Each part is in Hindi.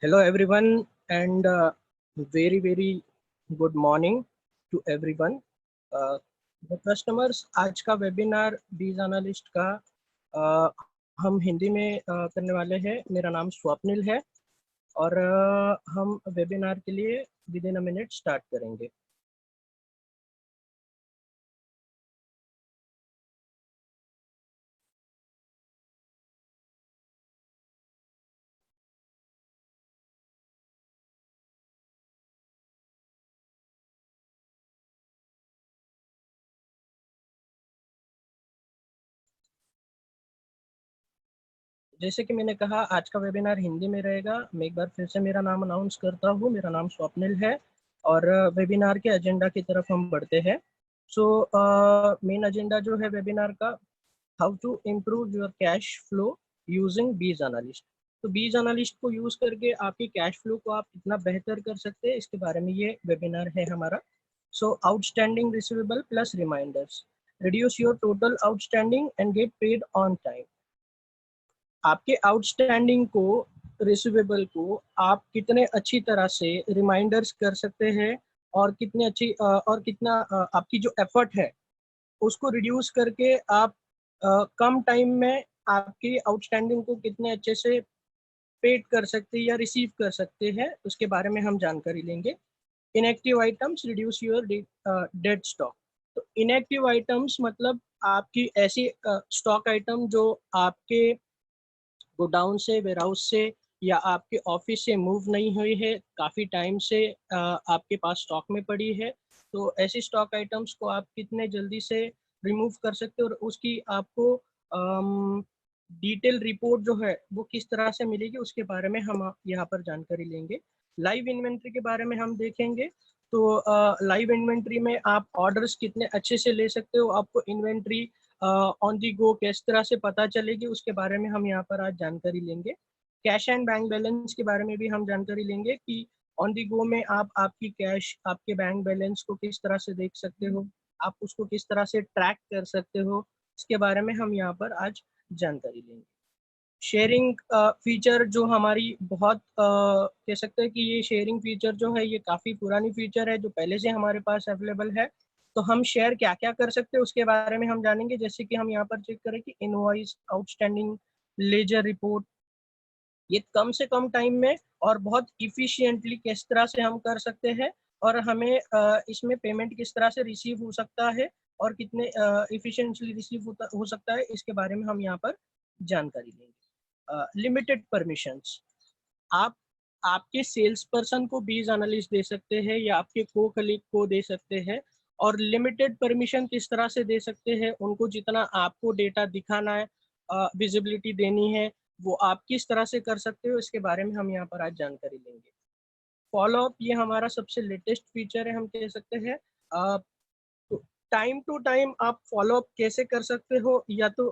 Hello everyone and very good morning to everyone. The customers, आज का वेबिनार बीज एनालिस्ट का हम हिंदी में करने वाले हैं। मेरा नाम स्वप्निल है और हम वेबिनार के लिए with in a minute start करेंगे। जैसे कि मैंने कहा, आज का वेबिनार हिंदी में रहेगा। मैं एक बार फिर से मेरा नाम अनाउंस करता हूँ। मेरा नाम स्वप्निल है और वेबिनार के एजेंडा की तरफ हम बढ़ते हैं। सो मेन एजेंडा जो है वेबिनार का, how to improve your cash flow using Biz Analyst. तो बीज एनालिस्ट को यूज करके आपकी कैश फ्लो को आप इतना बेहतर कर सकते हैं, इसके बारे में ये वेबिनार है हमारा। So outstanding receivable plus reminders, reduce your total outstanding and get paid on time. आपके आउटस्टैंडिंग को, रिसीवेबल को आप कितने अच्छी तरह से रिमाइंडर्स कर सकते हैं और कितने अच्छी और कितना आपकी जो एफर्ट है उसको रिड्यूस करके आप कम टाइम में आपकी आउटस्टैंडिंग को कितने अच्छे से पेड कर सकते हैं या रिसीव कर सकते हैं, उसके बारे में हम जानकारी लेंगे। Inactive items reduce your dead stock. तो इनएक्टिव आइटम्स मतलब आपकी ऐसी स्टॉक आइटम जो आपके गोडाउन से, वेयरहाउस से या आपके ऑफिस से मूव नहीं हुई है, काफ़ी टाइम से आपके पास स्टॉक में पड़ी है। तो ऐसी स्टॉक आइटम्स को आप कितने जल्दी से रिमूव कर सकते हो और उसकी आपको डिटेल रिपोर्ट जो है वो किस तरह से मिलेगी, उसके बारे में हम यहाँ पर जानकारी लेंगे। लाइव इन्वेंट्री के बारे में हम देखेंगे। तो लाइव इन्वेंट्री में आप ऑर्डर्स कितने अच्छे से ले सकते हो, आपको इन्वेंट्री ऑन दी गो किस तरह से पता चलेगी, उसके बारे में हम यहाँ पर आज जानकारी लेंगे। कैश एंड बैंक बैलेंस के बारे में भी हम जानकारी लेंगे कि ऑन दी गो में आप आपकी कैश, आपके बैंक बैलेंस को किस तरह से देख सकते हो, आप उसको किस तरह से ट्रैक कर सकते हो, इसके बारे में हम यहाँ पर आज जानकारी लेंगे। शेयरिंग फीचर जो हमारी बहुत कह सकते हैं कि ये शेयरिंग फीचर जो है ये काफ़ी पुरानी फीचर है, जो पहले से हमारे पास अवेलेबल है। तो हम शेयर क्या क्या कर सकते हैं उसके बारे में हम जानेंगे। जैसे कि हम यहाँ पर चेक करें कि इनवॉइस, आउटस्टैंडिंग, लेजर रिपोर्ट, ये कम से कम टाइम में और बहुत इफिशिएंटली किस तरह से हम कर सकते हैं और हमें इसमें पेमेंट किस तरह से रिसीव हो सकता है और कितने इफिशिएंटली रिसीव हो सकता है, इसके बारे में हम यहाँ पर जानकारी लेंगे। लिमिटेड परमिशंस, आप आपके सेल्स पर्सन को बीज एनालिस्ट दे सकते हैं या आपके को कलीग को दे सकते हैं, और लिमिटेड परमिशन किस तरह से दे सकते हैं, उनको जितना आपको डेटा दिखाना है, विजिबिलिटी देनी है, वो आप किस तरह से कर सकते हो, इसके बारे में हम यहाँ पर आज जानकारी लेंगे। फॉलोअप, ये हमारा सबसे लेटेस्ट फीचर है, हम कह सकते हैं। टाइम टू टाइम आप फॉलोअप कैसे कर सकते हो, या तो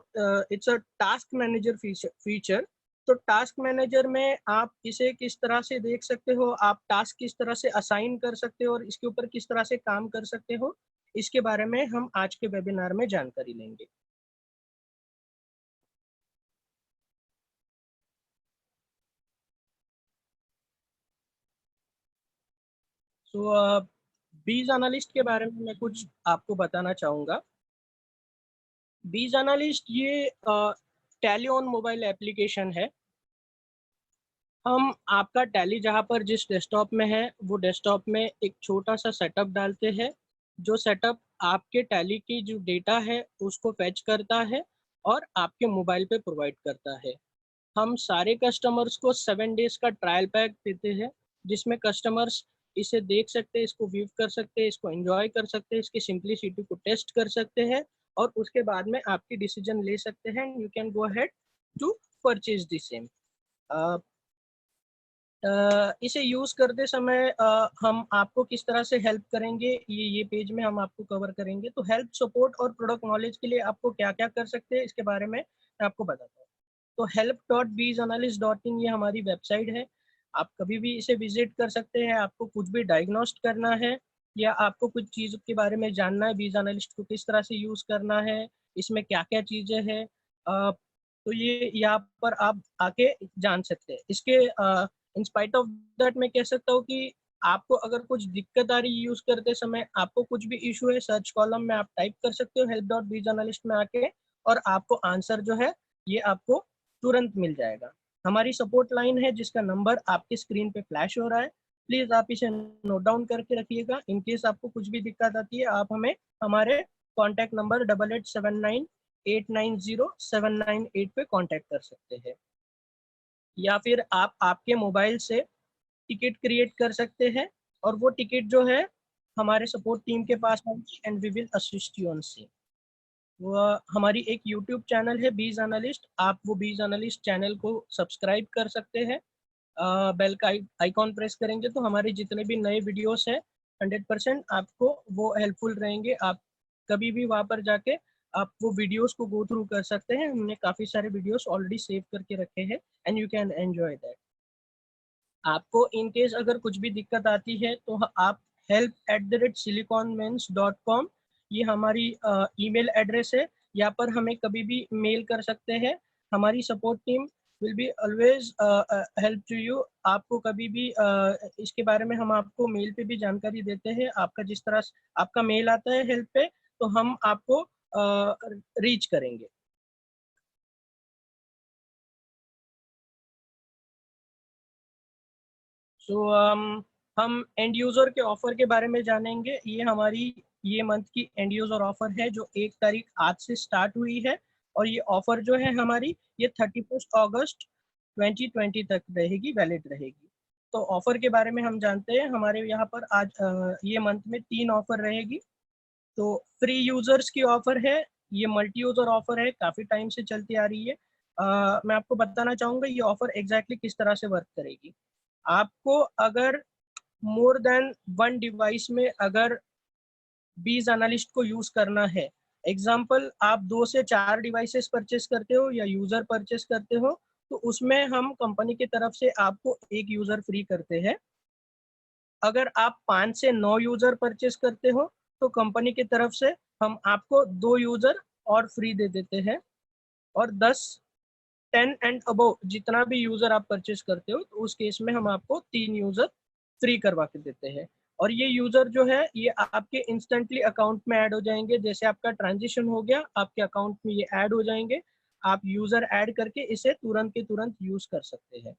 it's a task manager feature. तो टास्क मैनेजर में आप इसे किस तरह से देख सकते हो, आप टास्क किस तरह से असाइन कर सकते हो और इसके ऊपर किस तरह से काम कर सकते हो, इसके बारे में हम आज के वेबिनार में जानकारी लेंगे। सो बीज एनालिस्ट के बारे में मैं कुछ आपको बताना चाहूँगा। बीज एनालिस्ट ये टैली ऑन मोबाइल एप्लीकेशन है। हम आपका टैली जहाँ पर जिस डेस्कटॉप में है वो डेस्कटॉप में एक छोटा सा सेटअप डालते हैं, जो सेटअप आपके टैली की जो डेटा है उसको फैच करता है और आपके मोबाइल पे प्रोवाइड करता है। हम सारे कस्टमर्स को 7 डेज का ट्रायल पैक देते हैं, जिसमें कस्टमर्स इसे देख सकते हैं, इसको व्यू कर सकते हैं, इसको एंजॉय कर सकते हैं, इसकी सिंप्लिसिटी को टेस्ट कर सकते हैं और उसके बाद में आपकी डिसीजन ले सकते हैं। You can go ahead to purchase the same. इसे यूज़ करते समय हम आपको किस तरह से हेल्प करेंगे, ये पेज में हम आपको कवर करेंगे। तो हेल्प, सपोर्ट और प्रोडक्ट नॉलेज के लिए आपको क्या क्या कर सकते हैं, इसके बारे में मैं आपको बताता हूँ। तो help.beesanalyst.in ये हमारी वेबसाइट है। आप कभी भी इसे विजिट कर सकते हैं। आपको कुछ भी डायग्नोस्ट करना है या आपको कुछ चीज़ के बारे में जानना है, बीज एनालिस्ट को किस तरह से यूज़ करना है, इसमें क्या क्या चीज़ें हैं, तो ये यहाँ पर आप आके जान सकते हैं। इसके इन स्पाइट ऑफ दैट मैं कह सकता हूँ कि आपको अगर कुछ दिक्कत आ रही है यूज करते समय, आपको कुछ भी इशू है, सर्च कॉलम में आप टाइप कर सकते हो help.bees में आके, और आपको आंसर जो है ये आपको तुरंत मिल जाएगा। हमारी सपोर्ट लाइन है जिसका नंबर आपके स्क्रीन पे फ्लैश हो रहा है, प्लीज आप इसे नोट डाउन करके रखिएगा। इन केस आपको कुछ भी दिक्कत आती है, आप हमें हमारे कॉन्टैक्ट नंबर 8879890798 पे कॉन्टैक्ट कर सकते हैं, या फिर आप आपके मोबाइल से टिकट क्रिएट कर सकते हैं, और वो टिकट जो है हमारे सपोर्ट टीम के पास आएगी and we will assist you on सी। वो हमारी एक यूट्यूब चैनल है बीज एनालिस्ट, आप वो बीज एनालिस्ट चैनल को सब्सक्राइब कर सकते हैं। बेल का आइकॉन प्रेस करेंगे तो हमारे जितने भी नए वीडियोस हैं 100% आपको वो हेल्पफुल रहेंगे। आप कभी भी वहाँ पर जाके आप वो वीडियोस को गो थ्रू कर सकते हैं। हमने काफ़ी सारे वीडियोस ऑलरेडी सेव करके रखे हैं and you can enjoy that. आपको इन केस अगर कुछ भी दिक्कत आती है तो आप help@siliconmens.com, ये हमारी ईमेल एड्रेस है, यहाँ पर हमें कभी भी मेल कर सकते हैं। हमारी support team will be always help to you. आपको कभी भी इसके बारे में हम आपको मेल पे भी जानकारी देते हैं। आपका जिस तरह आपका मेल आता है हेल्प पे, तो हम आपको रीच करेंगे। सो हम एंड यूजर के ऑफर के बारे में जानेंगे। ये हमारी ये मंथ की एंड यूजर ऑफर है जो 1 तारीख आज से स्टार्ट हुई है, और ये ऑफर जो है हमारी ये 31 अगस्त 2020 तक रहेगी, वैलिड रहेगी। तो ऑफर के बारे में हम जानते हैं। हमारे यहाँ पर आज ये मंथ में 3 ऑफर रहेगी। तो फ्री यूजर्स की ऑफर है, ये मल्टी यूजर ऑफर है, काफ़ी टाइम से चलती आ रही है। मैं आपको बताना चाहूँगा ये ऑफर एग्जैक्टली किस तरह से वर्क करेगी। आपको अगर मोर देन वन डिवाइस में अगर बीज एनालिस्ट को यूज करना है, एग्जाम्पल आप 2 से 4 डिवाइसेस परचेस करते हो या यूजर परचेस करते हो, तो उसमें हम कंपनी की तरफ से आपको एक यूजर फ्री करते हैं। अगर आप 5 से 9 यूजर परचेस करते हो तो कंपनी की तरफ से हम आपको 2 यूजर और फ्री दे देते हैं। और 10 एंड अबव जितना भी यूजर आप परचेस करते हो तो उस केस में हम आपको 3 यूजर फ्री करवा के देते हैं। और ये यूजर जो है ये आपके इंस्टेंटली अकाउंट में ऐड हो जाएंगे। जैसे आपका ट्रांजिशन हो गया आपके अकाउंट में ये ऐड हो जाएंगे। आप यूजर ऐड करके इसे तुरंत के तुरंत यूज कर सकते हैं।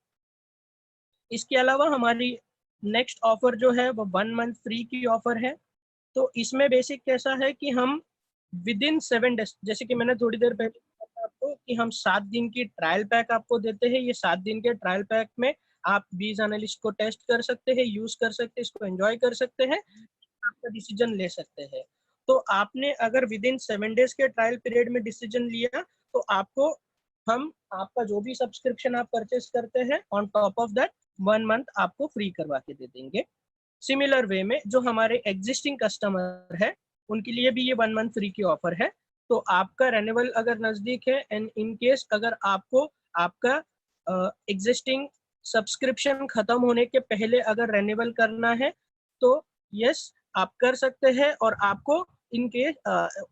इसके अलावा हमारी नेक्स्ट ऑफर जो है वो 1 मंथ फ्री की ऑफर है। तो इसमें बेसिक कैसा है कि हम विद इन 7 डेज, जैसे कि मैंने थोड़ी देर पहले बताया आपको कि हम 7 दिन की ट्रायल पैक आपको देते हैं। ये 7 दिन के ट्रायल पैक में आप बीज एनालिस्ट को टेस्ट कर सकते हैं, यूज कर सकते हैं, इसको एंजॉय कर सकते हैं, आपका डिसीजन ले सकते हैं। तो आपने अगर विद इन 7 डेज के ट्रायल पीरियड में डिसीजन लिया तो आपको हम आपका जो भी सब्सक्रिप्शन आप परचेस करते हैं on top of that 1 month आपको फ्री करवा के दे देंगे। सिमिलर वे में जो हमारे एग्जिस्टिंग कस्टमर है उनके लिए भी ये 1 मंथ फ्री की ऑफर है। तो आपका रेन्यूअल अगर नजदीक है एंड इन केस अगर आपको आपका एग्जिस्टिंग सब्सक्रिप्शन खत्म होने के पहले अगर रेन्यूअल करना है तो यस आप कर सकते हैं, और आपको इन केस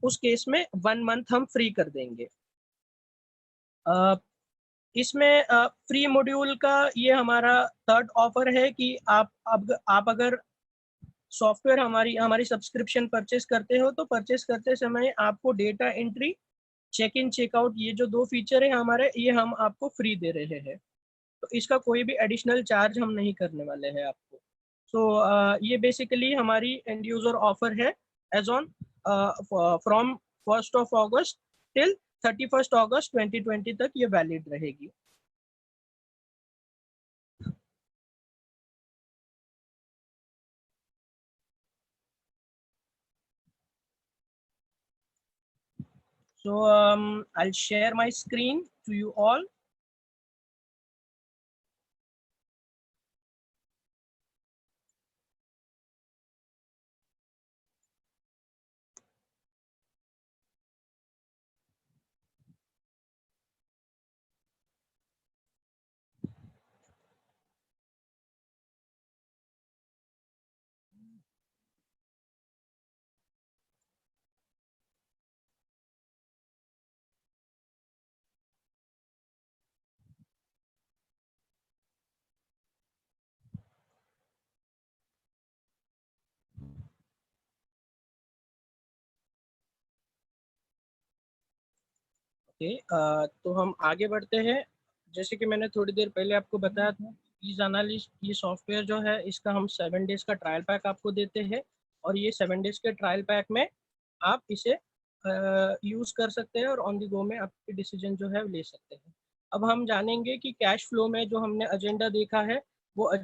उस केस में 1 मंथ हम फ्री कर देंगे। इसमें फ्री मॉड्यूल का ये हमारा थर्ड ऑफर है कि आप अगर सॉफ्टवेयर हमारी हमारी सब्सक्रिप्शन परचेस करते हो तो परचेस करते समय आपको data entry, check in checkout, ये जो 2 फीचर है हमारे ये हम आपको फ्री दे रहे हैं। तो इसका कोई भी एडिशनल चार्ज हम नहीं करने वाले हैं आपको। सो ये बेसिकली हमारी एंड यूजर ऑफर है as on from 1 August till 31 August 2020 तक ये वैलिड रहेगी। So I'll share my screen to you all. Okay, तो हम आगे बढ़ते हैं। जैसे कि मैंने थोड़ी देर पहले आपको बताया था, ईज एनालिस्ट ये सॉफ्टवेयर जो है इसका हम 7 डेज का ट्रायल पैक आपको देते हैं, और ये 7 डेज के ट्रायल पैक में आप इसे यूज़ कर सकते हैं और ऑन द गो में आपके डिसीजन जो है ले सकते हैं। अब हम जानेंगे कि कैश फ्लो में जो हमने एजेंडा देखा है वो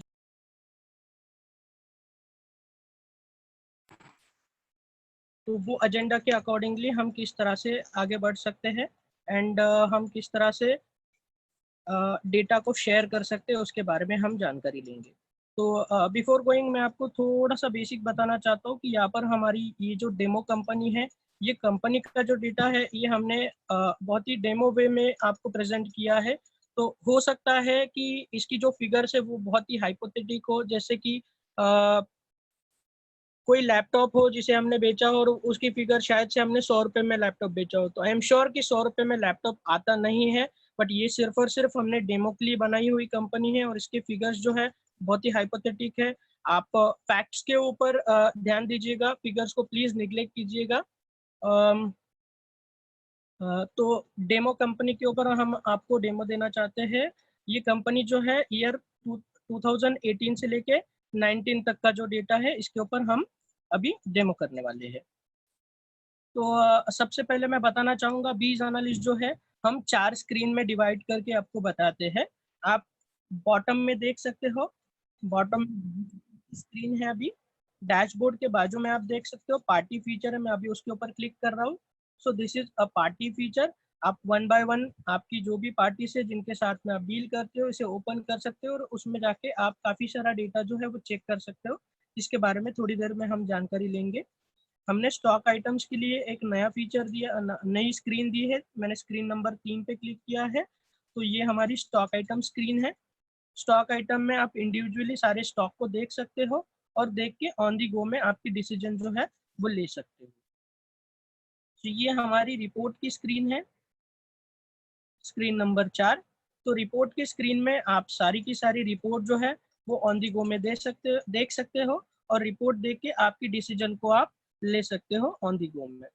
तो वो एजेंडा के अकॉर्डिंगली हम किस तरह से आगे बढ़ सकते हैं, एंड हम किस तरह से डेटा को शेयर कर सकते हैं उसके बारे में हम जानकारी लेंगे। तो बिफोर गोइंग मैं आपको थोड़ा सा बेसिक बताना चाहता हूँ कि यहाँ पर हमारी ये जो डेमो कंपनी है, ये कंपनी का जो डेटा है ये हमने बहुत ही डेमो वे में आपको प्रेजेंट किया है। तो हो सकता है कि इसकी जो फिगर्स है वो बहुत ही हाइपोथेटिक हो, जैसे कि कोई लैपटॉप हो जिसे हमने बेचा हो और उसकी फिगर शायद से हमने 100 रुपए में लैपटॉप बेचा हो, तो आई एम श्योर कि 100 रुपए में लैपटॉप आता नहीं है। बट ये सिर्फ और सिर्फ हमने डेमो के लिए बनाई हुई कंपनी है और इसके फिगर्स जो है बहुत ही हाइपोथेटिक है। आप फैक्ट्स के ऊपर ध्यान दीजिएगा, फिगर्स को प्लीज निग्लेक्ट कीजिएगा। तो डेमो कंपनी के ऊपर हम आपको डेमो देना चाहते हैं। ये कंपनी जो है ईयर 2018 से लेके 19 तक का जो डेटा है इसके ऊपर हम अभी डेमो करने वाले हैं। तो सबसे पहले मैं बताना चाहूँगा बीज एनालिस्ट जो है हम 4 स्क्रीन में डिवाइड करके आपको बताते हैं। आप बॉटम में देख सकते हो, बॉटम स्क्रीन है अभी। डैशबोर्ड के बाजू में आप देख सकते हो पार्टी फीचर है, मैं अभी उसके ऊपर क्लिक कर रहा हूँ। सो this is a party feature. आप वन बाय वन आपकी जो भी पार्टी से जिनके साथ में आप डील करते हो इसे ओपन कर सकते हो और उसमें जाके आप काफ़ी सारा डेटा जो है वो चेक कर सकते हो, इसके बारे में थोड़ी देर में हम जानकारी लेंगे। हमने स्टॉक आइटम्स के लिए एक नया फीचर दिया, नई स्क्रीन दी है। मैंने स्क्रीन नंबर 3 पे क्लिक किया है, तो ये हमारी स्टॉक आइटम स्क्रीन है। स्टॉक आइटम में आप इंडिविजुअली सारे स्टॉक को देख सकते हो और देख के ऑन दी गो में आपकी डिसीजन जो है वो ले सकते हो। तो ये हमारी रिपोर्ट की स्क्रीन है, स्क्रीन नंबर 4। तो रिपोर्ट की स्क्रीन में आप सारी की सारी रिपोर्ट जो है वो ऑन दी गो में देख सकते हो और रिपोर्ट देख के आपकी डिसीजन को आप ले सकते हो ऑन दी गो में।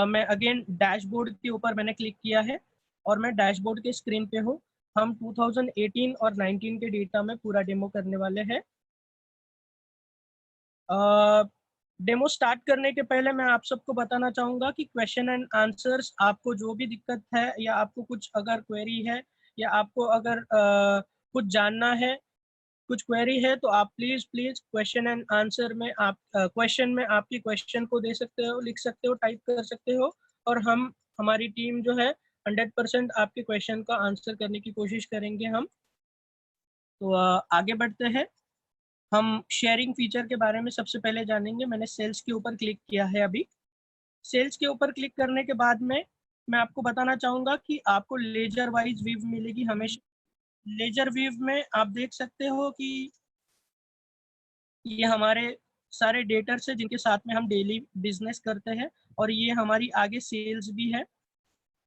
मैं अगेन डैशबोर्ड के ऊपर मैंने क्लिक किया है और मैं डैशबोर्ड के स्क्रीन पे हूँ। हम 2018 और 19 के डेटा में पूरा डेमो करने वाले हैं। डेमो स्टार्ट करने के पहले मैं आप सबको बताना चाहूँगा कि क्वेश्चन एंड आंसर्स, आपको जो भी दिक्कत है या आपको कुछ अगर क्वेरी है या आपको अगर कुछ जानना है, कुछ क्वेरी है, तो आप please please question and answer में आप क्वेश्चन में आपकी क्वेश्चन को दे सकते हो, लिख सकते हो, टाइप कर सकते हो और हमारी टीम जो है 100% आपके क्वेश्चन का आंसर करने की कोशिश करेंगे हम। तो आगे बढ़ते हैं। हम शेयरिंग फीचर के बारे में सबसे पहले जानेंगे। मैंने सेल्स के ऊपर क्लिक किया है अभी। सेल्स के ऊपर क्लिक करने के बाद में मैं आपको बताना चाहूँगा कि आपको लेजर वाइज व्यू मिलेगी हमेशा। लेजर व्यू में आप देख सकते हो कि ये हमारे सारे डेटर्स है जिनके साथ में हम डेली बिजनेस करते हैं और ये हमारी आगे सेल्स भी है।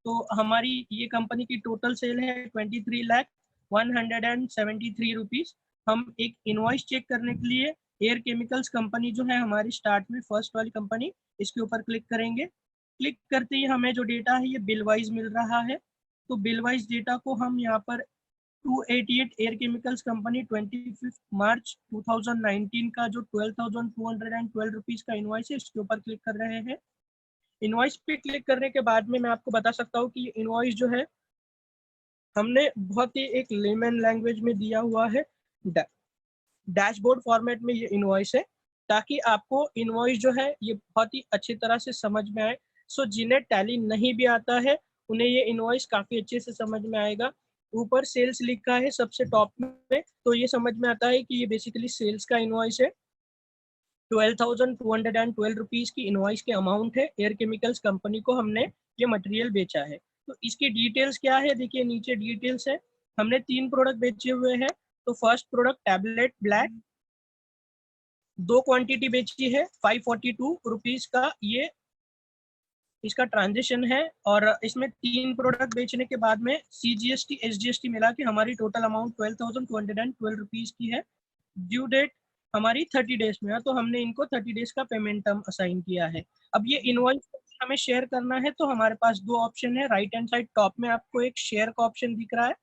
तो हमारी ये कंपनी की टोटल सेल है 23,173 रुपीज़। हम एक इनवॉइस चेक करने के लिए एयर केमिकल्स कंपनी जो है हमारी स्टार्ट में फर्स्ट वाली कंपनी, इसके ऊपर क्लिक करेंगे। क्लिक करते ही हमें जो डेटा है ये बिल वाइज मिल रहा है। तो बिल वाइज डेटा को हम यहाँ पर 288 एयर केमिकल्स कंपनी 25 मार्च 2019 का जो 12,212 रुपीज़ का इनवॉइस है इसके ऊपर क्लिक कर रहे हैं। इनवॉइस पे क्लिक करने के बाद में मैं आपको बता सकता हूँ कि ये इनवॉइस जो है हमने बहुत ही एक लेमन लैंग्वेज में दिया हुआ है। डैशबोर्ड फॉर्मेट में ये इनवॉइस है ताकि आपको इनवॉइस जो है ये बहुत ही अच्छी तरह से समझ में आए। सो जिन्हें टैली नहीं भी आता है उन्हें ये इनवॉइस काफ़ी अच्छे से समझ में आएगा। ऊपर सेल्स लिखा है सबसे टॉप में, तो ये समझ में आता है कि ये बेसिकली सेल्स का इनवॉइस है। 12,212 रुपीज़ की इनवॉइस के अमाउंट है। एयर केमिकल्स कंपनी को हमने ये मटेरियल बेचा है। तो इसकी डिटेल्स क्या है, देखिए नीचे डिटेल्स है। हमने 3 प्रोडक्ट बेचे हुए हैं। तो first product tablet black, 2 quantity बेची है 542 रुपीज़ का, ये इसका ट्रांजेक्शन है। और इसमें 3 प्रोडक्ट बेचने के बाद में CGST SGST मिला के हमारी टोटल अमाउंट 12,212 रुपीज़ की है। ड्यू डेट हमारी 30 डेज में है, तो हमने इनको 30 डेज का पेमेंट टर्म असाइन किया है। अब ये इनवॉइस हमें शेयर करना है तो हमारे पास दो ऑप्शन है। राइट हैंड साइड टॉप में आपको एक शेयर का ऑप्शन दिख रहा है,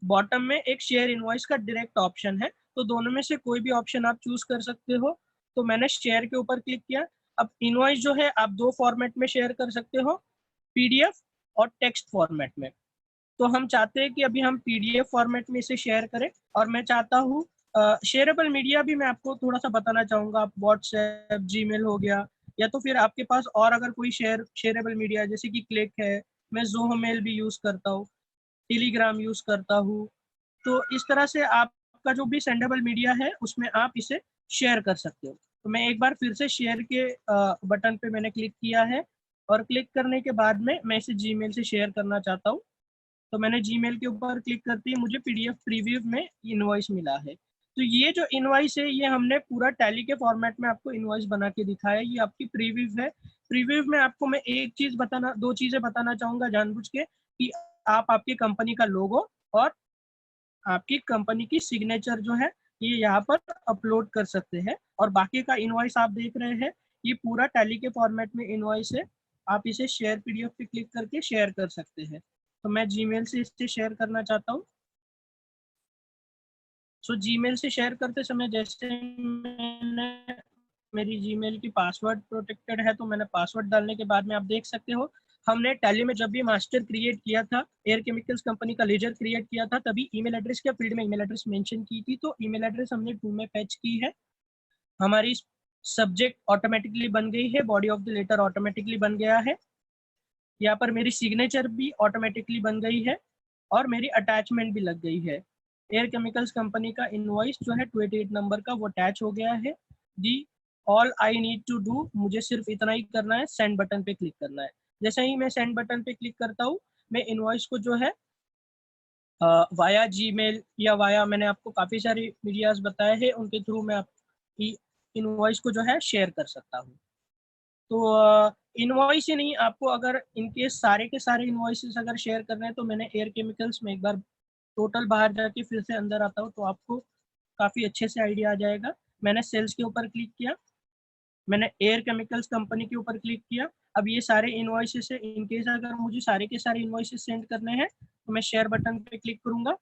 बॉटम में एक शेयर इनवॉइस का डायरेक्ट ऑप्शन है। तो दोनों में से कोई भी ऑप्शन आप चूज कर सकते हो। तो मैंने शेयर के ऊपर क्लिक किया। अब इनवॉइस जो है आप दो फॉर्मेट में शेयर कर सकते हो, पीडीएफ और टेक्स्ट फॉर्मेट में। तो हम चाहते हैं कि अभी हम पीडीएफ फॉर्मेट में इसे शेयर करें, और मैं चाहता हूँ शेयरेबल मीडिया भी मैं आपको थोड़ा सा बताना चाहूंगा। आप व्हाट्सएप, जीमेल हो गया, या तो फिर आपके पास और अगर कोई शेयरेबल मीडिया जैसे कि क्लिक है, मैं ज़ोहो मेल भी यूज करता हूँ, टेलीग्राम यूज करता हूँ। तो इस तरह से आपका जो भी सेंडेबल मीडिया है उसमें आप इसे शेयर कर सकते हो। तो मैं एक बार फिर से शेयर के बटन पे मैंने क्लिक किया है, और क्लिक करने के बाद में मैं इसे जीमेल से शेयर करना चाहता हूँ। तो मैंने जीमेल के ऊपर क्लिक करते ही मुझे पीडीएफ प्रीव्यू में इनवॉइस मिला है। तो ये जो इनवॉइस है ये हमने पूरा टैली के फॉर्मेट में आपको इनवॉइस बना के दिखाया है। ये आपकी प्रीव्यू है। प्रीव्यू में आपको मैं एक चीज बताना, दो चीजें बताना चाहूंगा जानबूझ के, कि आप आपकी कंपनी का लोगो और आपकी कंपनी की सिग्नेचर जो है ये यहाँ पर अपलोड कर सकते हैं। और बाकी का इनवॉइस आप देख रहे हैं, ये पूरा टैली के फॉर्मेट में इनवॉइस है। आप इसे शेयर पीडीएफ पे क्लिक करके शेयर कर सकते हैं। तो मैं जीमेल से इसे शेयर करना चाहता हूँ। सो जीमेल से शेयर करते समय जैसे मैंने, मेरी जीमेल की पासवर्ड प्रोटेक्टेड है, तो मैंने पासवर्ड डालने के बाद में आप देख सकते हो, हमने टैली में जब भी मास्टर क्रिएट किया था, एयर केमिकल्स कंपनी का लेजर क्रिएट किया था, तभी ईमेल एड्रेस के फील्ड में ईमेल एड्रेस मेंशन की थी। तो ईमेल एड्रेस हमने टू में पैच की है। हमारी सब्जेक्ट ऑटोमेटिकली बन गई है, body of the letter automatically बन गया है, यहाँ पर मेरी सिग्नेचर भी ऑटोमेटिकली बन गई है, और मेरी अटैचमेंट भी लग गई है। एयर केमिकल्स कंपनी का इनवॉइस जो है 28 नंबर का वो अटैच हो गया है। The all I need to do, मुझे सिर्फ इतना ही करना है, सेंड बटन पे क्लिक करना है। जैसे ही मैं सेंड बटन पे क्लिक करता हूँ, मैं इनवॉइस को जो है वाया जीमेल या वाया, मैंने आपको काफ़ी सारी मीडियाज बताए हैं, उनके थ्रू मैं आपकी इनवॉइस को जो है शेयर कर सकता हूँ। तो इनवॉइस ही नहीं, आपको अगर इनके सारे के सारे इनवॉइसेस अगर शेयर करने हैं, तो मैंने एयर केमिकल्स में एक बार टोटल बाहर जाके फिर से अंदर आता हूँ, तो आपको काफ़ी अच्छे से आइडिया आ जाएगा। मैंने सेल्स के ऊपर क्लिक किया, मैंने एयर केमिकल्स कंपनी के ऊपर क्लिक किया। अब ये सारे इनवॉइसेस है, इनकेस अगर मुझे सारे के सारे इनवॉइसेस सेंड करने हैं, तो मैं शेयर बटन पे क्लिक करूंगा।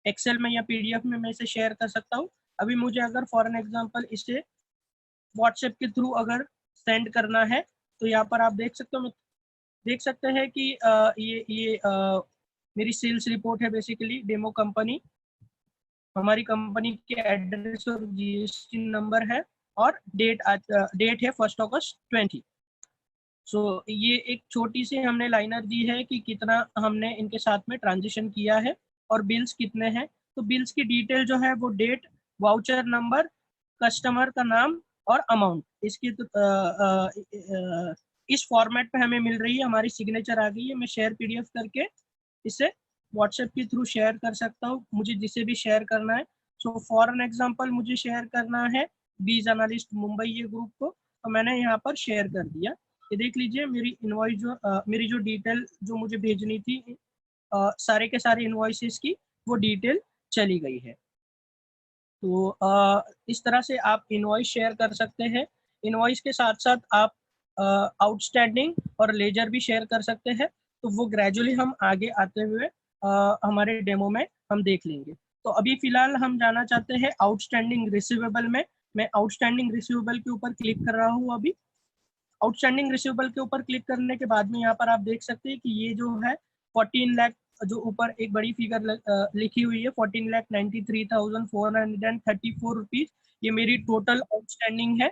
एक्सेल में या पीडीएफ में मैं इसे शेयर कर सकता हूँ। अभी मुझे अगर फॉर एन एग्जाम्पल इसे व्हाट्सएप के थ्रू अगर सेंड करना है, तो यहाँ पर आप देख सकते हो, देख सकते हैं कि ये मेरी सेल्स रिपोर्ट है, बेसिकली डेमो कंपनी, हमारी कंपनी के एड्रेस और जीएसटी नंबर है, और डेट है 1 अगस्त 20। सो ये एक छोटी सी हमने लाइनर दी है कि कितना हमने इनके साथ में ट्रांजिशन किया है, और बिल्स कितने हैं। तो बिल्स की डिटेल जो है वो डेट, वाउचर नंबर, कस्टमर का नाम और अमाउंट, इसकी इस फॉर्मेट पे हमें मिल रही है। हमारी सिग्नेचर आ गई है। मैं शेयर पीडीएफ करके इसे व्हाट्सएप के थ्रू शेयर कर सकता हूँ, मुझे जिसे भी शेयर करना है। सो फॉर एन एग्जाम्पल मुझे शेयर करना है बीज एनालिस्ट मुंबई ये ग्रुप को, तो मैंने यहाँ पर शेयर कर दिया। ये देख लीजिए मेरी इनवॉइस जो मेरी जो डिटेल जो मुझे भेजनी थी, सारे के सारे इनवॉइसेस की वो डिटेल चली गई है। तो इस तरह से आप इनवॉइस शेयर कर सकते हैं। इनवॉइस के साथ साथ आप आउटस्टैंडिंग और लेजर भी शेयर कर सकते हैं। तो वो ग्रेजुअली हम आगे आते हुए हमारे डेमो में हम देख लेंगे। तो अभी फिलहाल हम जाना चाहते हैं आउटस्टैंडिंग रिसीवेबल में। मैं आउटस्टैंडिंग रिसीवेबल के ऊपर क्लिक कर रहा हूँ अभी। आउटस्टैंडिंग रिसीवेबल के ऊपर क्लिक करने के बाद में यहाँ पर आप देख सकते हैं कि ये जो है 14 लाख, जो ऊपर एक बड़ी फिगर लिखी हुई है 14,93,434 रुपीज, ये मेरी टोटल आउटस्टैंडिंग है।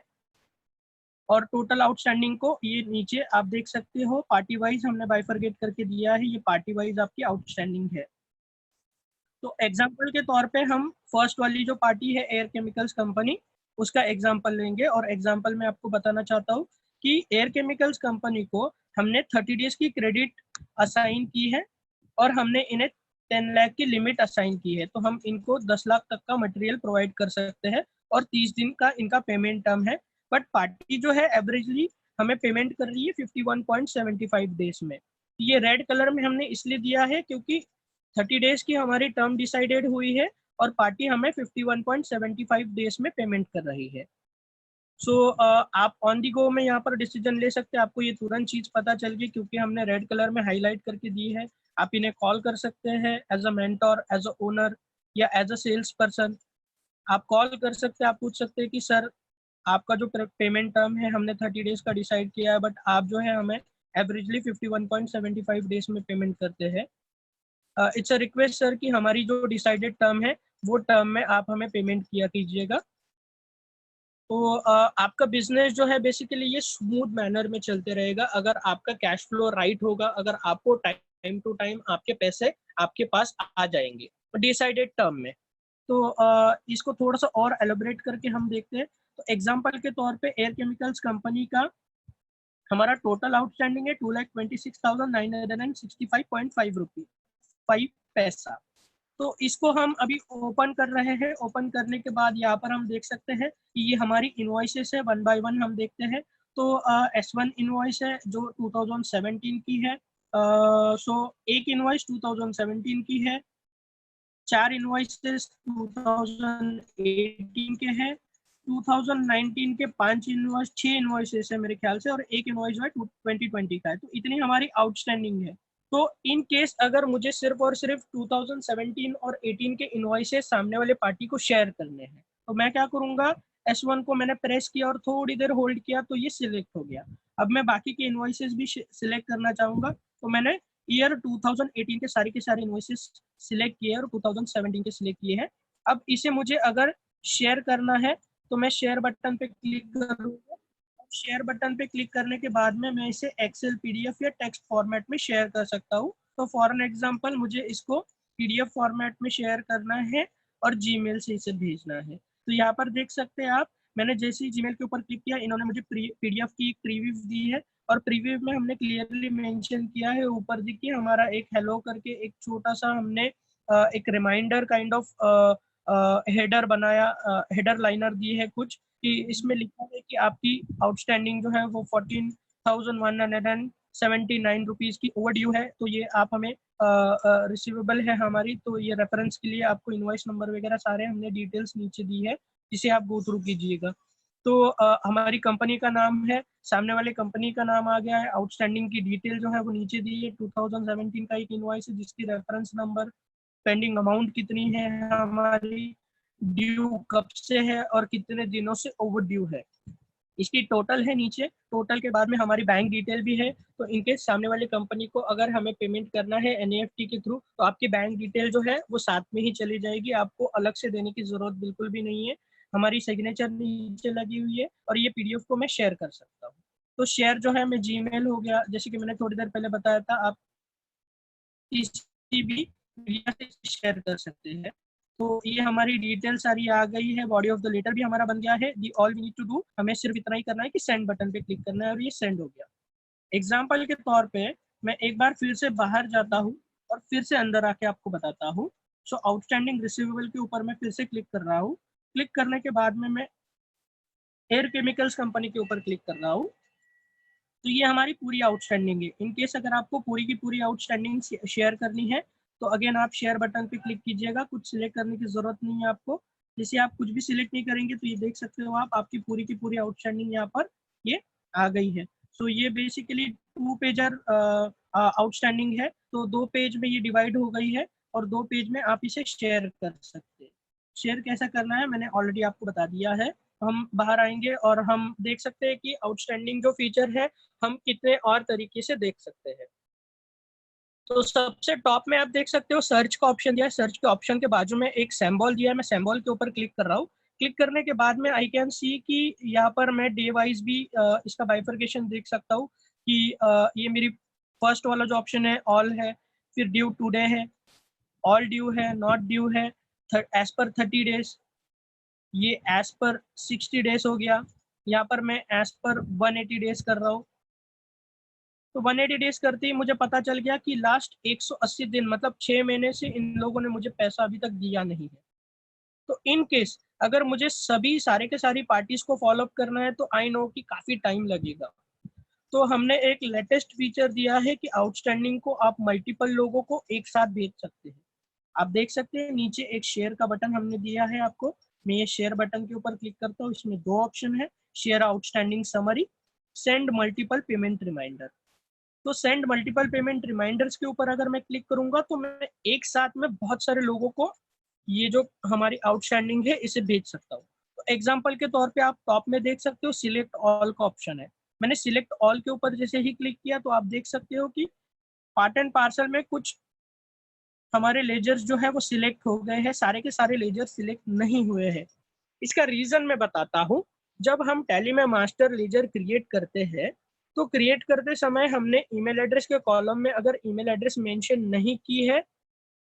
और टोटल आउटस्टैंडिंग को ये नीचे आप देख सकते हो पार्टी वाइज हमने बाइफरगेट करके दिया है, ये पार्टी वाइज आपकी आउटस्टैंडिंग है। तो एग्जाम्पल के तौर पे हम फर्स्ट वाली जो पार्टी है एयर केमिकल्स कंपनी, उसका एग्जाम्पल लेंगे। और एग्जाम्पल में आपको बताना चाहता हूँ कि एयर केमिकल्स कंपनी को हमने 30 डेज की क्रेडिट असाइन की है, और हमने इन्हें 10 लाख की लिमिट असाइन की है। तो हम इनको 10 लाख तक का मटेरियल प्रोवाइड कर सकते हैं, और 30 दिन का इनका पेमेंट टर्म है। बट पार्टी जो है एवरेजली हमें पेमेंट कर रही है 51.75 डेज में। ये रेड कलर में हमने इसलिए दिया है क्योंकि 30 डेज की हमारी टर्म डिसाइडेड हुई है, और पार्टी हमें 51.75 डेज में पेमेंट कर रही है। सो आप ऑन दी गो में यहाँ पर डिसीजन ले सकते हैं। आपको ये तुरंत चीज़ पता चल गई क्योंकि हमने रेड कलर में हाईलाइट करके दी है। आप इन्हें कॉल कर सकते हैं as a mentor, as a owner या एज अ सेल्स पर्सन। आप कॉल कर सकते हैं, आप पूछ सकते हैं कि सर आपका जो पेमेंट टर्म है हमने 30 डेज का डिसाइड किया है, बट आप जो है हमें एवरेजली 51.75 डेज में पेमेंट करते हैं। इट्स अ रिक्वेस्ट सर कि हमारी जो डिसाइडेड टर्म है वो टर्म में आप हमें पेमेंट किया कीजिएगा। तो आपका बिजनेस जो है बेसिकली ये स्मूथ मैनर में चलते रहेगा अगर आपका कैश फ्लो राइट होगा, अगर आपको टाइम टू टाइम आपके पैसे आपके पास आ जाएंगे डिसाइडेड टर्म में। तो इसको थोड़ा सा और एलोबरेट करके हम देखते हैं। तो एग्जांपल के तौर पे एयर केमिकल्स कंपनी का हमारा टोटल आउटस्टैंडिंग है 2,26,965.5 रुपीज 5 पैसा। तो इसको हम अभी ओपन कर रहे हैं। ओपन करने के बाद यहाँ पर हम देख सकते हैं कि ये हमारी इनवॉइसेस है, वन बाय वन हम देखते हैं। तो S1 इनवॉइस है जो 2017 की है। सो एक इनवॉइस 2017 की है, 4 इनवॉइसेस 2018 के हैं, 2019 के 5 इनवॉइस 6 इनवॉइसेस है मेरे ख्याल से, और एक इनवॉइस जो है 2020 का है। तो इतनी हमारी आउटस्टैंडिंग है। तो इन केस अगर मुझे सिर्फ और सिर्फ 2017 और 18 के इनवॉइसेस सामने वाले पार्टी को शेयर करने हैं, तो मैं क्या करूंगा, S1 को मैंने प्रेस किया और थोड़ी देर होल्ड किया तो ये सिलेक्ट हो गया। अब मैं बाकी के इनवॉइसेस भी सिलेक्ट करना चाहूंगा, तो मैंने ईयर 2018 के सारे इनवॉइसेस सिलेक्ट किए और 2017 के सिलेक्ट किए हैं। अब इसे मुझे अगर शेयर करना है तो मैं शेयर बटन पे क्लिक करूंगा। शेयर बटन पे क्लिक करने के बाद में मैं इसे एक्सेल, पीडीएफ या टेक्स्ट फॉर्मेट में शेयर कर सकता हूँ। तो फॉर एन एग्जांपल मुझे इसको पीडीएफ फॉर्मेट में शेयर करना है और जीमेल से इसे भेजना है। तो यहाँ पर देख सकते हैं आप, मैंने जैसे ही जीमेल के ऊपर क्लिक किया इन्होंने मुझे पीडीएफ की एक प्रीव्यू दी है, और प्रीव्यू में हमने क्लियरली मेंशन किया है, ऊपर देखिए हमारा एक हेलो करके एक छोटा सा हमने एक रिमाइंडर काइंड ऑफ हेडर बनाया, हेडर लाइनर दी है कुछ, कि इसमें लिखा है कि आपकी आउटस्टैंडिंग जो है वो 14,179 रुपीज़ की ओवरड्यू है। तो ये आप हमें रिसीवेबल है हमारी। तो ये रेफरेंस के लिए आपको इनवॉइस नंबर वगैरह सारे हमने डिटेल्स नीचे दी है, जिसे आप गो थ्रू कीजिएगा। तो हमारी कंपनी का नाम है, सामने वाले कंपनी का नाम आ गया है, आउटस्टैंडिंग की डिटेल जो है वो नीचे दी है। 2017 का एक इनवॉइस है जिसकी रेफरेंस नंबर, पेंडिंग अमाउंट कितनी है हमारी, ड्यू कब से है और कितने दिनों से ओवर ड्यू है, इसकी टोटल है नीचे। टोटल के बाद में हमारी बैंक डिटेल भी है। तो इनके सामने वाली कंपनी को अगर हमें पेमेंट करना है एनईएफटी के थ्रू, तो आपकी बैंक डिटेल जो है वो साथ में ही चली जाएगी, आपको अलग से देने की जरूरत बिल्कुल भी नहीं है। हमारी सिग्नेचर नीचे लगी हुई है और ये पीडीएफ को मैं शेयर कर सकता हूँ। तो शेयर जो है मैं जीमेल हो गया, जैसे कि मैंने थोड़ी देर पहले बताया था, आप किसी भी मीडिया से शेयर कर सकते हैं। तो ये हमारी डिटेल सारी आ गई है, बॉडी ऑफ द लेटर भी हमारा बन गया है। The all we need to do, हमें सिर्फ इतना ही करना है कि सेंड बटन पे क्लिक करना है और ये सेंड हो गया। एग्जाम्पल के तौर पे मैं एक बार फिर से बाहर जाता हूँ और फिर से अंदर आके आपको बताता हूँ। सो आउटस्टैंडिंग रिसीवेबल के ऊपर मैं फिर से क्लिक कर रहा हूँ। क्लिक करने के बाद में मैं एयर केमिकल्स कंपनी के ऊपर क्लिक कर रहा हूँ। तो ये हमारी पूरी आउटस्टैंडिंग है। इन केस अगर आपको पूरी की पूरी आउटस्टैंडिंग शेयर करनी है तो अगेन आप शेयर बटन पे क्लिक कीजिएगा, कुछ सिलेक्ट करने की जरूरत नहीं है आपको। जैसे आप कुछ भी सिलेक्ट नहीं करेंगे तो ये देख सकते हो आप, आपकी पूरी की पूरी आउटस्टैंडिंग यहाँ पर ये आ गई है। सो ये बेसिकली 2 पेजर आउटस्टैंडिंग है, तो 2 पेज में ये डिवाइड हो गई है और 2 पेज में आप इसे शेयर कर सकते हैं। शेयर कैसा करना है मैंने ऑलरेडी आपको बता दिया है। हम बाहर आएंगे और हम देख सकते हैं कि आउटस्टैंडिंग जो फीचर है हम कितने और तरीके से देख सकते हैं। तो सबसे टॉप में आप देख सकते हो सर्च का ऑप्शन दिया है। सर्च के ऑप्शन के बाजू में एक सिंबल दिया है, मैं सिंबल के ऊपर क्लिक कर रहा हूँ। क्लिक करने के बाद में आई कैन सी कि यहाँ पर मैं डे वाइज भी इसका बाइफर्केशन देख सकता हूँ कि ये मेरी फर्स्ट वाला जो ऑप्शन है ऑल है, फिर ड्यू टुडे है, ऑल ड्यू है, नॉट ड्यू है, एज पर 30 डेज, ये एज पर 60 डेज हो गया। यहाँ पर मैं एज पर 180 डेज कर रहा हूँ। तो 180 डेज करते ही मुझे पता चल गया कि लास्ट 180 दिन मतलब 6 महीने से इन लोगों ने मुझे पैसा अभी तक दिया नहीं है। तो इन केस अगर मुझे सभी सारे के सारी पार्टीज को फॉलो अप करना है तो आई नो कि काफी टाइम लगेगा। तो हमने एक लेटेस्ट फीचर दिया है कि आउटस्टैंडिंग को आप मल्टीपल लोगों को एक साथ भेज सकते हैं। आप देख सकते हैं नीचे एक शेयर का बटन हमने दिया है आपको, मैं ये शेयर बटन के ऊपर क्लिक करता हूँ। इसमें दो ऑप्शन है, share outstanding summary, send multiple payment reminder. तो सेंड मल्टीपल पेमेंट रिमाइंडर्स के ऊपर अगर मैं क्लिक करूंगा तो मैं एक साथ में बहुत सारे लोगों को ये जो हमारी आउटस्टैंडिंग है इसे भेज सकता हूँ। तो एग्जांपल के तौर पे आप टॉप में देख सकते हो सिलेक्ट ऑल का ऑप्शन है। मैंने सिलेक्ट ऑल के ऊपर जैसे ही क्लिक किया तो आप देख सकते हो कि पार्ट एंड पार्सल में कुछ हमारे लेजर्स जो है वो सिलेक्ट हो गए हैं, सारे के सारे लेजर सिलेक्ट नहीं हुए हैं। इसका रीजन मैं बताता हूँ। जब हम टैली में मास्टर लेजर क्रिएट करते हैं तो क्रिएट करते समय हमने ईमेल एड्रेस के कॉलम में अगर ईमेल एड्रेस मेंशन नहीं की है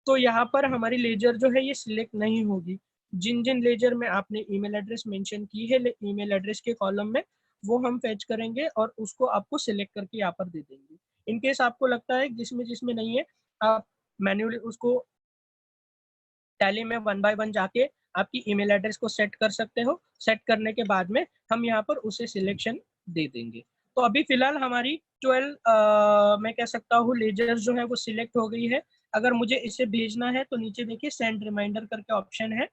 तो यहाँ पर हमारी लेजर जो है ये सिलेक्ट नहीं होगी। जिन जिन लेजर में आपने ईमेल एड्रेस मेंशन की है ईमेल एड्रेस के कॉलम में, वो हम फेच करेंगे और उसको आपको सिलेक्ट करके यहाँ पर दे देंगे। इन केस आपको लगता है जिसमें जिसमें नहीं है, आप मैन्युअली उसको टैली में 1 बाय 1 जाके आपकी ईमेल एड्रेस को सेट कर सकते हो। सेट करने के बाद में हम यहाँ पर उसे सिलेक्शन दे देंगे। तो अभी फिलहाल हमारी 12 मैं कह सकता हूँ लेजर्स जो है वो सिलेक्ट हो गई है। अगर मुझे इसे भेजना है तो नीचे देखिए सेंड रिमाइंडर करके ऑप्शन है।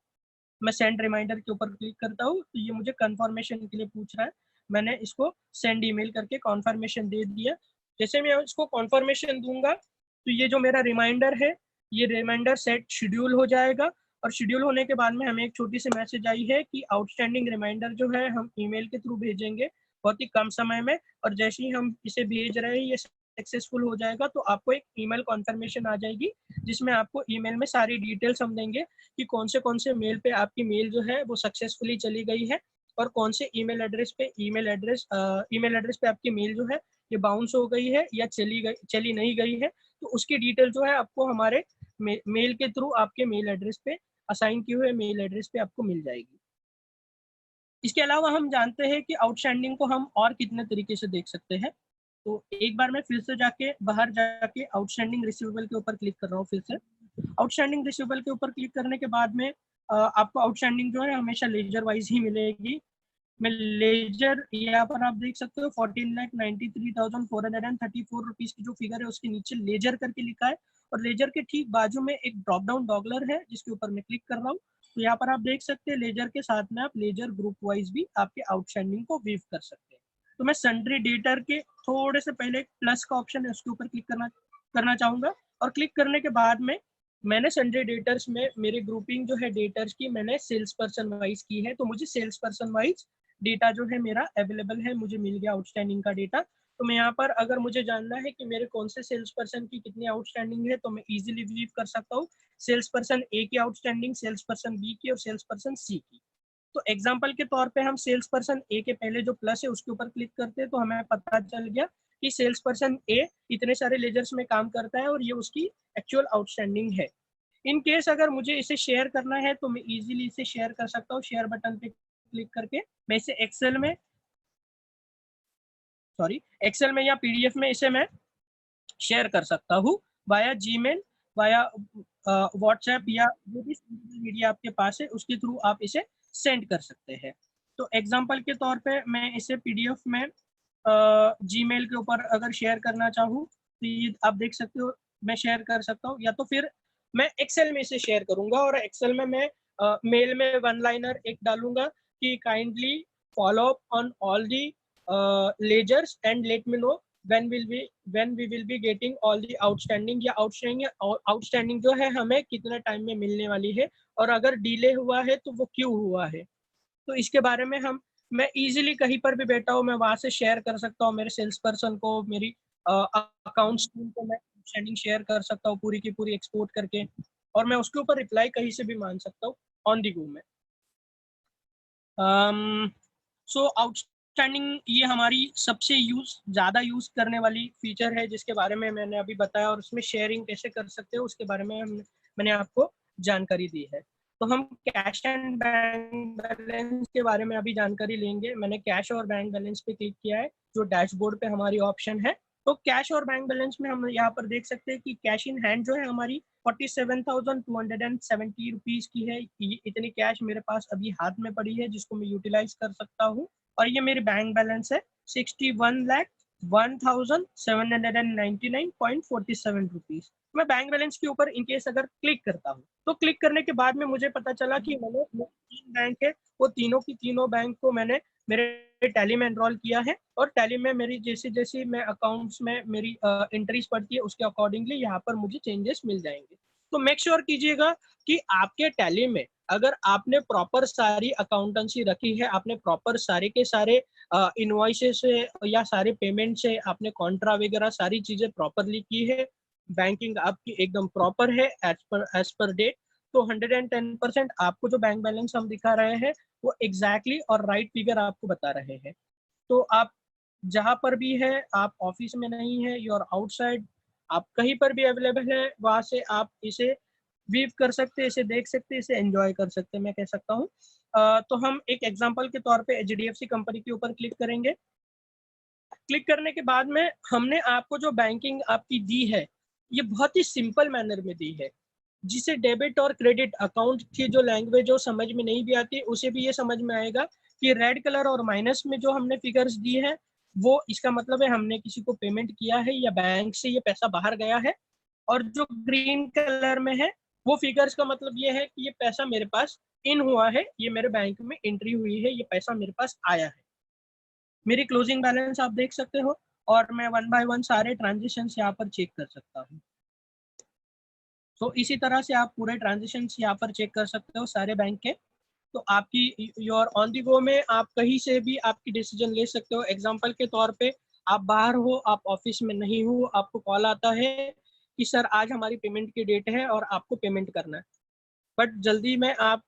मैं सेंड रिमाइंडर के ऊपर क्लिक करता हूँ तो ये मुझे कंफर्मेशन के लिए पूछ रहा है। मैंने इसको सेंड ईमेल करके कंफर्मेशन दे दिया। जैसे मैं इसको कंफर्मेशन दूंगा तो ये जो मेरा रिमाइंडर है ये रिमाइंडर सेट शेड्यूल हो जाएगा और शेड्यूल होने के बाद में हमें एक छोटी सी मैसेज आई है कि आउटस्टैंडिंग रिमाइंडर जो है हम ईमेल के थ्रू भेजेंगे बहुत ही कम समय में, और जैसे ही हम इसे भेज रहे हैं ये सक्सेसफुल हो जाएगा तो आपको एक ईमेल कॉन्फर्मेशन आ जाएगी जिसमें आपको ईमेल में सारी डिटेल्स हम देंगे कि कौन से मेल पे आपकी मेल जो है वो सक्सेसफुली चली गई है और कौन से ईमेल एड्रेस पे आपकी मेल जो है ये बाउंस हो गई है या चली नहीं गई है। तो उसकी डिटेल जो है आपको हमारे मेल के थ्रू आपके मेल एड्रेस पे असाइन किए हुए मेल एड्रेस पे आपको मिल जाएगी। इसके अलावा हम जानते हैं कि आउटस्टैंडिंग को हम और कितने तरीके से देख सकते हैं। तो एक बार मैं फिर से जाके बाहर जाके आउटस्टैंडिंग रिसीवेबल के ऊपर क्लिक कर रहा हूँ। फिर से आउटस्टैंडिंग रिसीवेबल के ऊपर क्लिक करने के बाद में आपको आउटस्टैंडिंग जो है हमेशा लेजर वाइज ही मिलेगी। मैं लेजर यहाँ पर आप देख सकते हो 14,93,434 रुपीज की जो फिगर है उसके नीचे लेजर करके लिखा है और लेजर के ठीक बाजू में एक ड्रॉप डाउन डॉगलर है जिसके ऊपर मैं क्लिक कर रहा हूँ। तो यहाँ पर आप देख सकते हैं लेजर के साथ में आप लेजर ग्रुप वाइज भी आपके आउटस्टैंडिंग को व्यू कर सकते हैं। तो मैं सन्ड्री डेटर के थोड़े से पहले प्लस का ऑप्शन है उसके ऊपर क्लिक करना चाहूंगा और क्लिक करने के बाद में मैंने सन्ड्री डेटर्स में मेरी ग्रुपिंग जो है डेटर्स की मैंने सेल्स पर्सन वाइज की है। तो मुझे सेल्स पर्सन वाइज डेटा जो है मेरा अवेलेबल है, मुझे मिल गया आउटस्टैंडिंग का डेटा। तो मैं यहाँ पर अगर मुझे जानना है कि मेरे कौन से सेल्स पर्सन की कितनी आउटस्टैंडिंग है तो मैं इजीली व्यू कर सकता हूँ सेल्स पर्सन ए की आउटस्टैंडिंग, सेल्स पर्सन बी की और सेल्स पर्सन सी की। तो एग्जाम्पल के तौर पे हम सेल्स पर्सन ए के पहले जो प्लस है उसके ऊपर क्लिक करते हैं तो हमें पता चल गया कि सेल्स पर्सन ए इतने सारे लेजर्स में काम करता है और ये उसकी एक्चुअल आउटस्टैंडिंग है। इन केस अगर मुझे इसे शेयर करना है तो मैं इजीली इसे शेयर कर सकता हूँ। शेयर बटन पे क्लिक करके मैं इसे एक्सेल में या पीडीएफ में इसे मैं शेयर कर सकता हूँ वाया जीमेल, वाया व्हाट्सएप या जो भी सोशल मीडिया आपके पास है उसके थ्रू आप इसे सेंड कर सकते हैं। तो एग्जांपल के तौर पे मैं इसे पीडीएफ में जीमेल के ऊपर अगर शेयर करना चाहूँ तो ये आप देख सकते हो मैं शेयर कर सकता हूँ, या तो फिर मैं एक्सेल में इसे शेयर करूंगा और एक्सेल में मैं मेल में वन लाइनर एक डालूंगा कि kindly follow up on all the ledgers and let me know when we will be getting all the outstanding, या आउटस्टैंडिंग जो है हमें कितने टाइम में मिलने वाली है और अगर डिले हुआ है तो वो क्यों हुआ है। तो इसके बारे में मैं इजीली कहीं पर भी बैठा हूँ मैं वहां से शेयर कर सकता हूँ मेरे सेल्स पर्सन को, मेरी अकाउंट्स टीम को मैं आउटस्टैंडिंग शेयर कर सकता हूँ पूरी की पूरी एक्सपोर्ट करके और मैं उसके ऊपर रिप्लाई कहीं से भी मान सकता हूँ ऑन दी गो में। सो आउटस्टैंडिंग ये हमारी सबसे ज़्यादा यूज करने वाली फीचर है जिसके बारे में मैंने अभी बताया और उसमें शेयरिंग कैसे कर सकते हो उसके बारे में मैंने आपको जानकारी दी है। तो हम कैश एंड बैंक बैलेंस के बारे में अभी जानकारी लेंगे। मैंने कैश और बैंक बैलेंस पे क्लिक किया है जो डैशबोर्ड पे हमारी ऑप्शन है। तो कैश और बैंक बैलेंस में हम यहाँ पर देख सकते हैं कि कैश इन हैंड जो है हमारी 47,270 रुपीज की है। इतनी कैश मेरे पास अभी हाथ में पड़ी है जिसको मैं यूटिलाइज कर सकता हूँ। और ये मेरी बैंक बैलेंस है 61,01,799.47 रुपीज। मैं बैंक बैलेंस के ऊपर इनकेस अगर क्लिक करता हूँ, तो क्लिक करने के बाद में मुझे पता चला कि मैंने 3 बैंक है, वो तीनों की तीनों बैंक को मैंने मेरे टैली में एनरोल किया है, और टैली में मेरी जैसे मैं अकाउंट्स में मेरी एंट्रीज पड़ती है उसके अकॉर्डिंगली यहाँ पर मुझे चेंजेस मिल जाएंगे। तो मेक श्योर कीजिएगा कि आपके टैली में अगर आपने प्रॉपर सारी अकाउंटेंसी रखी है, आपने प्रॉपर सारे के सारे इनवॉइसेस से या सारे पेमेंट से आपने कॉन्ट्रा वगैरह सारी चीजें प्रॉपरली की है, बैंकिंग आपकी एकदम प्रॉपर है एज पर डेट, तो 110% आपको जो बैंक बैलेंस हम दिखा रहे हैं वो एग्जैक्टली और राइट फिगर आपको बता रहे हैं। तो आप जहां पर भी है, आप ऑफिस में नहीं है, यू आर आउटसाइड, आप कहीं पर भी अवेलेबल है, वहां से आप इसे व्यू कर सकते हैं, इसे देख सकते हैं, इसे एंजॉय कर सकते हैं, मैं कह सकता हूँ। तो हम एक एग्जांपल के तौर पे एचडीएफसी कंपनी के ऊपर क्लिक करेंगे। क्लिक करने के बाद में हमने आपको जो बैंकिंग आपकी दी है, ये बहुत ही सिंपल मैनर में दी है, जिसे डेबिट और क्रेडिट अकाउंट की जो लैंग्वेज जो समझ में नहीं भी आती, उसे भी ये समझ में आएगा कि रेड कलर और माइनस में जो हमने फिगर्स दी है, वो इसका मतलब है हमने किसी को पेमेंट किया है या बैंक से ये पैसा बाहर गया है, और जो ग्रीन कलर में है वो फिगर्स का मतलब ये है कि ये पैसा मेरे पास इन हुआ है, ये मेरे बैंक में एंट्री हुई है, ये पैसा मेरे पास आया है। मेरी क्लोजिंग बैलेंस आप देख सकते हो, और मैं वन बाय वन सारे ट्रांजेक्शन यहाँ पर चेक कर सकता हूँ। तो इसी तरह से आप पूरे ट्रांजेक्शन यहाँ पर चेक कर सकते हो सारे बैंक के। तो आपकी योर ऑन दी गो में आप कहीं से भी आपकी डिसीजन ले सकते हो। एग्जांपल के तौर पे आप बाहर हो, आप ऑफिस में नहीं हो, आपको कॉल आता है कि सर आज हमारी पेमेंट की डेट है और आपको पेमेंट करना है, बट जल्दी में आप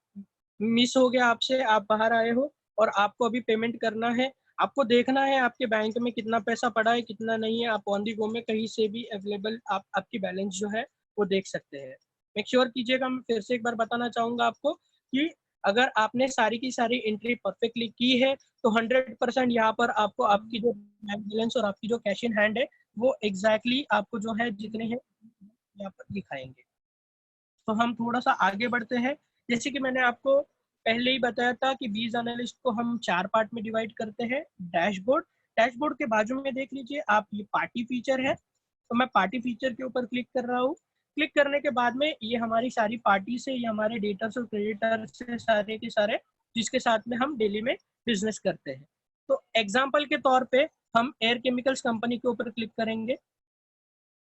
मिस हो गया आपसे, आप बाहर आए हो और आपको अभी पेमेंट करना है, आपको देखना है आपके बैंक में कितना पैसा पड़ा है कितना नहीं है, आप ऑन दी गो में कहीं से भी अवेलेबल आप आपकी बैलेंस जो है वो देख सकते हैं। मेक श्योर कीजिएगा, मैं फिर से एक बार बताना चाहूंगा आपको कि अगर आपने सारी की सारी एंट्री परफेक्टली की है तो 100% यहाँ पर आपको आपकी जो बैंक बैलेंस और आपकी जो कैश इन हैंड है वो एग्जैक्टली आपको जो है जितने हैं यहाँ पर दिखाएंगे। तो हम थोड़ा सा आगे बढ़ते हैं। जैसे कि मैंने आपको पहले ही बताया था कि बीज एनालिस्ट को हम 4 पार्ट में डिवाइड करते हैं। डैशबोर्ड, डैशबोर्ड के बाजू में देख लीजिए आप, ये पार्टी फीचर है, तो मैं पार्टी फीचर के ऊपर क्लिक कर रहा हूँ। क्लिक करने के बाद में ये हमारी सारी पार्टी से, ये हमारे डेटर्स और क्रेडिटर्स से सारे के सारे जिसके साथ में हम डेली में बिजनेस करते हैं। तो एग्जाम्पल के तौर पे हम एयर केमिकल्स कंपनी के ऊपर क्लिक करेंगे।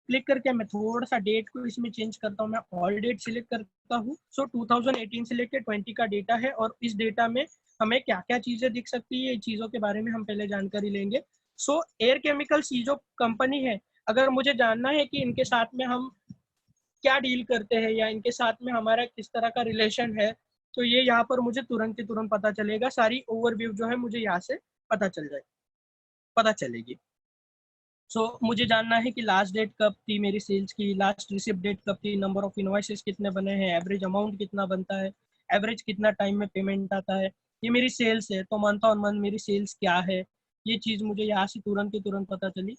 क्लिक करके मैं थोड़ा सा डेट को इसमें चेंज करता हूँ, मैं ऑल डेट सिलेक्ट करता हूँ। सो 2018 से लेकर 20 का डेटा है, और इस डेटा में हमें क्या क्या चीजें दिख सकती है, चीजों के बारे में हम पहले जानकारी लेंगे। सो एयर केमिकल्स ये जो कंपनी है, अगर मुझे जानना है कि इनके साथ में हम क्या डील करते हैं या इनके साथ में हमारा किस तरह का रिलेशन है, तो ये यहाँ पर मुझे तुरंत के तुरंत पता चलेगा। सारी ओवरव्यू जो है मुझे यहाँ से पता चलेगी। मुझे जानना है कि लास्ट डेट कब थी मेरी सेल्स की, लास्ट रिसिप्ट डेट कब थी, नंबर ऑफ इनवॉइसेस कितने बने हैं, एवरेज अमाउंट कितना बनता है, एवरेज कितना टाइम में पेमेंट आता है, ये मेरी सेल्स है तो मंथ ऑन मंथ मेरी सेल्स क्या है, ये चीज़ मुझे यहाँ से तुरंत के तुरंत पता चली।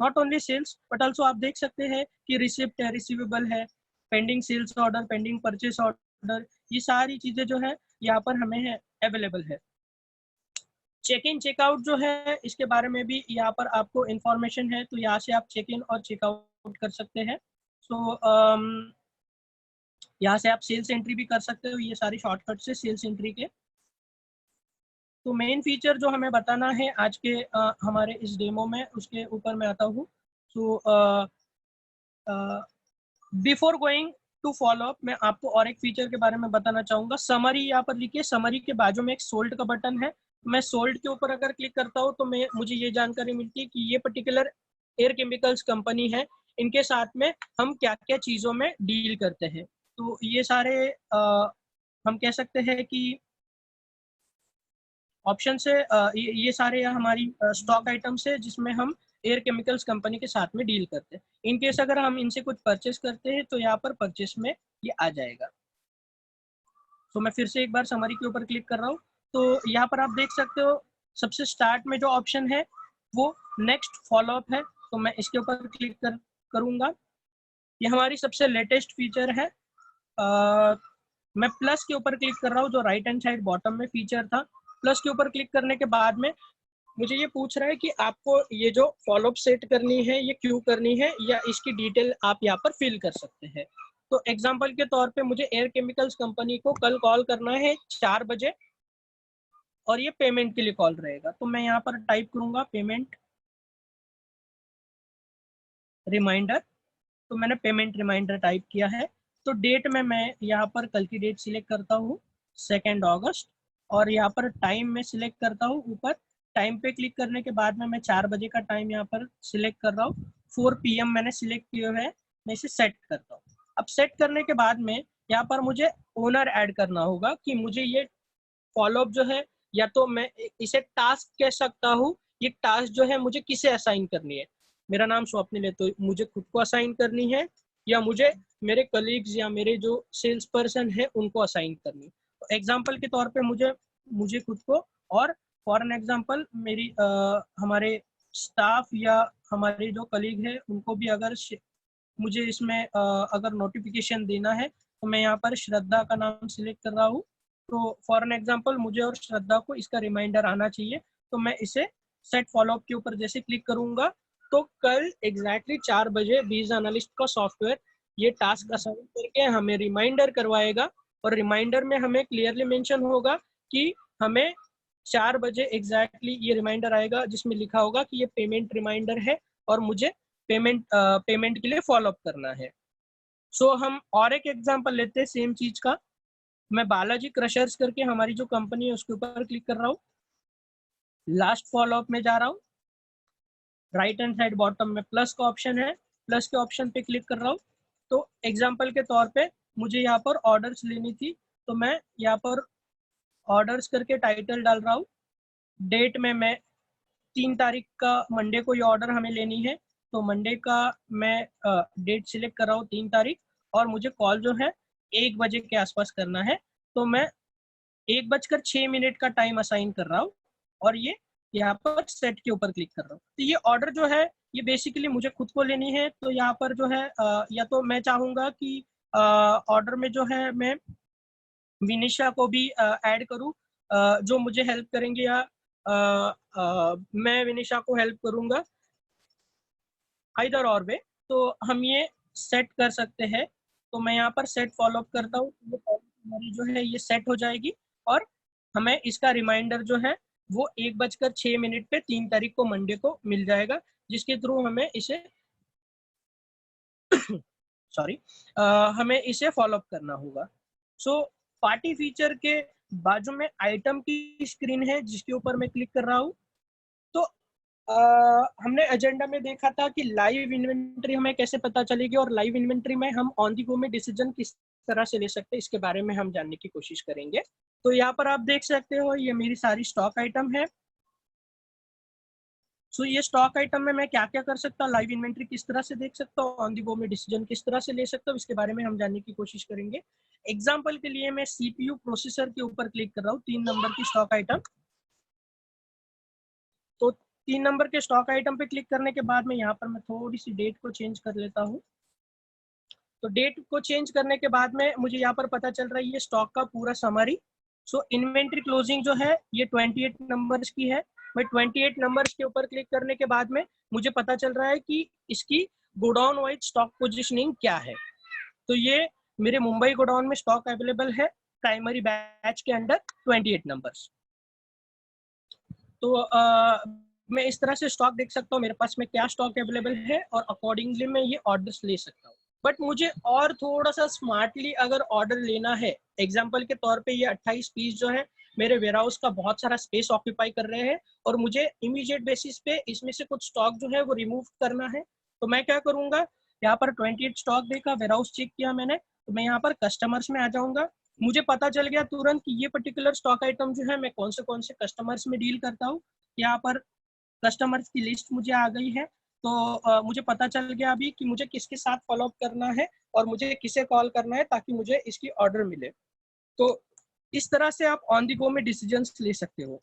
Not only sales but also आप देख सकते हैं कि रिसिप्ट है, रिसीवेबल है, pending sales order, pending purchase order, ये सारी चीज़ें जो है यहाँ पर हमें है अवेलेबल है। चेक इन चेकआउट जो है इसके बारे में भी यहाँ पर आपको इंफॉर्मेशन है, तो यहाँ से आप चेक इन और चेकआउट कर सकते हैं। यहाँ से आप सेल्स एंट्री भी कर सकते हो, ये सारी शॉर्टकट से सेल्स एंट्री के। तो मेन फीचर जो हमें बताना है आज के हमारे इस डेमो में, उसके ऊपर मैं आता हूँ। So before going to follow up, मैं आपको और एक फीचर के बारे में बताना चाहूंगा। समरी यहाँ पर लिखिए, समरी के बाजू में एक सोल्ट का बटन है, मैं सोल्ट के ऊपर अगर क्लिक करता हूँ तो मुझे ये जानकारी मिलती है कि ये पर्टिकुलर एयर केमिकल्स कंपनी है, इनके साथ में हम क्या क्या चीज़ों में डील करते हैं। तो ये सारे हम कह सकते हैं कि ऑप्शन से ये सारे हमारी स्टॉक आइटम्स है जिसमें हम एयर केमिकल्स कंपनी के साथ में डील करते हैं। इन केस अगर हम इनसे कुछ परचेस करते हैं तो यहाँ पर परचेस में ये आ जाएगा। तो मैं फिर से एक बार समरी के ऊपर क्लिक कर रहा हूँ, तो यहाँ पर आप देख सकते हो सबसे स्टार्ट में जो ऑप्शन है वो नेक्स्ट फॉलोअप है, तो मैं इसके ऊपर क्लिक करूँगा। ये हमारी सबसे लेटेस्ट फीचर है। मैं प्लस के ऊपर क्लिक कर रहा हूँ, जो राइट हैंड साइड बॉटम में फीचर था। प्लस के ऊपर क्लिक करने के बाद में मुझे ये पूछ रहा है कि आपको ये जो फॉलोअप सेट करनी है ये क्यों करनी है, या इसकी डिटेल आप यहाँ पर फिल कर सकते हैं। तो एग्जांपल के तौर पे मुझे एयर केमिकल्स कंपनी को कल कॉल करना है 4 बजे, और ये पेमेंट के लिए कॉल रहेगा। तो मैं यहाँ पर टाइप करूंगा पेमेंट रिमाइंडर। तो मैंने पेमेंट रिमाइंडर टाइप किया है। तो डेट में मैं यहाँ पर कल की डेट सिलेक्ट करता हूँ 2 अगस्त, और यहाँ पर टाइम में सिलेक्ट करता हूँ ऊपर। टाइम पे क्लिक करने के बाद में मैं 4 बजे का टाइम यहाँ पर सिलेक्ट कर रहा हूँ। 4 PM मैंने सिलेक्ट किया है, मैं इसे सेट करता हूँ। अब सेट करने के बाद में यहाँ पर मुझे ओनर ऐड करना होगा कि मुझे ये फॉलोअप जो है, या तो मैं इसे टास्क कह सकता हूँ, ये टास्क जो है मुझे किसे असाइन करनी है। मेरा नाम स्वप्निल है, तो मुझे खुद को असाइन करनी है, या मुझे मेरे कलीग्स या मेरे जो सेल्स पर्सन है उनको असाइन करनी है। तो एग्जांपल के तौर पे मुझे खुद को, और फॉर एन एग्जांपल मेरी हमारे स्टाफ या हमारे जो कलीग है उनको भी अगर मुझे इसमें अगर नोटिफिकेशन देना है, तो मैं यहाँ पर श्रद्धा का नाम सिलेक्ट कर रहा हूँ। तो फॉर एन एग्जांपल मुझे और श्रद्धा को इसका रिमाइंडर आना चाहिए, तो मैं इसे सेट फॉलोअप के ऊपर जैसे क्लिक करूंगा, तो कल एग्जैक्टली 4 बजे बीज एनालिस्ट का सॉफ्टवेयर ये टास्क असाइन करके हमें रिमाइंडर करवाएगा। और रिमाइंडर में हमें क्लियरली मेंशन होगा कि हमें 4 बजे एग्जैक्टली ये रिमाइंडर आएगा, जिसमें लिखा होगा कि ये पेमेंट रिमाइंडर है और मुझे पेमेंट के लिए फॉलोअप करना है। सो हम और एक एग्जांपल लेते हैं सेम चीज का। मैं बालाजी क्रशर्स करके हमारी जो कंपनी है उसके ऊपर क्लिक कर रहा हूँ, लास्ट फॉलोअप में जा रहा हूँ, राइट हैंड साइड बॉटम में प्लस का ऑप्शन है, प्लस के ऑप्शन पे क्लिक कर रहा हूँ। तो एग्जांपल के तौर पे मुझे यहाँ पर ऑर्डर्स लेनी थी, तो मैं यहाँ पर ऑर्डर्स करके टाइटल डाल रहा हूँ। डेट में मैं 3 तारीख का मंडे को ये ऑर्डर हमें लेनी है, तो मंडे का मैं डेट सिलेक्ट कर रहा हूँ 3 तारीख, और मुझे कॉल जो है 1 बजे के आसपास करना है। तो मैं 1:06 का टाइम असाइन कर रहा हूँ, और ये यहाँ पर सेट के ऊपर क्लिक कर रहा हूँ। तो ये ऑर्डर जो है ये बेसिकली मुझे खुद को लेनी है। तो यहाँ पर जो है या तो मैं चाहूँगा कि ऑर्डर में जो है मैं विनिशा को भी ऐड करूँ, जो मुझे हेल्प करेंगे, या मैं विनिशा को हेल्प करूँगा, आइदर और वे। तो हम ये सेट कर सकते हैं। तो मैं यहाँ पर सेट फॉलोअप करता हूँ, हमारी जो है ये सेट हो जाएगी, और हमें इसका रिमाइंडर जो है वो 1:06 पे 3 तारीख को मंडे को मिल जाएगा, जिसके थ्रू हमें इसे सॉरी हमें इसे फॉलोअप करना होगा। सो पार्टी फीचर के बाजू में आइटम की स्क्रीन है, जिसके ऊपर मैं क्लिक कर रहा हूँ। तो हमने एजेंडा में देखा था कि लाइव इन्वेंट्री हमें कैसे पता चलेगी, और लाइव इन्वेंट्री में हम ऑन दी गो में डिसीजन किस तरह से ले सकते हैं, इसके बारे में हम जानने की कोशिश करेंगे। तो यहाँ पर आप देख सकते हो ये मेरी सारी स्टॉक आइटम है। सो ये स्टॉक आइटम में मैं क्या क्या कर सकता हूँ, लाइव इन्वेंट्री किस तरह से देख सकता हूँ, ऑन दी गो में डिसीजन किस तरह से ले सकता हूँ, इसके बारे में हम जानने की कोशिश करेंगे। एग्जाम्पल के लिए मैं CPU प्रोसेसर के ऊपर क्लिक कर रहा हूँ, 3 नंबर की स्टॉक आइटम। तो 3 नंबर के स्टॉक आइटम पे क्लिक करने के बाद में यहाँ पर मैं थोड़ी सी डेट को चेंज कर लेता हूँ। तो डेट को चेंज करने के बाद में मुझे यहाँ पर पता चल रहा है ये स्टॉक का पूरा समरी। सो इन्वेंट्री क्लोजिंग जो है ये 28 नंबर्स की है। मैं 28 नंबर्स के ऊपर क्लिक करने के बाद में मुझे पता चल रहा है कि इसकी गोडाउन वाइज स्टॉक पोजिशनिंग क्या है। तो ये मेरे मुंबई गोडाउन में स्टॉक अवेलेबल है प्राइमरी बैच के अंडर 28 नंबर्स। तो मैं इस तरह से स्टॉक देख सकता हूँ मेरे पास में क्या स्टॉक अवेलेबल है, और अकॉर्डिंगली मैं ये ऑर्डर्स ले सकता हूँ। बट मुझे और थोड़ा सा स्मार्टली अगर ऑर्डर लेना है, एग्जांपल के तौर पे ये 28 पीस जो है मेरे वेयरहाउस का बहुत सारा स्पेस ऑक्यूपाई कर रहे हैं, और मुझे इमीडिएट बेसिस पे इसमें से कुछ स्टॉक जो है वो रिमूव करना है। तो मैं क्या करूंगा, यहाँ पर 28 स्टॉक देखा, वेयरहाउस चेक किया मैंने, तो मैं यहाँ पर कस्टमर्स में आ जाऊंगा। मुझे पता चल गया तुरंत कि ये पर्टिकुलर स्टॉक आइटम जो है मैं कौन से कस्टमर्स में डील करता हूँ। यहाँ पर कस्टमर्स की लिस्ट मुझे आ गई है। तो मुझे पता चल गया अभी कि मुझे किसके साथ फॉलोअप करना है, और मुझे किसे कॉल करना है ताकि मुझे इसकी ऑर्डर मिले। तो इस तरह से आप ऑन दी गो में डिसीजंस ले सकते हो।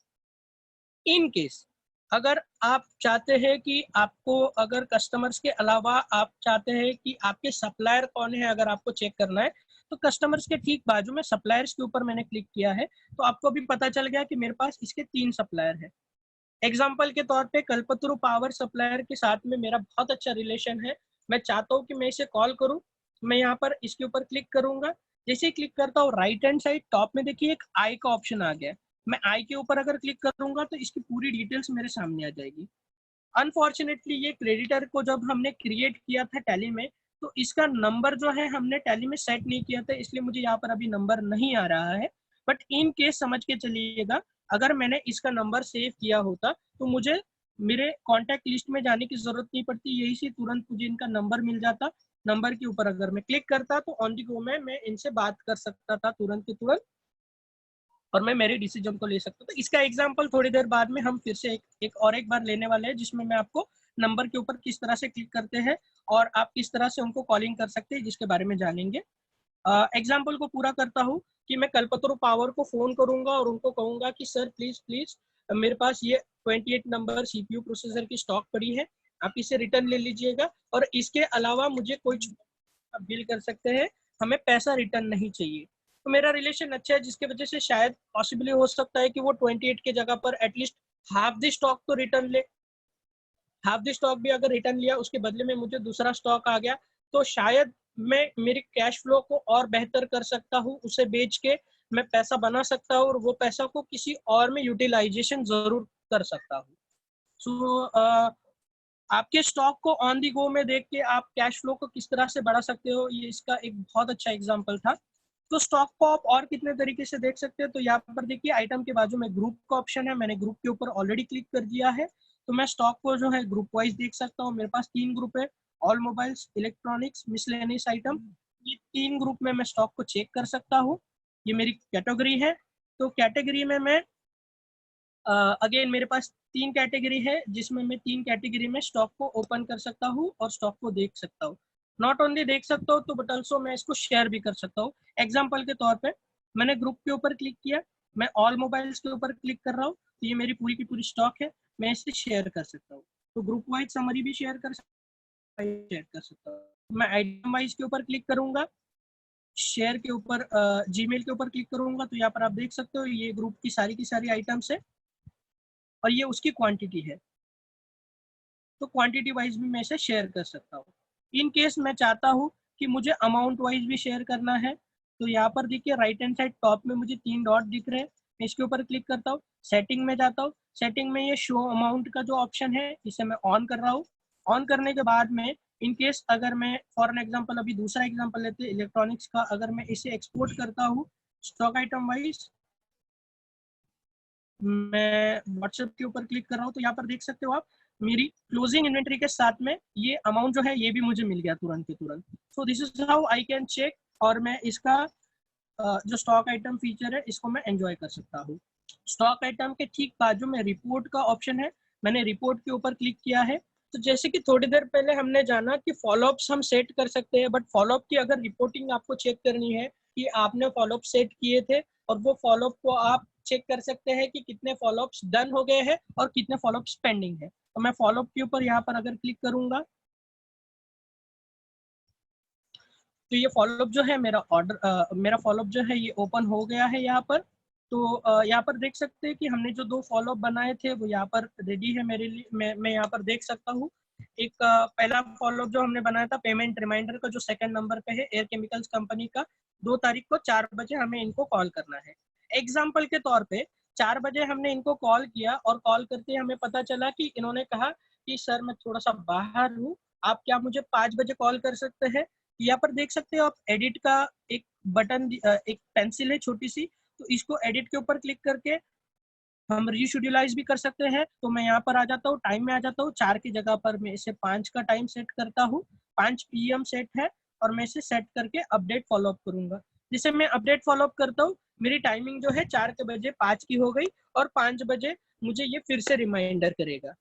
इन केस अगर आप चाहते हैं कि आपको अगर कस्टमर्स के अलावा आप चाहते हैं कि आपके सप्लायर कौन है, अगर आपको चेक करना है, तो कस्टमर्स के ठीक बाजू में सप्लायर्स के ऊपर मैंने क्लिक किया है। तो आपको भी पता चल गया कि मेरे पास इसके 3 सप्लायर है। एग्जाम्पल के तौर पे कल्पतरु पावर सप्लायर के साथ में मेरा बहुत अच्छा रिलेशन है। मैं चाहता हूँ कि मैं इसे कॉल करूँ। मैं यहाँ पर इसके ऊपर क्लिक करूंगा। जैसे ही क्लिक करता हूँ, राइट हैंड साइड टॉप में देखिए एक आई का ऑप्शन आ गया। मैं आई के ऊपर अगर क्लिक करूंगा तो इसकी पूरी डिटेल्स मेरे सामने आ जाएगी। अनफॉर्चुनेटली ये क्रेडिटर को जब हमने क्रिएट किया था टैली में, तो इसका नंबर जो है हमने टैली में सेट नहीं किया था, इसलिए मुझे यहाँ पर अभी नंबर नहीं आ रहा है। बट इन केस समझ के चलिएगा, अगर मैंने इसका नंबर सेव किया होता तो मुझे मेरे कॉन्टैक्ट लिस्ट में जाने की जरूरत नहीं पड़ती, यही से तुरंत मुझे इनका नंबर मिल जाता। नंबर के ऊपर अगर मैं क्लिक करता तो ऑन दी गो में मैं इनसे बात कर सकता था तुरंत के तुरंत, और मैं मेरे डिसीजन को ले सकता था। इसका एग्जांपल थोड़ी देर बाद में हम फिर से एक बार लेने वाले हैं, जिसमें मैं आपको नंबर के ऊपर किस तरह से क्लिक करते हैं और आप किस तरह से उनको कॉलिंग कर सकते हैं, जिसके बारे में जानेंगे। एग्जाम्पल को पूरा करता हूँ कि मैं कल्पतरु पावर को फोन करूंगा और उनको कहूंगा कि सर प्लीज प्लीज मेरे पास ये 28 नंबर सीपीयू प्रोसेसर की स्टॉक पड़ी है, आप इसे रिटर्न ले लीजिएगा, और इसके अलावा मुझे कोई बिल कर सकते हैं, हमें पैसा रिटर्न नहीं चाहिए। तो मेरा रिलेशन अच्छा है, जिसकी वजह से शायद पॉसिबली हो सकता है कि वो 28 के जगह पर एटलीस्ट हाफ द स्टॉक तो रिटर्न ले। हाफ द स्टॉक भी अगर रिटर्न लिया, उसके बदले में मुझे दूसरा स्टॉक आ गया, तो शायद मैं मेरी कैश फ्लो को और बेहतर कर सकता हूँ, उसे बेच के मैं पैसा बना सकता हूँ और वो पैसा को किसी और में यूटिलाइजेशन जरूर कर सकता हूँ। सो आपके स्टॉक को ऑन दी गो में देख के आप कैश फ्लो को किस तरह से बढ़ा सकते हो, ये इसका एक बहुत अच्छा एग्जांपल था। तो स्टॉक को आप और कितने तरीके से देख सकते हैं, तो यहाँ पर देखिए आइटम के बाजू में ग्रुप का ऑप्शन है, मैंने ग्रुप के ऊपर ऑलरेडी क्लिक कर दिया है, तो मैं स्टॉक को जो है ग्रुप वाइज देख सकता हूँ। मेरे पास 3 ग्रुप है, all mobiles, electronics, miscellaneous item. ये 3 ग्रुप में मैं स्टॉक को चेक कर सकता हूँ। ये मेरी कैटेगरी है, तो कैटेगरी में मैं अगेन मेरे पास 3 कैटेगरी है, जिसमें मैं 3 कैटेगरी में स्टॉक को ओपन कर सकता हूँ और स्टॉक को देख सकता हूँ। नॉट ओनली देख सकता हूँ, तो बट ऑल्सो मैं इसको शेयर भी कर सकता हूँ। एग्जाम्पल के तौर पे मैंने ग्रुप के ऊपर क्लिक किया, मैं ऑल मोबाइल्स के ऊपर क्लिक कर रहा हूँ, तो ये मेरी पूरी की पूरी स्टॉक है, मैं इसे शेयर कर सकता हूँ। तो ग्रुप वाइज समरी भी शेयर कर सकता हूँ। मैं आइटम वाइज के ऊपर क्लिक करूंगा, शेयर के ऊपर जीमेल के ऊपर क्लिक करूंगा, तो यहाँ पर आप देख सकते हो ये ग्रुप की सारी आइटम्स है और ये उसकी क्वांटिटी है। तो क्वांटिटी वाइज भी मैं इसे शेयर कर सकता हूँ। इन केस मैं चाहता हूँ कि मुझे अमाउंट वाइज भी शेयर करना है, तो यहाँ पर देखिए राइट हैंड साइड टॉप में मुझे 3 डॉट दिख रहे हैं, मैं इसके ऊपर क्लिक करता हूँ, सेटिंग में जाता हूँ। सेटिंग में ये शो अमाउंट का जो ऑप्शन है, इसे मैं ऑन कर रहा हूँ। ऑन करने के बाद में इन केस अगर मैं फॉर एन एग्जाम्पल, अभी दूसरा एग्जाम्पल लेते हैं इलेक्ट्रॉनिक्स का, अगर मैं इसे एक्सपोर्ट करता हूँ स्टॉक आइटम वाइज, मैं व्हाट्सएप के ऊपर क्लिक कर रहा हूँ, तो यहाँ पर देख सकते हो आप मेरी क्लोजिंग इन्वेंट्री के साथ में ये अमाउंट जो है ये भी मुझे मिल गया तुरंत के तुरंत। So this is how I can check, और मैं इसका जो स्टॉक आइटम फीचर है इसको मैं एंजॉय कर सकता हूँ। स्टॉक आइटम के ठीक बाजू में रिपोर्ट का ऑप्शन है, मैंने रिपोर्ट के ऊपर क्लिक किया है। तो जैसे कि थोड़ी देर पहले हमने जाना कि फॉलोअप्स हम सेट कर सकते हैं, बट फॉलोअप की अगर रिपोर्टिंग आपको चेक करनी है कि आपने फॉलोअप सेट किए थे, और वो फॉलोअप को आप चेक कर सकते हैं कि कितने फॉलोअप्स डन हो गए हैं और कितने फॉलोअप्स पेंडिंग है। तो मैं फॉलोअप के ऊपर यहाँ पर अगर क्लिक करूंगा, तो ये फॉलोअप जो है मेरा मेरा फॉलोअप जो है ये ओपन हो गया है यहाँ पर। तो यहाँ पर देख सकते हैं कि हमने जो 2 फॉलोअप बनाए थे वो यहाँ पर रेडी है मेरे लिए। मैं यहाँ पर देख सकता हूँ एक पहला फॉलोअप जो हमने बनाया था पेमेंट रिमाइंडर का, जो सेकंड नंबर पे है, एयर केमिकल्स कंपनी का, 2 तारीख को 4 बजे हमें इनको कॉल करना है। एग्जाम्पल के तौर पे 4 बजे हमने इनको कॉल किया और कॉल करते हमें पता चला कि इन्होंने कहा कि सर मैं थोड़ा सा बाहर हूँ, आप क्या मुझे 5 बजे कॉल कर सकते हैं। यहाँ पर देख सकते हो आप एडिट का एक बटन, एक पेंसिल है छोटी सी, तो इसको एडिट के ऊपर क्लिक करके हम रीशेड्यूलाइज भी कर सकते हैं। तो मैं यहाँ पर आ जाता हूँ, टाइम में आ जाता हूँ, 4 की जगह पर मैं इसे 5 का टाइम सेट करता हूँ, 5 PM सेट है, और मैं इसे सेट करके अपडेट फॉलोअप करूंगा। जिसे मैं अपडेट फॉलोअप करता हूँ, मेरी टाइमिंग जो है 4 के बजे 5 की हो गई, और 5 बजे मुझे ये फिर से रिमाइंडर करेगा।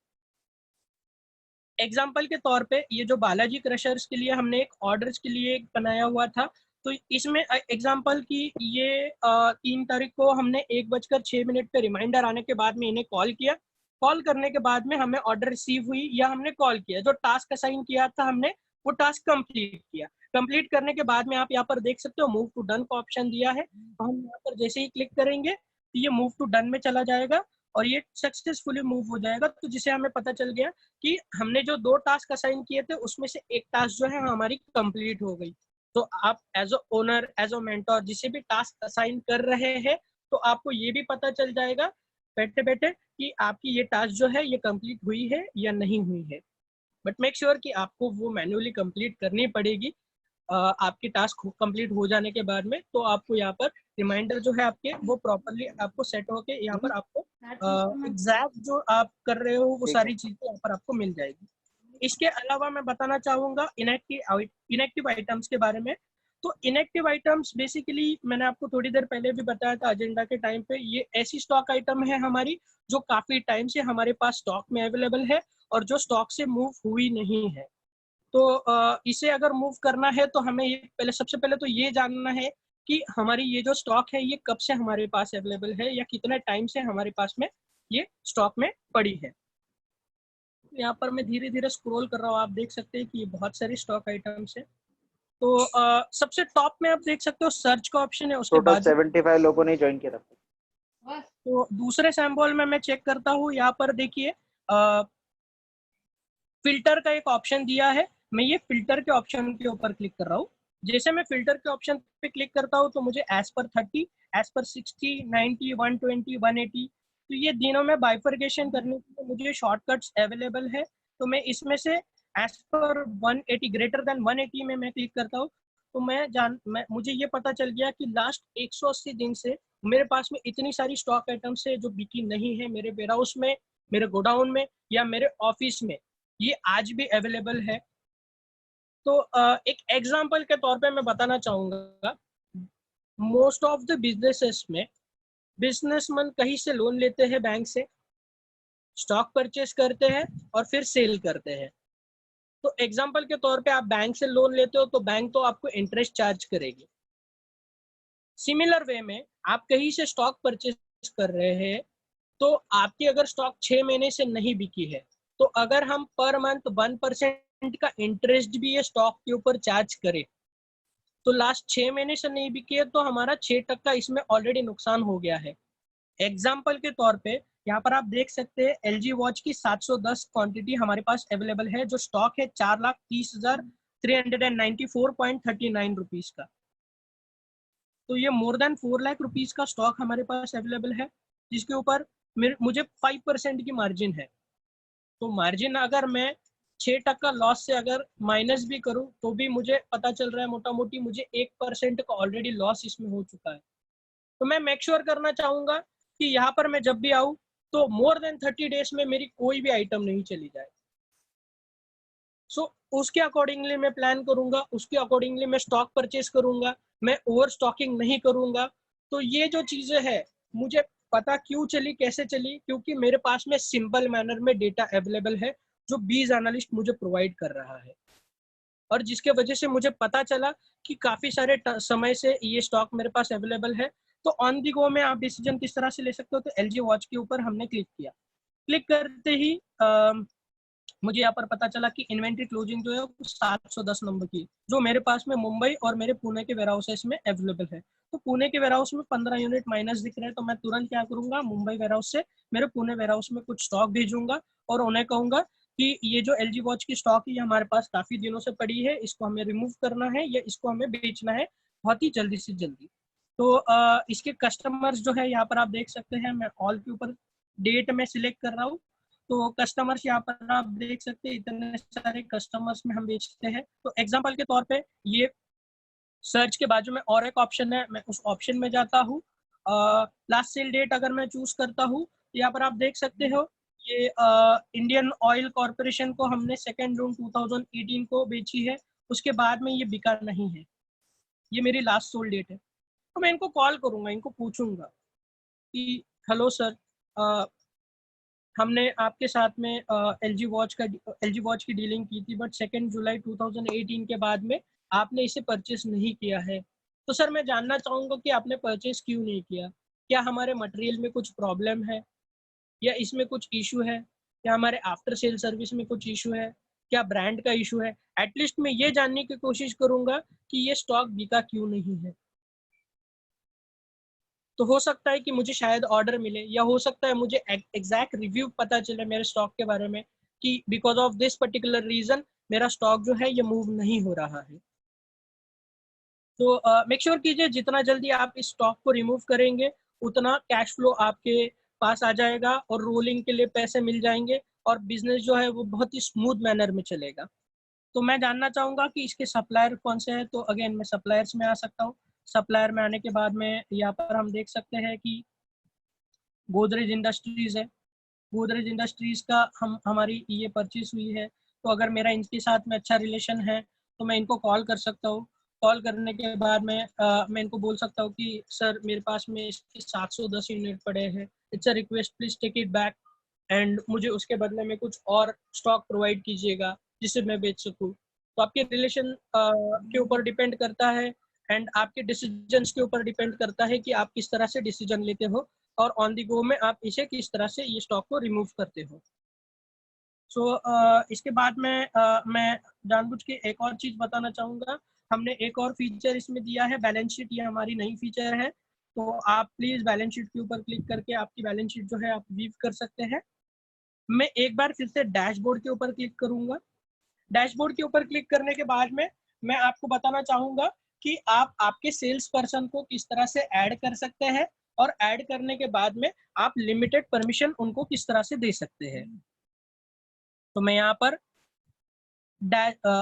एग्जाम्पल के तौर पे ये जो बालाजी क्रशर्स के लिए हमने एक ऑर्डर्स के लिए एक बनाया हुआ था, तो इसमें एग्जाम्पल की ये 3 तारीख को हमने 1:06 पे रिमाइंडर आने के बाद में इन्हें कॉल किया। कॉल करने के बाद में हमें ऑर्डर रिसीव हुई या हमने कॉल किया, जो टास्क असाइन किया था हमने वो टास्क कंप्लीट किया। कंप्लीट करने के बाद में आप यहाँ पर देख सकते हो मूव टू डन का ऑप्शन दिया है, तो हम यहाँ पर जैसे ही क्लिक करेंगे तो ये मूव टू डन में चला जाएगा और ये सक्सेसफुली मूव हो जाएगा। तो जिसे हमें पता चल गया कि हमने जो 2 टास्क असाइन किए थे उसमें से एक टास्क जो है हमारी कंप्लीट हो गई। तो आप as a owner, as a mentor जिसे भी टास्क असाइन कर रहे हैं, तो आपको ये भी पता चल जाएगा बैठे बैठे कि आपकी ये टास्क जो है ये कंप्लीट हुई है या नहीं हुई है। बट मेक श्योर कि आपको वो मैन्युअली कंप्लीट करनी पड़ेगी आपकी टास्क कंप्लीट हो जाने के बाद में। तो आपको यहाँ पर रिमाइंडर जो है आपके वो प्रॉपरली आपको सेट होके यहाँ पर आपको एग्जैक्ट जो आप कर रहे हो वो सारी चीजें यहाँ पर आपको मिल जाएगी। इसके अलावा मैं बताना चाहूंगा इनएक्टिव आइटम्स के बारे में। तो इनएक्टिव आइटम्स बेसिकली मैंने आपको थोड़ी देर पहले भी बताया था एजेंडा के टाइम पे, ये ऐसी स्टॉक आइटम है हमारी जो काफी टाइम से हमारे पास स्टॉक में अवेलेबल है और जो स्टॉक से मूव हुई नहीं है। तो इसे अगर मूव करना है तो हमें ये सबसे पहले तो ये जानना है कि हमारी ये जो स्टॉक है ये कब से हमारे पास अवेलेबल है या कितने टाइम से हमारे पास में ये स्टॉक में पड़ी है। यहाँ पर मैं धीरे धीरे स्क्रॉल कर रहा हूँ, आप देख सकते हैं कि ये बहुत सारी स्टॉक आइटम्स है। तो सबसे टॉप में आप देख सकते हो सर्च का ऑप्शन है, उसके बाद 75 लोगों ने ज्वाइन किया था। तो दूसरे सैम्पल में मैं चेक करता हूँ, यहाँ पर देखिए फिल्टर का एक ऑप्शन दिया है। मैं ये फिल्टर के ऑप्शन के ऊपर क्लिक कर रहा हूँ। जैसे मैं फिल्टर के ऑप्शन पे क्लिक करता हूँ तो मुझे एज पर 30, एज पर 60, 90, 120, 180 तो ये दिनों में बाइफर्केशन करने के लिए मुझे शॉर्टकट्स अवेलेबल है। तो मैं इसमें से एज पर 180 ग्रेटर देन 180 में मैं क्लिक करता हूँ। तो मुझे ये पता चल गया कि लास्ट 180 दिन से मेरे पास में इतनी सारी स्टॉक आइटम्स है जो बिकी नहीं है मेरे वेयरहाउस में, मेरे गोडाउन में या मेरे ऑफिस में, ये आज भी अवेलेबल है। तो एक एग्जांपल के तौर पे मैं बताना चाहूंगा, मोस्ट ऑफ द बिजनेसेस में बिजनेसमैन कहीं से लोन लेते हैं, बैंक से स्टॉक परचेस करते हैं और फिर सेल करते हैं। तो एग्जांपल के तौर पे आप बैंक से लोन लेते हो तो बैंक तो आपको इंटरेस्ट चार्ज करेगी। सिमिलर वे में आप कहीं से स्टॉक परचेस कर रहे हैं तो आपकी अगर स्टॉक 6 महीने से नहीं बिकी है तो अगर हम पर मंथ 1% का इंटरेस्ट भी ये स्टॉक के ऊपर चार्ज करें तो लास्ट 6 महीने से नहीं बिकी है तो हमारा 6% इसमें ऑलरेडी नुकसान हो गया है। एग्जाम्पल के तौर पे यहाँ पर आप देख सकते हैं LG वॉच की 710 क्वांटिटी हमारे पास अवेलेबल है जो स्टॉक है 4,30,394.39 रुपीज का। तो ये मोर देन 4 लाख रुपीज का स्टॉक हमारे पास अवेलेबल है जिसके ऊपर मुझे 5% की मार्जिन है। तो मार्जिन अगर मैं 6% लॉस से अगर माइनस भी करूं तो भी मुझे पता चल रहा है मोटा मोटी मुझे 1% का ऑलरेडी लॉस इसमें हो चुका है। तो मैं मेक श्योर करना चाहूंगा कि यहाँ पर मैं जब भी आऊँ तो मोर देन 30 डेज में मेरी कोई भी आइटम नहीं चली जाए। उसके अकॉर्डिंगली मैं प्लान करूंगा, उसके अकॉर्डिंगली मैं स्टॉक परचेस करूंगा, मैं ओवर स्टॉकिंग नहीं करूंगा। तो ये जो चीजें है मुझे पता क्यों चली, कैसे चली, क्योंकि मेरे पास में सिंपल मैनर में डेटा अवेलेबल है जो बीज एनालिस्ट मुझे प्रोवाइड कर रहा है और जिसके वजह से मुझे पता चला कि काफी सारे समय से ये स्टॉक मेरे पास अवेलेबल है। तो ऑन दी गो में आप डिसीजन किस तरह से ले सकते हो। तो LG वॉच के ऊपर हमने क्लिक किया, क्लिक करते ही मुझे यहाँ पर पता चला कि इन्वेंट्री क्लोजिंग जो है वो 710 नंबर की जो मेरे पास में मुंबई और मेरे पुणे के वेयरहाउसेस में अवेलेबल है। तो पुणे के वेयरहाउस में 15 यूनिट माइनस दिख रहे हैं तो मैं तुरंत क्या करूंगा, मुंबई वेयरहाउस से मेरे पुणे वेयरहाउस में कुछ स्टॉक भेजूंगा और उन्हें कहूंगा कि ये जो LG वॉच की स्टॉक है ये हमारे पास काफी दिनों से पड़ी है, इसको हमें रिमूव करना है या इसको हमें बेचना है बहुत ही जल्दी से जल्दी। तो इसके कस्टमर्स जो है यहाँ पर आप देख सकते हैं, मैं ऑल के ऊपर डेट में सिलेक्ट कर रहा हूँ। तो कस्टमर्स यहाँ पर आप देख सकते हैं इतने सारे कस्टमर्स में हम बेचते हैं। तो एग्जांपल के तौर पे ये सर्च के बाजू में और एक ऑप्शन है, मैं उस ऑप्शन में जाता हूँ। लास्ट सेल डेट अगर मैं चूज करता हूँ तो यहाँ पर आप देख सकते हो ये इंडियन ऑयल कॉर्पोरेशन को हमने 2 जून 2018 को बेची है, उसके बाद में ये बिका नहीं है, ये मेरी लास्ट सोल्ड डेट है। तो मैं इनको कॉल करूंगा, इनको पूछूंगा कि हेलो सर, हमने आपके साथ में LG वॉच की डीलिंग की थी बट 2 जुलाई 2018 के बाद में आपने इसे परचेस नहीं किया है। तो सर मैं जानना चाहूँगा कि आपने परचेस क्यों नहीं किया, क्या हमारे मटेरियल में कुछ प्रॉब्लम है या इसमें कुछ इशू है, क्या हमारे आफ्टर सेल सर्विस में कुछ इशू है, क्या ब्रांड का इशू है। एटलीस्ट मैं ये जानने की कोशिश करूँगा कि ये स्टॉक बिका क्यों नहीं है। तो हो सकता है कि मुझे शायद ऑर्डर मिले, या हो सकता है मुझे एग्जैक्ट रिव्यू पता चले मेरे स्टॉक के बारे में कि because of this particular reason मेरा स्टॉक जो है ये मूव नहीं हो रहा है। तो मेक श्योर कीजिए जितना जल्दी आप इस स्टॉक को रिमूव करेंगे उतना कैश फ्लो आपके पास आ जाएगा और रोलिंग के लिए पैसे मिल जाएंगे और बिजनेस जो है वो बहुत ही स्मूथ मैनर में चलेगा। तो मैं जानना चाहूंगा कि इसके सप्लायर कौन से हैं। तो अगेन मैं सप्लायर्स में आ सकता हूँ। सप्लायर में आने के बाद में यहाँ पर हम देख सकते हैं कि गोदरेज इंडस्ट्रीज है। गोदरेज इंडस्ट्रीज का हमारी ये परचेस हुई है। तो अगर मेरा इनके साथ में अच्छा रिलेशन है तो मैं इनको कॉल कर सकता हूँ। कॉल करने के बाद में मैं इनको बोल सकता हूँ कि सर मेरे पास में इसके 710 यूनिट पड़े हैं, it's a request, please take it back and मुझे उसके बदले में कुछ और स्टॉक प्रोवाइड कीजिएगा जिससे मैं बेच सकूँ। तो आपके रिलेशन के ऊपर डिपेंड करता है एंड आपके डिसीजंस के ऊपर डिपेंड करता है कि आप किस तरह से डिसीजन लेते हो और ऑन दी गो में आप इसे किस तरह से ये स्टॉक को रिमूव करते हो। इसके बाद में मैं जानबूझ के एक और चीज बताना चाहूंगा। हमने एक और फीचर इसमें दिया है बैलेंस शीट, ये हमारी नई फीचर है। तो आप प्लीज बैलेंस शीट के ऊपर क्लिक करके आपकी बैलेंस शीट जो है आप व्यू कर सकते हैं। मैं एक बार फिर से डैशबोर्ड के ऊपर क्लिक करूंगा। डैशबोर्ड के ऊपर क्लिक करने के बाद में मैं आपको बताना चाहूंगा कि आप आपके सेल्स पर्सन को किस तरह से ऐड कर सकते हैं और ऐड करने के बाद में आप लिमिटेड परमिशन उनको किस तरह से दे सकते हैं। तो मैं यहाँ पर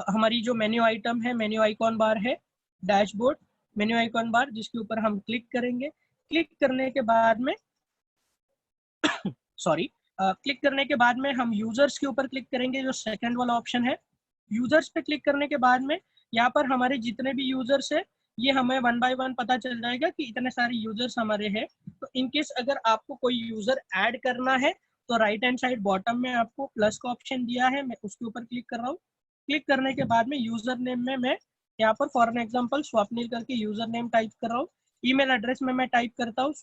हमारी जो मेन्यू आइटम है, मेन्यू आइकॉन बार है, डैशबोर्ड मेन्यू आइकॉन बार, जिसके ऊपर हम क्लिक करेंगे। क्लिक करने के बाद में सॉरी क्लिक करने के बाद में हम यूजर्स के ऊपर क्लिक करेंगे, जो सेकंड वाला ऑप्शन है। यूजर्स पे क्लिक करने के बाद में यहाँ पर हमारे जितने भी यूजर्स है ये हमें वन बाय वन पता चल जाएगा कि इतने सारे यूजर्स हमारे हैं। तो इनकेस अगर आपको कोई यूजर ऐड करना है तो राइट हैंड साइड बॉटम में आपको प्लस का ऑप्शन दिया है, मैं उसके ऊपर क्लिक कर रहा हूँ। क्लिक करने के बाद में यूजर नेम में मैं यहाँ पर फॉर एग्जाम्पल स्वप्निल करके यूजर नेम टाइप कर रहा हूँ। ईमेल एड्रेस में मैं टाइप करता हूँ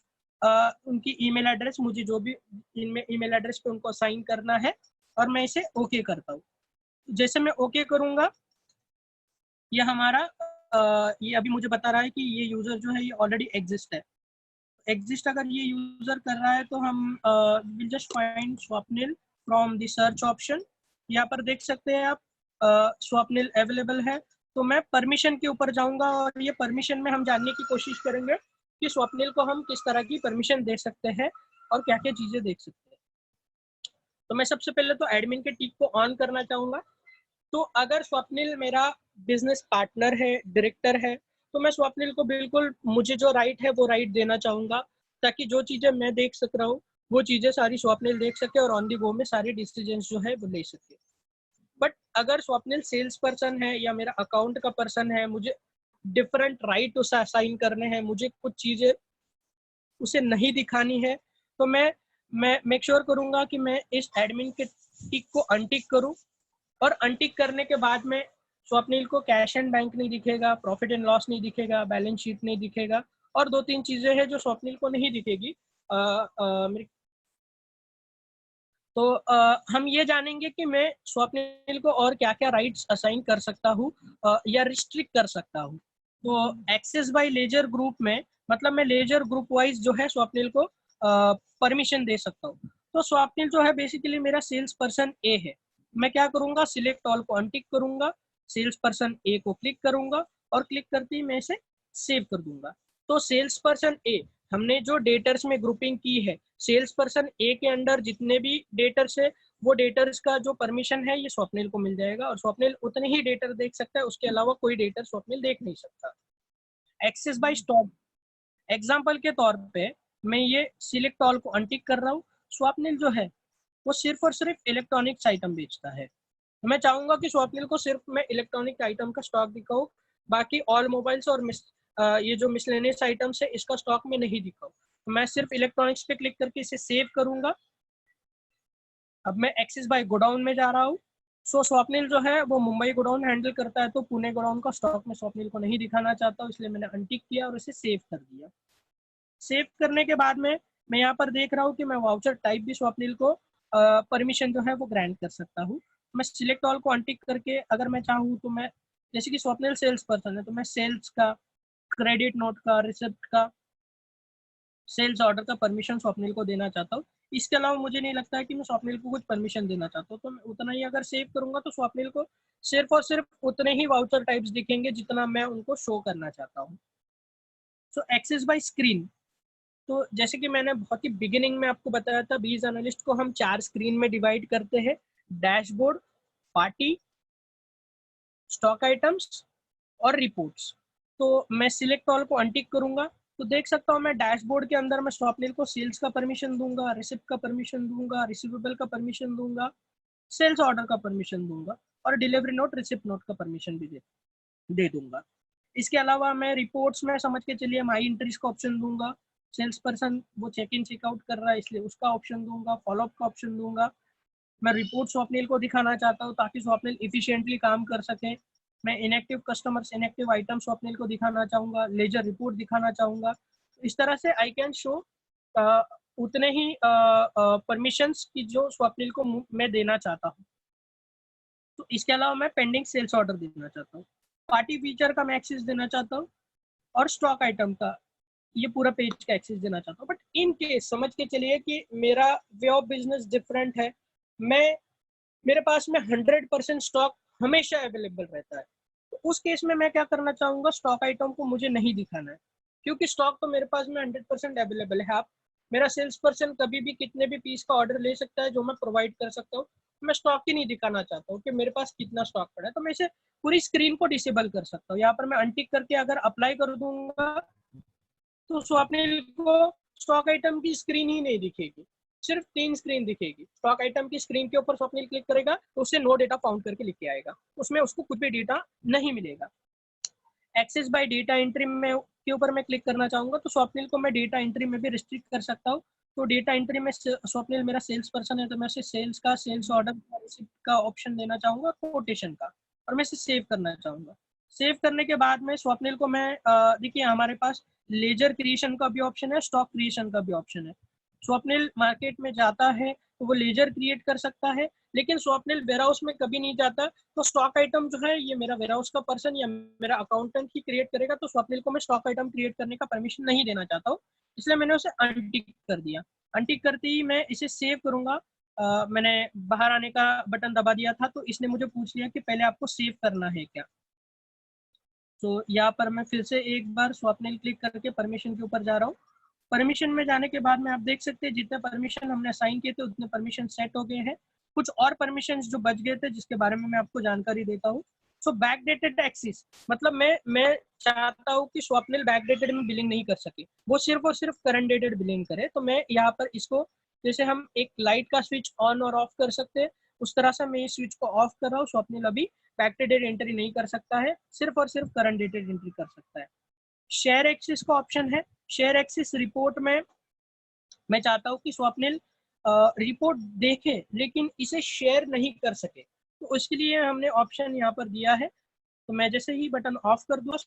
उनकी ईमेल एड्रेस, मुझे जो भी इनमें ईमेल एड्रेस पे उनको असाइन करना है और मैं इसे ओके करता हूँ। जैसे मैं ओके करूंगा ये हमारा ये अभी मुझे बता रहा है कि ये यूजर जो है ये ऑलरेडी एग्जिस्ट है। एग्जिस्ट अगर ये यूजर कर रहा है तो हम will just find Swapnil from the search option. यहाँ पर देख सकते हैं आप स्वप्निल अवेलेबल है। तो मैं परमिशन के ऊपर जाऊंगा और ये परमिशन में हम जानने की कोशिश करेंगे कि स्वप्निल को हम किस तरह की परमिशन दे सकते हैं और क्या क्या चीजें देख सकते हैं। तो मैं सबसे पहले तो एडमिन के टिक को ऑन करना चाहूंगा। तो अगर स्वप्निल मेरा बिजनेस पार्टनर है, डायरेक्टर है, तो मैं स्वप्निल को बिल्कुल मुझे जो राइट है वो राइट देना चाहूंगा, ताकि जो चीजें मैं देख सक रहा हूँ वो चीजें सारी स्वप्निल देख सके और ऑन दी गो में सारे डिसीजन जो है वो ले सके। बट अगर स्वप्निल सेल्स पर्सन है या मेरा अकाउंट का पर्सन है, मुझे डिफरेंट राइट उसे असाइन करने हैं, मुझे कुछ चीजें उसे नहीं दिखानी है, तो मैं मेक श्योर करूंगा कि मैं इस एडमिन के टिक को अनटिक करूं। और अनटिक करने के बाद में स्वप्निल को कैश एंड बैंक नहीं दिखेगा, प्रॉफिट एंड लॉस नहीं दिखेगा, बैलेंस शीट नहीं दिखेगा और दो तीन चीजें हैं जो स्वप्निल को नहीं दिखेगी। तो हम ये जानेंगे कि मैं स्वप्निल को और क्या क्या राइट्स असाइन कर सकता हूँ या रिस्ट्रिक्ट कर सकता हूँ। तो एक्सेस बाय लेजर ग्रुप में मतलब मैं लेजर ग्रुप वाइज जो है स्वप्निल को परमिशन दे सकता हूँ। तो स्वप्निल जो है बेसिकली मेरा सेल्स पर्सन ए है। मैं क्या करूंगा, सिलेक्ट ऑल को अनटिक करूंगा, सेल्स पर्सन ए को क्लिक करूंगा और क्लिक करते ही मैं इसे सेव कर दूंगा। तो सेल्स पर्सन ए, हमने जो डेटर्स में ग्रुपिंग की है, सेल्स पर्सन ए के अंडर जितने भी डेटर्स है वो डेटर्स का जो परमिशन है ये स्वप्निल को मिल जाएगा और स्वप्निल उतने ही डेटर देख सकता है, उसके अलावा कोई डेटर स्वप्निल देख नहीं सकता। एक्सेस बाय स्टॉक एग्जाम्पल के तौर पे मैं ये सिलेक्ट ऑल को अनटिक कर रहा हूँ। स्वप्निल जो है वो सिर्फ और सिर्फ इलेक्ट्रॉनिक्स आइटम बेचता है। मैं चाहूंगा कि स्वप्निल को सिर्फ मैं इलेक्ट्रॉनिक आइटम का स्टॉक दिखाऊं, बाकी ऑल मोबाइल्स और ये जो मिसलेनियस आइटम्स है इसका स्टॉक में नहीं दिखाऊं। तो मैं सिर्फ इलेक्ट्रॉनिक्स पे क्लिक करके इसे सेव करूंगा। अब मैं एक्सिस बाय गोडाउन में जा रहा हूँ। सो स्वप्निल जो है वो मुंबई गोडाउन हैंडल करता है, तो पुणे गोडाउन का स्टॉक में स्वप्निल को नहीं दिखाना चाहता हूँ, इसलिए मैंने अनटिक किया और इसे सेव कर दिया। सेव करने के बाद में मैं यहाँ पर देख रहा हूँ कि मैं वाउचर टाइप भी स्वप्निल को परमिशन जो है वो ग्रांट कर सकता हूँ। मैं सिलेक्ट ऑल को अनटिक करके अगर मैं चाहूँ तो मैं, जैसे कि स्वप्निल सेल्स पर्सन है तो मैं सेल्स का, क्रेडिट नोट का, रिसिप्ट का सेल्स ऑर्डर का परमिशन स्वप्निल को देना चाहता हूँ। इसके अलावा मुझे नहीं लगता है कि मैं स्वप्निल को कुछ परमिशन देना चाहता हूँ, तो मैं उतना ही अगर सेव करूंगा तो स्वप्निल को सिर्फ और सिर्फ उतने ही वाउचर टाइप्स दिखेंगे जितना मैं उनको शो करना चाहता हूँ। सो एक्सेस बाय स्क्रीन, तो जैसे कि मैंने बहुत ही बिगिनिंग में आपको बताया था, बीज एनालिस्ट को हम 4 स्क्रीन में डिवाइड करते हैं, डैशबोर्ड, पार्टी, स्टॉक आइटम्स और रिपोर्ट्स। तो मैं सिलेक्ट ऑल को अनटिक करूंगा तो देख सकता हूँ मैं डैशबोर्ड के अंदर मैं स्वप्निल को सेल्स का परमिशन दूंगा, रिसिप्ट का परमिशन दूंगा, रिसीवेबल का परमिशन दूंगा, सेल्स ऑर्डर का परमिशन दूंगा और डिलीवरी नोट, रिसिप्ट नोट का परमिशन भी दे दूंगा। इसके अलावा मैं रिपोर्ट्स में समझ के चलिए माई एंट्रीज का ऑप्शन दूंगा, सेल्स पर्सन वो चेक इन चेकआउट कर रहा है इसलिए उसका ऑप्शन दूंगा, फॉलोअप का ऑप्शन दूंगा। मैं रिपोर्ट स्वप्निल को दिखाना चाहता हूँ ताकि स्वप्निल इफिशिएंटली काम कर सके। मैं inactive customers, inactive item Swapnil को दिखाना चाहूंगा, लेजर रिपोर्ट दिखाना चाहूंगा। इस तरह से आई कैन शो उतने ही परमिशंस की जो स्वप्निल को मैं देना चाहता हूँ। तो इसके अलावा मैं पेंडिंग सेल्स ऑर्डर देना चाहता हूँ, पार्टी फीचर का मैं एक्सेस देना चाहता हूँ और स्टॉक आइटम का ये पूरा पेज का एक्सेस देना चाहता हूँ। बट इन केस समझ के चलिए कि मेरा वे ऑफ बिजनेस डिफरेंट है, मेरे पास में 100% स्टॉक हमेशा अवेलेबल रहता है, तो उस केस में मैं क्या करना चाहूंगा, स्टॉक आइटम को मुझे नहीं दिखाना है क्योंकि स्टॉक तो मेरे पास में 100% अवेलेबल है। आप मेरा सेल्स पर्सन कभी भी कितने भी पीस का ऑर्डर ले सकता है जो मैं प्रोवाइड कर सकता हूँ। मैं स्टॉक ही नहीं दिखाना चाहता हूँ कि मेरे पास कितना स्टॉक पड़ा है, तो मैं इसे पूरी स्क्रीन को डिसेबल कर सकता हूँ। यहाँ पर मैं अनटिक करके अगर अप्लाई कर दूंगा तो स्वप्निल को स्टॉक आइटम की स्क्रीन ही नहीं दिखेगी, सिर्फ 3 स्क्रीन दिखेगी। स्टॉक आइटम की स्क्रीन के ऊपर स्वप्निल क्लिक करेगा तो उससे नो डेटा फाउंड करके लिख के आएगा, उसमें उसको कुछ भी डेटा नहीं मिलेगा। एक्सेस बाय डेटा एंट्री में के ऊपर मैं क्लिक करना चाहूंगा तो स्वप्निल को मैं डेटा एंट्री में भी रिस्ट्रिक्ट कर सकता हूँ। तो डेटा एंट्री में स्वप्निल मेरा सेल्स पर्सन है तो मैं उसे सेल्स का, सेल्स ऑर्डर का, रिसिप्ट का ऑप्शन देना चाहूंगा, कोटेशन का, और मैं इसे सेव करना चाहूंगा। सेव करने के बाद में स्वप्निल को मैं देखिए हमारे पास लेजर क्रिएशन का भी ऑप्शन है, स्टॉक क्रिएशन का भी ऑप्शन है। स्वप्निल मार्केट में जाता है तो वो लेजर क्रिएट कर सकता है, लेकिन स्वप्निल वेयरहाउस में कभी नहीं जाता तो स्टॉक आइटम जो है ये मेरा वेयरहाउस का पर्सन या मेरा अकाउंटेंट ही क्रिएट करेगा। तो स्वप्निल को मैं स्टॉक आइटम क्रिएट करने का परमिशन नहीं देना चाहता हूँ, इसलिए मैंने उसे अनटिक कर दिया। अनटिक करते ही मैं इसे सेव करूंगा। मैंने बाहर आने का बटन दबा दिया था तो इसने मुझे पूछ लिया कि पहले आपको सेव करना है क्या। तो यहाँ पर मैं फिर से एक बार स्वप्निल क्लिक करके परमिशन के ऊपर जा रहा हूँ। परमिशन में जाने के बाद में आप देख सकते हैं जितने परमिशन हमने असाइन किए थे उतने परमिशन सेट हो गए हैं। कुछ और परमिशन जो बच गए थे जिसके बारे में मैं आपको जानकारी देता हूँ। सो बैकडेटेड एक्सेस, मतलब मैं चाहता हूँ कि स्वप्निल बैकडेटेड में बिलिंग नहीं कर सके, वो सिर्फ और सिर्फ करंट डेटेड बिलिंग करे। तो मैं यहाँ पर इसको, जैसे हम एक लाइट का स्विच ऑन और ऑफ कर सकते हैं उस तरह से मैं इस स्विच को ऑफ कर रहा हूँ। स्वप्निल अभी बैकडेटेड एंट्री नहीं कर सकता है, सिर्फ और सिर्फ करंट डेटेड एंट्री कर सकता है। शेयर एक्सेस का ऑप्शन है। शेयर एक्सेस रिपोर्ट में मैं चाहता हूँ कि स्वप्निल रिपोर्ट देखे लेकिन इसे शेयर नहीं कर सके, तो उसके लिए हमने ऑप्शन यहाँ पर दिया है। तो मैं जैसे ही बटन ऑफ कर दूँ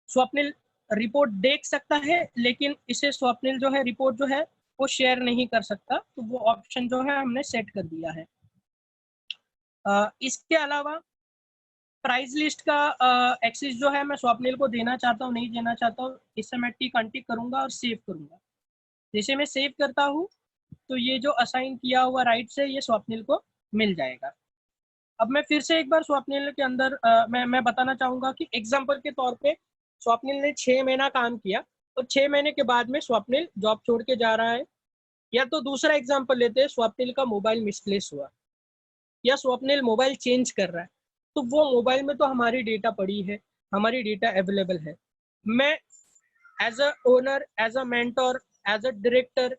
स्वप्निल रिपोर्ट देख सकता है, लेकिन इसे स्वप्निल जो है रिपोर्ट जो है वो शेयर नहीं कर सकता, तो वो ऑप्शन जो है हमने सेट कर दिया है। इसके अलावा प्राइस लिस्ट का एक्सेस जो है मैं स्वप्निल को देना चाहता हूँ नहीं देना चाहता हूँ, इससे मैं टिक अनटिक करूंगा और सेव करूंगा। जैसे मैं सेव करता हूँ तो ये जो असाइन किया हुआ राइट से ये स्वप्निल को मिल जाएगा। अब मैं फिर से एक बार स्वप्निल के अंदर मैं बताना चाहूंगा कि एग्जाम्पल के तौर पे स्वप्निल ने 6 महीना काम किया और 6 महीने के बाद में स्वप्निल जॉब छोड़ के जा रहा है। या तो दूसरा एग्जाम्पल लेते हैं, स्वप्निल का मोबाइल मिसप्लेस हुआ या स्वप्निल मोबाइल चेंज कर रहा है, तो वो मोबाइल में तो हमारी डेटा पड़ी है, हमारी डेटा अवेलेबल है। मैं as a owner, as a mentor, as a director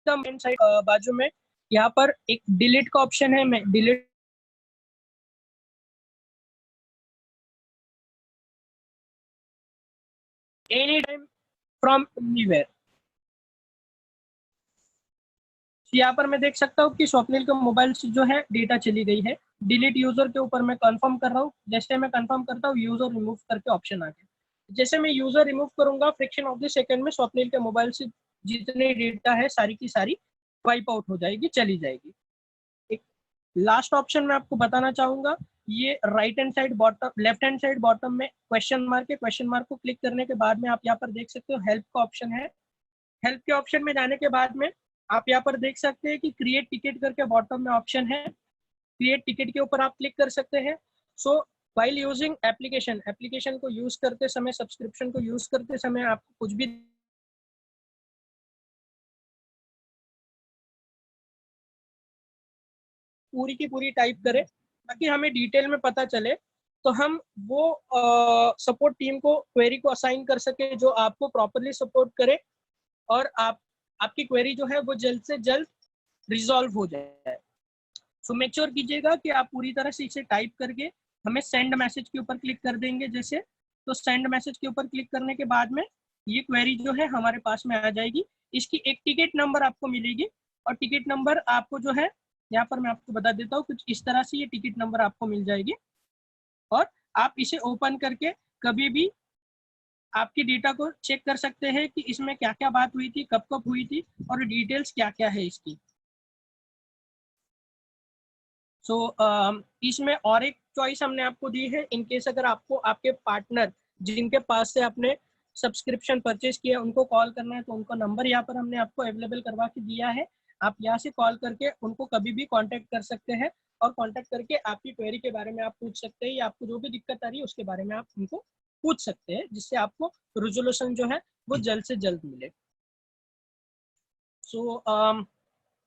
बाजू में यहाँ पर एक डिलीट का ऑप्शन है, मैं delete any time from anywhere. यहाँ पर मैं देख सकता हूँ कि स्वप्निल के मोबाइल से जो है डेटा चली गई है। डिलीट यूजर के ऊपर मैं कंफर्म कर रहा हूँ, जैसे मैं कंफर्म करता हूँ यूजर रिमूव करके ऑप्शन आ गया। जैसे मैं यूजर रिमूव करूंगा फ्रिक्शन ऑफ द सेकंड में स्वप्निल के मोबाइल से जितने डेटा है सारी की सारी वाइप आउट हो जाएगी, चली जाएगी। एक लास्ट ऑप्शन मैं आपको बताना चाहूंगा, ये right hand side bottom, left hand side bottom में क्वेश्चन मार्क है। क्वेश्चन मार्क को क्लिक करने के बाद में आप यहाँ पर देख सकते हो हेल्प का ऑप्शन है। हेल्प के ऑप्शन में जाने के बाद में आप यहाँ पर देख सकते हैं कि क्रिएट टिकट करके बॉटम में ऑप्शन है। क्रिएट टिकट के ऊपर आप क्लिक कर सकते हैं। सो व्हाइल यूजिंग एप्लीकेशन, एप्लीकेशन को यूज करते समय, सब्सक्रिप्शन को यूज करते समय आपको कुछ भी पूरी की पूरी टाइप करें ताकि हमें डिटेल में पता चले, तो हम वो सपोर्ट टीम को क्वेरी को असाइन कर सके जो आपको प्रॉपरली सपोर्ट करे और आपकी क्वेरी जो है वो जल्द से जल्द रिजॉल्व हो जाए। सो मेक श्योर कीजिएगा कि आप पूरी तरह से इसे टाइप करके हमें सेंड मैसेज के ऊपर क्लिक कर देंगे जैसे, तो सेंड मैसेज के ऊपर क्लिक करने के बाद में ये क्वेरी जो है हमारे पास में आ जाएगी। इसकी एक टिकट नंबर आपको मिलेगी और टिकट नंबर आपको जो है यहाँ पर मैं आपको बता देता हूँ, कुछ इस तरह से ये टिकट नंबर आपको मिल जाएगी और आप इसे ओपन करके कभी भी आपकी डेटा को चेक कर सकते हैं कि इसमें क्या क्या बात हुई थी, कब कब हुई थी और डिटेल्स क्या क्या है इसकी। इसमें और एक चॉइस हमने आपको दी है, इनकेस अगर आपको आपके पार्टनर जिनके पास से आपने सब्सक्रिप्शन परचेज किया उनको कॉल करना है, तो उनका नंबर यहाँ पर हमने आपको अवेलेबल करवा के दिया है। आप यहाँ से कॉल करके उनको कभी भी कांटेक्ट कर सकते हैं और कांटेक्ट करके आपकी क्वेरी के बारे में आप पूछ सकते हैं या आपको जो भी दिक्कत आ रही है उसके बारे में आप उनको पूछ सकते हैं, जिससे आपको रिजोल्यूशन जो है वो जल्द से जल्द मिले। सो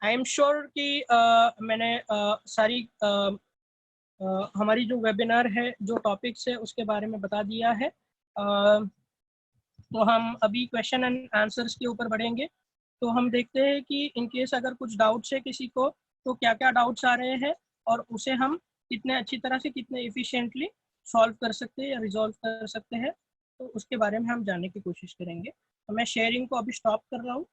आई एम श्योर कि मैंने सारी हमारी जो वेबिनार है, जो टॉपिक्स है उसके बारे में बता दिया है। तो हम अभी क्वेश्चन एंड आंसर्स के ऊपर बढ़ेंगे। तो हम देखते हैं कि इनकेस अगर कुछ डाउट्स है किसी को, तो क्या क्या डाउट्स आ रहे हैं और उसे हम कितने अच्छी तरह से, कितने एफिशिएंटली सॉल्व कर सकते हैं या रिजॉल्व कर सकते हैं, तो उसके बारे में हम जानने की कोशिश करेंगे। तो मैं शेयरिंग को अभी स्टॉप कर रहा हूँ।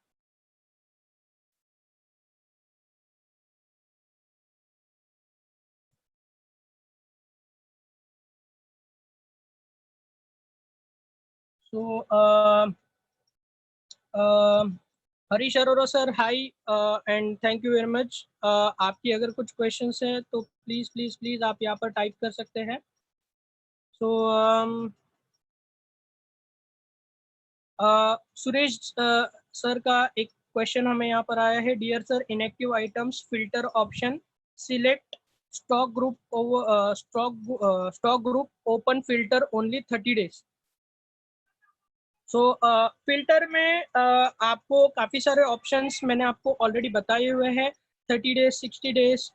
So Harish Arora sir, hi and thank you very much. आपकी अगर कुछ क्वेश्चंस हैं तो प्लीज प्लीज प्लीज आप यहाँ पर टाइप कर सकते हैं। सो सुरेश सर का एक क्वेश्चन हमें यहाँ पर आया है। Dear sir, inactive items filter option, select stock group over stock group open filter only 30 days। Filter में आपको काफ़ी सारे ऑप्शंस मैंने आपको ऑलरेडी बताए हुए हैं। 30 डेज, 60 डेज,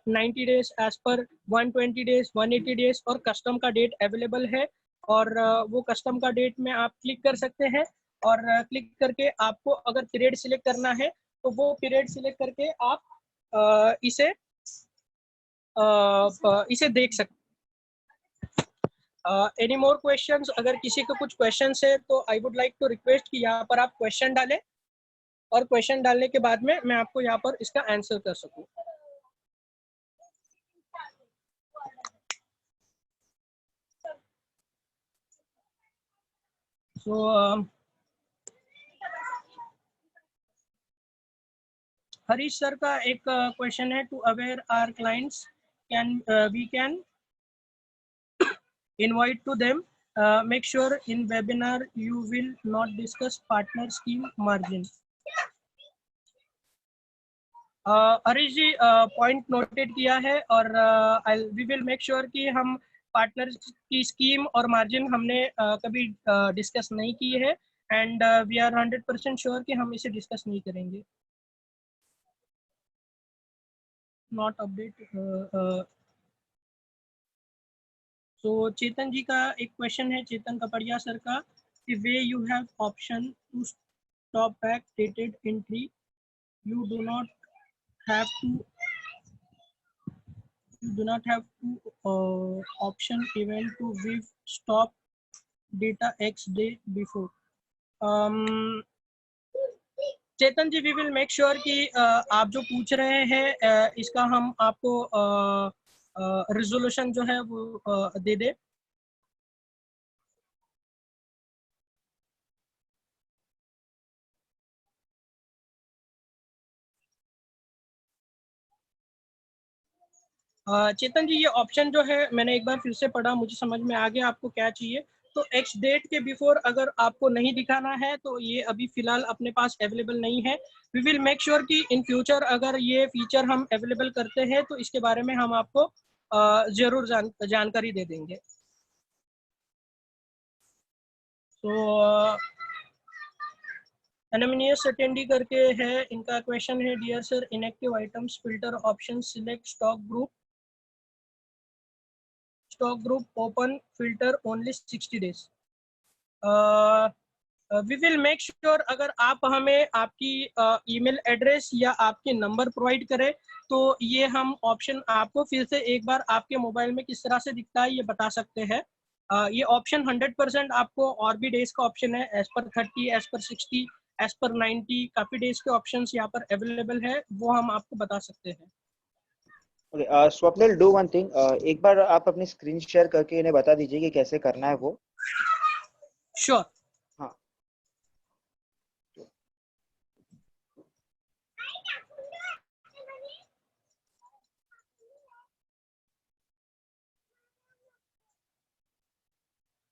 90 डेज, एज पर 120 डेज, 180 डेज और कस्टम का डेट अवेलेबल है। और वो कस्टम का डेट में आप क्लिक कर सकते हैं और क्लिक करके आपको अगर पीरियड सिलेक्ट करना है तो वो पीरियड सिलेक्ट करके आप इसे देख सकते हैं। Any more questions? अगर किसी को कुछ क्वेश्चंस है तो I would like to request कि यहाँ पर आप क्वेश्चन डालें और क्वेश्चन डालने के बाद में मैं आपको यहाँ पर इसका आंसर कर सकूं। सो हरीश सर का एक क्वेश्चन है, to aware our clients can we can invite to them, make sure in webinar you will not discuss partner scheme margin। Harish ji point noted किया है और वी विल मेक श्योर कि हम पार्टनर की स्कीम और मार्जिन हमने कभी डिस्कस नहीं की है एंड वी आर 100% श्योर कि हम इसे डिस्कस नहीं करेंगे। Not update. तो चेतन जी का एक क्वेश्चन है, चेतन कपड़िया सर का, कि way you have option to stop back dated entry, you do not have to option even to view stop data x day before। Chetan ji, we will make sure कि आप जो पूछ रहे हैं इसका हम आपको रिजोल्यूशन जो है वो दे दे। चेतन जी, ये ऑप्शन जो है मैंने एक बार फिर से पढ़ा, मुझे समझ में आ गया आपको क्या चाहिए। तो एक्स डेट के बिफोर अगर आपको नहीं दिखाना है तो ये अभी फिलहाल अपने पास अवेलेबल नहीं है। वी विल मेक श्योर कि इन फ्यूचर अगर ये फीचर हम अवेलेबल करते हैं तो इसके बारे में हम आपको जरूर जानकारी दे देंगे। तो एनोमिनियस अटेंडी करके है, इनका क्वेश्चन है, dear sir, inactive items filter option, select stock group open filter only 60 days. We will make sure अगर आप हमें आपकी ईमेल एड्रेस या आपके नंबर प्रोवाइड करें तो ये हम ऑप्शन आपको फिर से एक बार आपके मोबाइल में किस तरह से दिखता है ये बता सकते हैं। ये ऑप्शन 100% आपको और भी डेज का ऑप्शन है, एज पर 30, एज पर 60, एज पर 90, काफी डेज के ऑप्शन यहाँ पर अवेलेबल है, वो हम आपको बता सकते हैं। Okay Swapnil, do one thing, एक बार आप अपनी स्क्रीन शेयर करके इन्हें बता दीजिए कि कैसे करना है वो। श्योर। हाँ।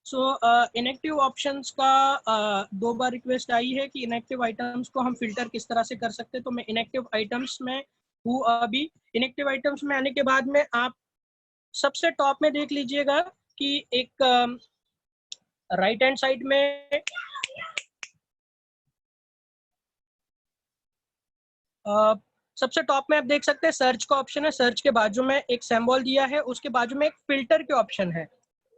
सो इनएक्टिव ऑप्शंस का दो बार रिक्वेस्ट आई है कि इनएक्टिव आइटम्स को हम फिल्टर किस तरह से कर सकते हैं। तो मैं इनएक्टिव आइटम्स में हूँ अभी। इनएक्टिव आइटम्स में आने के बाद में आप सबसे टॉप में देख लीजिएगा कि एक राइट हैंड साइड में सबसे टॉप में आप देख सकते हैं सर्च का ऑप्शन है। सर्च के बाजू में एक सिंबल दिया है, उसके बाजू में एक फिल्टर के ऑप्शन है।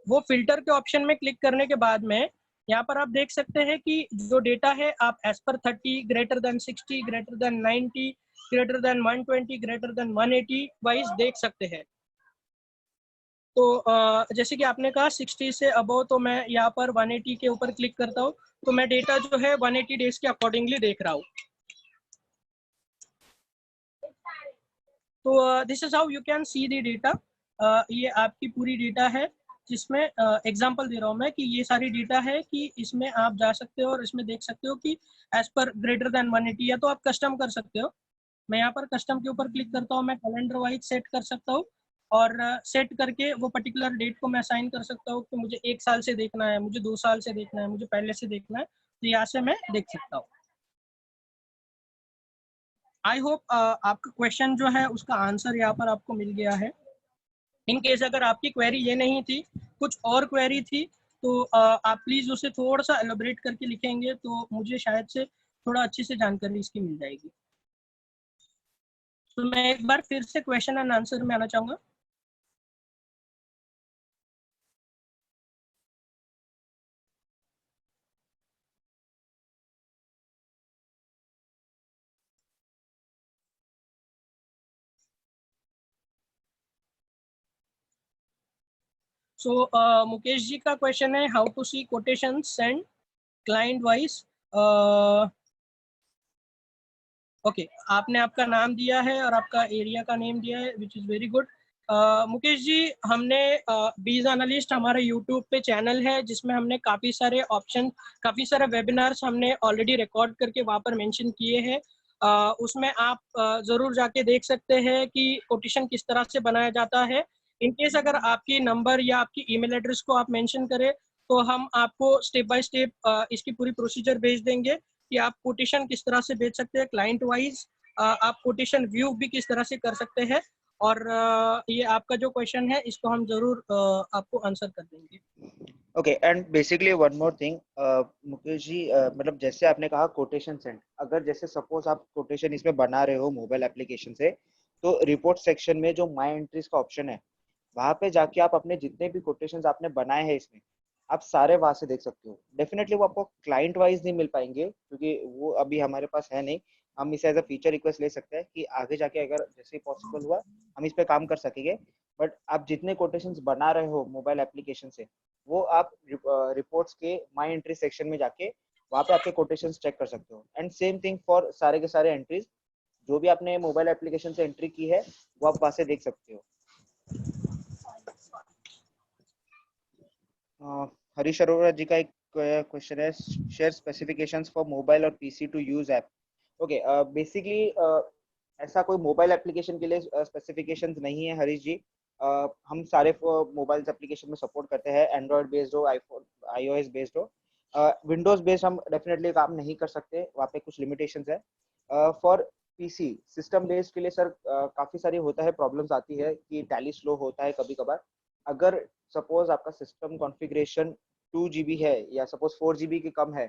वो फिल्टर के ऑप्शन में क्लिक करने के बाद में यहाँ पर आप देख सकते हैं कि जो डेटा है आप एज पर 30, greater than 60, greater than 90, greater than 120, greater than 180 wise देख सकते हैं। तो जैसे कि आपने कहा 60 से अबव, तो मैं यहाँ पर 180 के ऊपर क्लिक करता हूँ तो मैं डेटा जो है 180 डेज के अकॉर्डिंगली देख रहा हूँ। तो this is how you can see the data. ये आपकी पूरी डेटा है जिसमें एग्जांपल दे रहा हूँ मैं कि ये सारी डेटा है कि इसमें आप जा सकते हो और इसमें देख सकते हो कि एज पर ग्रेटर देन 180, या तो आप कस्टम कर सकते हो। मैं यहाँ पर कस्टम के ऊपर क्लिक करता हूँ, मैं कैलेंडर वाइज सेट कर सकता हूँ और सेट करके वो पर्टिकुलर डेट को मैं असाइन कर सकता हूँ कि मुझे 1 साल से देखना है, मुझे 2 साल से देखना है, मुझे पहले से देखना है, तो यहाँ से मैं देख सकता हूँ। आई होप आपका क्वेश्चन जो है उसका आंसर यहाँ पर आपको मिल गया है। इन केस अगर आपकी क्वेरी ये नहीं थी, कुछ और क्वेरी थी, तो आप प्लीज उसे थोड़ा सा एलोबरेट करके लिखेंगे तो मुझे शायद से थोड़ा अच्छी से जानकारी इसकी मिल जाएगी। तो मैं एक बार फिर से क्वेश्चन एंड आंसर में आना चाहूंगा। सो मुकेश जी का क्वेश्चन है, how to see quotation send client wise. Okay, आपने आपका नाम दिया है और आपका एरिया का नेम दिया है, which is very good. Mukesh ji, हमने बीज एनालिस्ट हमारा यूट्यूब पे चैनल है जिसमें हमने काफ़ी सारे ऑप्शन, काफ़ी सारे वेबिनार्स हमने ऑलरेडी रिकॉर्ड करके वहाँ पर मेंशन किए हैं। उसमें आप ज़रूर जाके देख सकते हैं कि कोटेशन किस तरह से बनाया जाता है। इन केस अगर आपकी नंबर या आपकी ईमेल एड्रेस को आप मेंशन करें तो हम आपको स्टेप बाय स्टेप इसकी पूरी प्रोसीजर भेज देंगे कि आप कोटेशन किस तरह से बेच सकते हैं क्लाइंट वाइज, आप कोटेशन व्यू भी किस तरह से कर सकते हैं। और ये आपका जो क्वेश्चन है इसको हम जरूर आपको आंसर कर देंगे। Okay, and basically one more thing Mukesh ji, मतलब जैसे आपने कहा कोटेशन सेंड, अगर जैसे सपोज आप कोटेशन इसमें बना रहे हो मोबाइल एप्लीकेशन से, तो रिपोर्ट सेक्शन में जो माई एंट्रीज का ऑप्शन है वहां पे जाके आप अपने जितने भी कोटेशंस आपने बनाए हैं इसमें आप सारे वहां से देख सकते हो। डेफिनेटली वो आपको क्लाइंट वाइज नहीं मिल पाएंगे क्योंकि वो अभी हमारे पास है नहीं। हम इसे एज अ फीचर रिक्वेस्ट ले सकते हैं कि आगे जाके अगर जैसे पॉसिबल हुआ हम इस पे काम कर सकेंगे। बट आप जितने कोटेशंस बना रहे हो मोबाइल एप्लीकेशन से वो आप रिपोर्ट्स के माई एंट्री सेक्शन में जाके वहाँ पे आपके कोटेशंस चेक कर सकते हो। एंड सेम थिंग फॉर सारे के सारे एंट्रीज जो भी आपने मोबाइल एप्लीकेशन से एंट्री की है वो आप वहाँ से देख सकते हो। हरीश अरोड़ा जी का एक क्वेश्चन है, शेयर स्पेसिफिकेशंस फॉर मोबाइल और PC to use app. Okay, basically ऐसा कोई मोबाइल एप्लीकेशन के लिए स्पेसिफिकेशंस नहीं है हरीश जी। हम सारे मोबाइल एप्लीकेशन में सपोर्ट करते हैं, एंड्रॉयड बेस्ड हो, आईफोन आईओएस बेस्ड हो। विंडोज बेस्ड हम डेफिनेटली काम नहीं कर सकते, वहाँ पे कुछ लिमिटेशंस है। फॉर पीसी सिस्टम बेस्ड के लिए सर काफ़ी सारी होता है, प्रॉब्लम्स आती है कि टैली स्लो होता है कभी कभार। अगर सपोज आपका सिस्टम कॉन्फ़िगरेशन 2 GB है या सपोज 4 GB की कम है,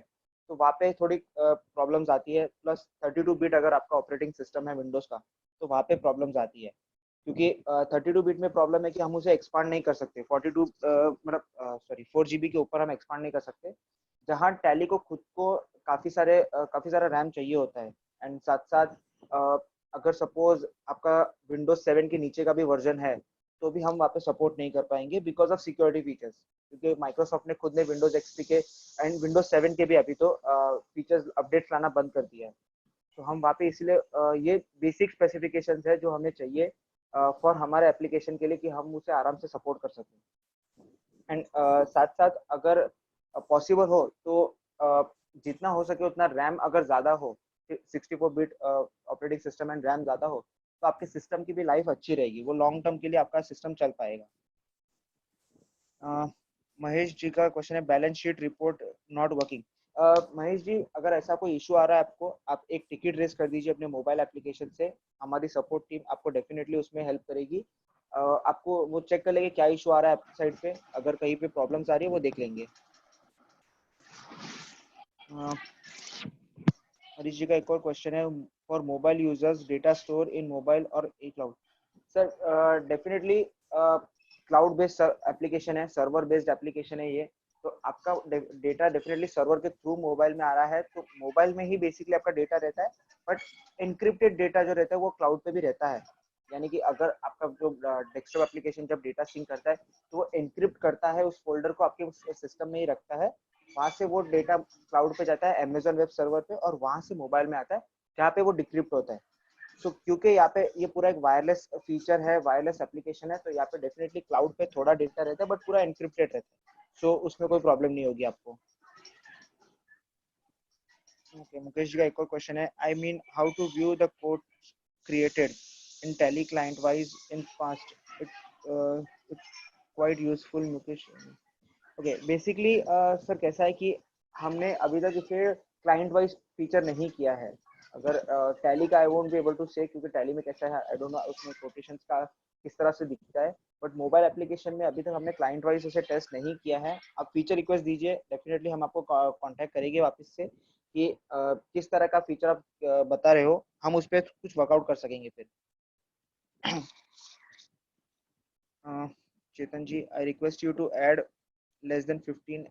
तो वहाँ पे थोड़ी प्रॉब्लम्स आती है। प्लस 32 बिट अगर आपका ऑपरेटिंग सिस्टम है विंडोज़ का, तो वहाँ पे प्रॉब्लम्स आती है, क्योंकि 32 बिट में प्रॉब्लम है कि हम उसे एक्सपांड नहीं कर सकते। 42 मतलब सॉरी 4 GB के ऊपर हम एक्सपांड नहीं कर सकते, जहाँ टैली को खुद को काफ़ी सारा रैम चाहिए होता है। एंड साथ साथ अगर सपोज आपका विंडोज 7 के नीचे का भी वर्जन है, तो भी हम वहाँ पे सपोर्ट नहीं कर पाएंगे बिकॉज ऑफ सिक्योरिटी फीचर्स, क्योंकि माइक्रोसॉफ्ट ने खुद ने विंडोज एक्सपी के एंड विंडोज 7 के भी अभी तो फीचर्स अपडेट्स लाना बंद कर दिया है। तो हम वहाँ पे इसलिए ये बेसिक स्पेसिफिकेशंस है जो हमें चाहिए फॉर हमारे एप्लीकेशन के लिए, कि हम उसे आराम से सपोर्ट कर सकें। एंड साथ साथ अगर पॉसिबल हो तो जितना हो सके उतना रैम अगर ज़्यादा हो, 64 bit operating system and RAM ज़्यादा हो, तो आपके सिस्टम की भी लाइफ अच्छी रहेगी, वो लॉन्ग टर्म के लिए आपका सिस्टम चल पाएगा। महेश जी का क्वेश्चन है, balance sheet report not working. Mahesh ji, अगर ऐसा कोई इशू आ रहा है आपको, आप एक टिकट रेज कर दीजिए अपने मोबाइल एप्लीकेशन से, हमारी सपोर्ट टीम आपको डेफिनेटली उसमें हेल्प करेगी। आपको वो चेक कर लेंगे क्या इशू आ रहा है आपकी साइड पे, अगर कहीं पे प्रॉब्लम्स आ रही है वो देख लेंगे। हरीश जी का एक और क्वेश्चन है, for mobile users data store in mobile और ई cloud. Sir definitely cloud based application है, सर्वर बेस्ड एप्लीकेशन है ये। तो आपका डेटा डेफिनेटली सर्वर के थ्रू मोबाइल में आ रहा है, तो मोबाइल में ही बेसिकली आपका डेटा रहता है, बट इनक्रिप्टेड डेटा जो रहता है वो क्लाउड पे भी रहता है। यानी कि अगर आपका जो डेस्कटॉप एप्लीकेशन जब डेटा सिंक करता है, तो वो एनक्रिप्ट करता है, उस फोल्डर को आपके सिस्टम में ही रखता है। वहां से वो डेटा क्लाउड पे जाता है अमेजोन वेब सर्वर पे, और वहां से मोबाइल में आता है, जहाँ पे वो डिक्रिप्ट होता है। सो क्योंकि यहाँ पे ये पूरा एक वायरलेस फीचर है, वायरलेस एप्लीकेशन है, तो यहाँ पे डेफिनेटली क्लाउड पे थोड़ा डेटा रहता है, बट पूरा एनक्रिप्टेड रहता है, सो उसमें कोई प्रॉब्लम नहीं होगी आपको। ओके, मुकेश जी का एक और क्वेश्चन है, I mean how to view the code created in Tally client wise in past, it quite useful Mukesh. Okay, basically sir कैसा है कि हमने अभी तक इसे क्लाइंट वाइज फीचर नहीं किया है। अगर टैली का I won't be able to say, क्योंकि टैली में कैसा है आई डोंट नो उसमें कोटेशंस का किस तरह से दिखता है, बट मोबाइल एप्लीकेशन में अभी तक हमने क्लाइंट वाइज उसे टेस्ट नहीं किया है। आप फीचर रिक्वेस्ट दीजिए, डेफिनेटली हम आपको कांटेक्ट करेंगे वापस से कि किस तरह का फीचर आप बता रहे हो, हम उस पर कुछ वर्कआउट कर सकेंगे फिर। Chetan ji, I request you to add less than 15,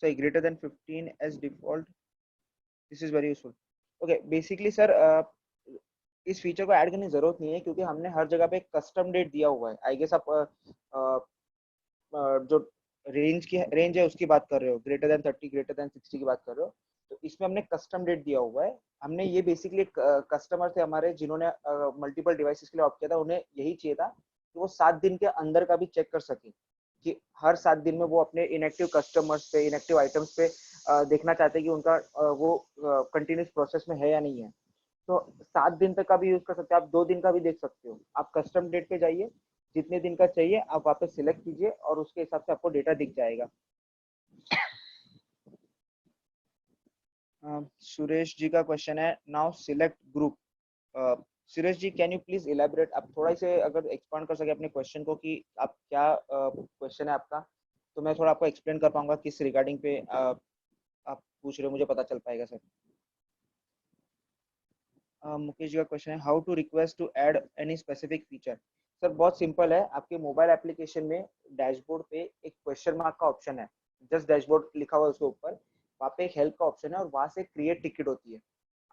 sorry, greater than 15 as default, this is very useful. Okay, basically sir इस फीचर को ऐड करने की जरूरत नहीं है, क्योंकि हमने हर जगह पे कस्टम डेट दिया हुआ है। आई गेस आप जो रेंज है उसकी बात कर रहे हो, ग्रेटर देन 30 ग्रेटर देन 60 की बात कर रहे हो, तो इसमें हमने कस्टम डेट दिया हुआ है। हमने ये बेसिकली कस्टमर थे हमारे जिन्होंने मल्टीपल डिवाइसेस के लिए ऑप्ट किया था, उन्हें यही चाहिए था कि वो 7 दिन के अंदर का भी चेक कर सके, कि हर 7 दिन में वो अपने इनएक्टिव कस्टमर्स पे, इनएक्टिव आइटम्स पे देखना चाहते हैं कि उनका वो कंटिन्यूस प्रोसेस में है या नहीं है। तो 7 दिन तक का भी यूज कर सकते हैं आप, 2 दिन का भी देख सकते हो। आप कस्टम डेट पे जाइए, जितने दिन का चाहिए आप वापस सिलेक्ट कीजिए, और उसके हिसाब से आपको डेटा दिख जाएगा। सुरेश जी का क्वेश्चन है, now select group. Suresh ji, can you please elaborate, आप थोड़ा से अगर एक्सपांड कर सके अपने क्वेश्चन को, कि आप क्या क्वेश्चन है आपका, तो मैं थोड़ा आपको एक्सप्लेन कर पाऊंगा किस रिगार्डिंग पे आप पूछ रहे हो, मुझे पता चल पाएगा सर। मुकेश जी का क्वेश्चन है, how to request to add any specific feature. Sir बहुत सिंपल है, आपके मोबाइल एप्लीकेशन में डैशबोर्ड पे एक क्वेश्चन मार्क का ऑप्शन है, जस्ट डैशबोर्ड लिखा हुआ है उसके ऊपर, वहाँ पे एक हेल्प का ऑप्शन है, और वहाँ से क्रिएट टिकट होती है।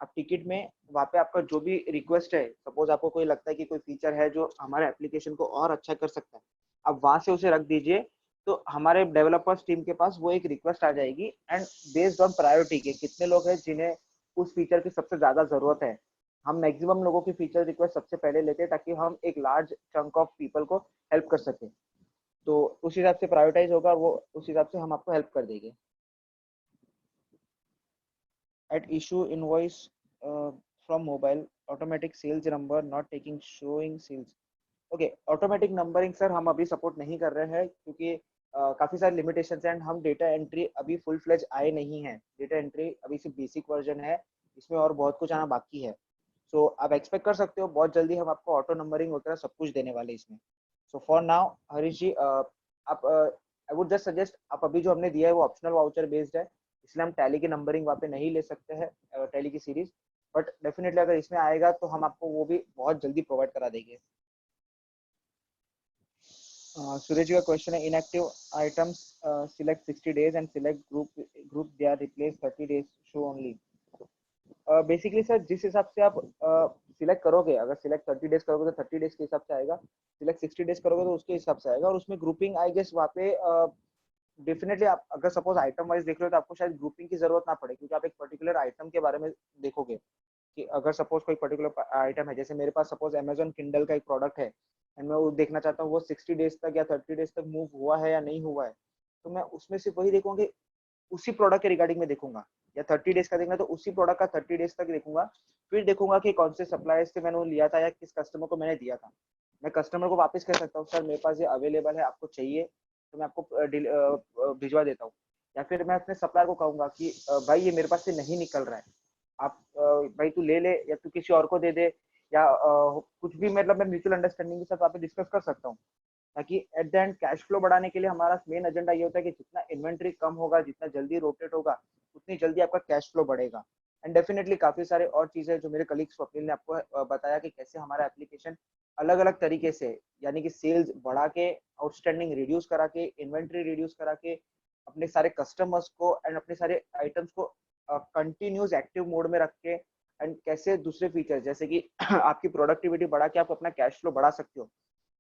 आप टिकट में वहाँ पे आपका जो भी रिक्वेस्ट है, सपोज आपको कोई लगता है कि कोई फीचर है जो हमारे एप्लीकेशन को और अच्छा कर सकता है, आप वहाँ से उसे रख दीजिए, तो हमारे डेवलपर्स टीम के पास वो एक रिक्वेस्ट आ जाएगी, एंड बेस्ड ऑन प्रायोरिटी के कितने लोग हैं जिन्हें उस फीचर की सबसे ज्यादा जरूरत है, हम मैक्सिमम लोगों की फीचर रिक्वेस्ट सबसे पहले लेते हैं, ताकि हम एक लार्ज चंक ऑफ पीपल को हेल्प कर सके। तो उस हिसाब से प्रायोरिटाइज होगा, वो उस हिसाब से हम आपको हेल्प कर देंगे। At issue invoice from mobile automatic sales number not taking showing sales. Okay, automatic numbering sir हम अभी सपोर्ट नहीं कर रहे हैं, क्योंकि काफी सारे लिमिटेशंस हैं एंड हम डेटा एंट्री अभी फुल फ्लेज आए नहीं है। डेटा एंट्री अभी सिर्फ बेसिक वर्जन है, इसमें और बहुत कुछ आना बाकी है। सो आप एक्सपेक्ट कर सकते हो बहुत जल्दी हम आपको ऑटो नंबरिंग वगैरह सब कुछ देने वाले इसमें। सो फॉर नाउ हरीश जी, आप आई वुड जस्ट सजेस्ट, आप अभी जो हमने दिया है वो ऑप्शनल वाउचर बेस्ड है, इसलिए हम टैली की नंबरिंग वहाँ पे नहीं ले सकते हैं, टैली की सीरीज। बट डेफिनेटली अगर इसमें आएगा तो हम आपको वो भी बहुत जल्दी प्रोवाइड करा देंगे। सूरज का क्वेश्चन है, inactive items select 60 days and select group they are replace 30 days show only. Basically sir जिस हिसाब से आप सिलेक्ट करोगे, अगर सिलेक्ट 30 डेज करोगे तो 30 डेज के हिसाब से आएगा, सिलेक्ट 60 डेज करोगे तो उसके हिसाब से आएगा। और उसमें ग्रुपिंग आई गेस वहाँ पे डेफिनेटली आप अगर सपोज आइटम वाइज देख रहे हो तो आपको शायद ग्रुपिंग की जरूरत ना पड़े, क्योंकि आप एक पर्टिकुलर आइटम के बारे में देखोगे कि अगर सपोज कोई पर्टिकुलर आइटम है, जैसे मेरे पास सपोज अमेजोन किंडल का एक प्रोडक्ट है एंड मैं वो देखना चाहता हूँ वो 60 डेज तक या 30 डेज तक मूव हुआ है या नहीं हुआ है, तो मैं उसमें सिर्फ वही देखूंगा, उसी प्रोडक्ट के रिगार्डिंग में देखूंगा। या 30 डेज का देखना तो उसी प्रोडक्ट का 30 डेज तक देखूंगा। फिर देखूंगा कि कौन से सप्लायर से मैंने वो लिया था या किस कस्टमर को मैंने दिया था। मैं कस्टमर को वापस कह सकता हूँ सर मेरे पास ये अवेलेबल है, आपको चाहिए तो मैं आपको भिजवा देता हूँ। या फिर मैं अपने सप्लायर को कहूंगा कि भाई ये मेरे पास से नहीं निकल रहा है, आप भाई तू ले ले या तू किसी और को दे दे, या कुछ भी, मतलब मैं म्यूचुअल अंडरस्टैंडिंग के साथ वहाँ पे डिस्कस कर सकता हूँ। ताकि at the end cash flow बढ़ाने के लिए हमारा मेन एजेंडा ये होता है कि जितना इन्वेंट्री कम होगा, जितना जल्दी रोटेट होगा, उतनी जल्दी आपका कैश फ्लो बढ़ेगा। एंड डेफिनेटली काफी सारे और चीजें जो मेरे कलीग स्वप्निल ने आपको बताया कि कैसे हमारा एप्लीकेशन अलग अलग तरीके से, यानी कि सेल्स बढ़ा के, आउटस्टैंडिंग रिड्यूस करा के, इन्वेंट्री रिड्यूस करा के, अपने सारे कस्टमर्स को एंड अपने सारे आइटम्स को कंटिन्यूस एक्टिव मोड में रख के, एंड कैसे दूसरे फीचर जैसे कि आपकी प्रोडक्टिविटी बढ़ा के आप अपना कैश फ्लो बढ़ा सकते हो।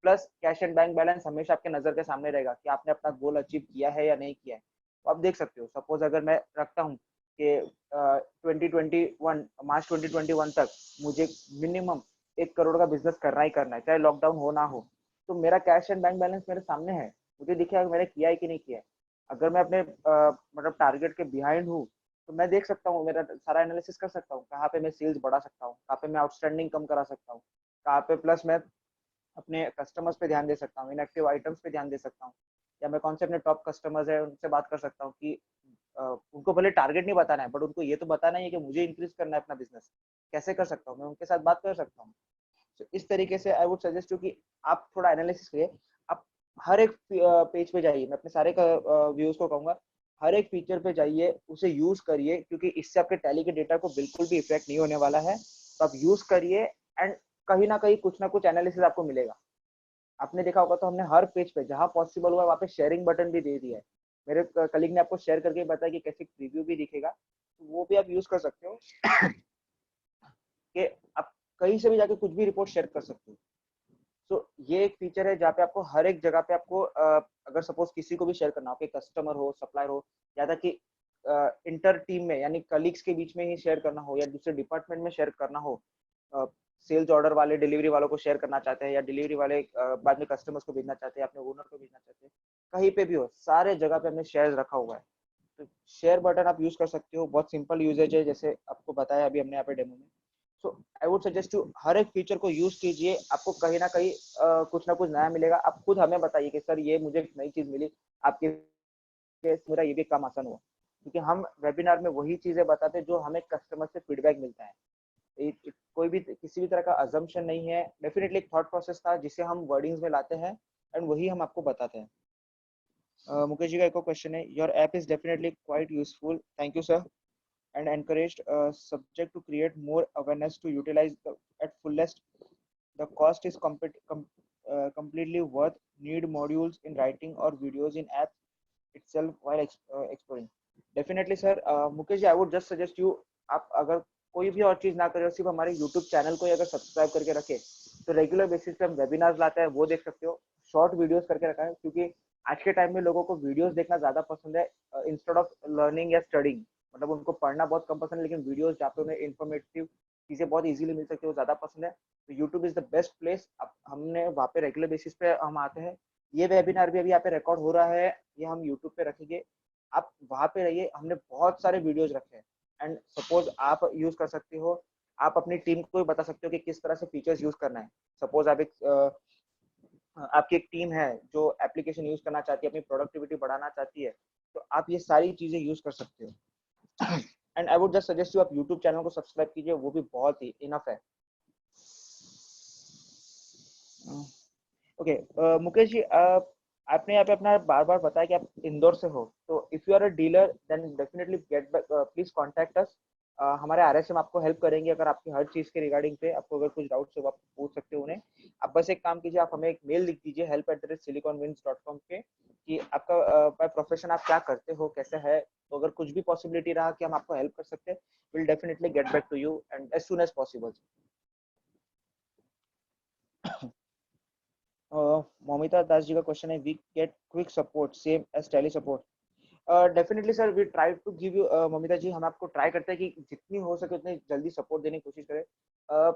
Plus cash and bank balance हमेशा आपके नजर के सामने रहेगा कि आपने अपना गोल अचीव किया है या नहीं किया है। तो आप देख सकते हो, सपोज अगर मैं रखता हूँ कि 2021 मार्च 2021 तक मुझे मिनिमम 1 करोड़ का बिजनेस करना ही करना है, चाहे लॉकडाउन हो ना हो, तो मेरा कैश एंड बैंक बैलेंस मेरे सामने है, मुझे दिखेगा मैंने किया है कि नहीं किया है। अगर मैं अपने मतलब टारगेट के बिहाइंड हूँ तो मैं देख सकता हूँ, मेरा सारा एनालिसिस कर सकता हूँ कहाँ पे मैं सेल्स बढ़ा सकता हूँ, कहाँ पे मैं आउटस्टैंडिंग कम करा सकता हूँ, कहाँ पे प्लस मैं अपने कस्टमर्स पे ध्यान दे सकता हूँ, इनएक्टिव आइटम्स पे ध्यान दे सकता हूँ, या मैं कौन से अपने टॉप कस्टमर्स है उनसे बात कर सकता हूँ कि उनको भले टारगेट नहीं बताना है बट उनको ये तो बताना है कि मुझे इंक्रीज करना है अपना बिजनेस, कैसे कर सकता हूँ, मैं उनके साथ बात कर सकता हूँ। तो इस तरीके से आई वुड सजेस्ट यू कि आप थोड़ा एनालिसिस करिए। आप हर एक पेज पे जाइए, मैं अपने सारे व्यूज को कहूंगा हर एक फीचर पे जाइए, उसे यूज करिए, क्योंकि इससे आपके टैली के डेटा को बिल्कुल भी इफेक्ट नहीं होने वाला है। तो आप यूज करिए एंड कहीं ना कुछ एनालिसिस आपको मिलेगा। आपने देखा होगा तो हमने हर पेज पे जहां पॉसिबल हुआ वहां पे शेयरिंग बटन भी दे दिया है। मेरे कलीग ने आपको शेयर करके बताया कि कैसे प्रीव्यू भी दिखेगा, तो वो भी आप यूज कर सकते हो कि आप कहीं से भी जाके कुछ भी रिपोर्ट शेयर कर सकते हो। तो ये एक फीचर है जहाँ पे आपको हर एक जगह पे आपको अगर सपोज किसी को भी शेयर करना हो, कि कस्टमर हो, सप्लायर हो, या तक कि इंटर टीम में यानी कलीग्स के बीच में ही शेयर करना हो, या दूसरे डिपार्टमेंट में शेयर करना हो, सेल्स ऑर्डर वाले डिलीवरी वालों को शेयर करना चाहते हैं, या डिलीवरी वाले बाद में कस्टमर्स को भेजना चाहते हैं, अपने ओनर को भेजना चाहते हैं, कहीं पे भी हो, सारे जगह पे हमने शेयर रखा हुआ है। तो शेयर बटन आप यूज कर सकते हो, बहुत सिंपल यूजेज है जैसे आपको बताया अभी हमने यहाँ पे डेमो में। So I would suggest to हर एक फीचर को यूज कीजिए, आपको कहीं ना कहीं कुछ ना कुछ नया मिलेगा। आप खुद हमें बताइए कि सर ये मुझे नई चीज मिली, आपके मेरा ये भी काम आसान हुआ, क्योंकि हम वेबिनार में वही चीजें बताते हैं जो हमें कस्टमर से फीडबैक मिलता है। कोई भी किसी भी तरह का अजम्पशन नहीं है, डेफिनेटली एक थॉट प्रोसेस था जिसे हम वर्डिंग्स में लाते हैं एंड वही हम आपको बताते हैं। मुकेश जी का एक क्वेश्चन है, your app is definitely quite useful, thank you sir, and encouraged subject to create more awareness to utilize at fullest. The cost is completely worth need modules in writing or videos in app itself while exploring. Definitely sir, Mukesh ji I would just suggest you, आप अगर कोई भी और चीज ना करें, सिर्फ हमारे YouTube चैनल को अगर सब्सक्राइब करके रखे तो रेगुलर बेसिस पे हम वेबिनार्स लाते हैं, वो देख सकते हो। शॉर्ट वीडियोस करके रखा है, क्योंकि आज के टाइम में लोगों को वीडियोस देखना ज्यादा पसंद है इंस्टेड ऑफ लर्निंग या स्टडिंग। मतलब उनको पढ़ना बहुत कम पसंद है, लेकिन वीडियोस जहाँ पे उन्हें इन्फॉर्मेटिव चीजें बहुत इजीली मिल सकती है वो ज्यादा पसंद है। तो YouTube is the best place. अब हमने वहाँ पे रेगुलर बेसिस पे हम आते हैं, ये वेबिनार भी अभी यहाँ पे रिकॉर्ड हो रहा है, ये हम यूट्यूब पे रखेंगे, आप वहाँ पे रहिए। हमने बहुत सारे वीडियोज रखे हैं एंड सपोज आप यूज कर सकते हो आप अपनी टीम को भी बता सकते हो कि किस तरह से फीचर्स यूज करना है। सपोज आप आपकी एक टीम है जो एप्लीकेशन यूज करना चाहती है, अपनी प्रोडक्टिविटी बढ़ाना चाहती है, तो आप ये सारी चीजें यूज कर सकते हो। And I would just suggest you, आप यूट्यूब चैनल को सब्सक्राइब कीजिए, वो भी बहुत ही इनफ है। ओके मुकेश जी, आपने यहाँ पे अपना बार बार बताया कि आप इंदौर से हो, तो if you are a dealer then definitely get back, please contact us. हमारे आरएसएम आपको हेल्प करेंगे, अगर आपकी हर चीज के रिगार्डिंग पे आपको अगर कुछ डाउट्स हो आप पूछ सकते हो उन्हें। आप बस एक काम कीजिए, आप हमें एक मेल लिख दीजिए help@siliconwins.com पे कि आपका बाय प्रोफेशन आप क्या करते हो, कैसे है। तो अगर कुछ भी पॉसिबिलिटी रहा कि हम आपको हेल्प कर सकते हैं, will definitely get back to you and as soon as possible. Momita Das ji का क्वेश्चन है, we get quick support same as tele support. Definitely sir, we try to give you, Mamita ji हम आपको ट्राई करते हैं कि जितनी हो सके उतनी जल्दी सपोर्ट देने की कोशिश करें।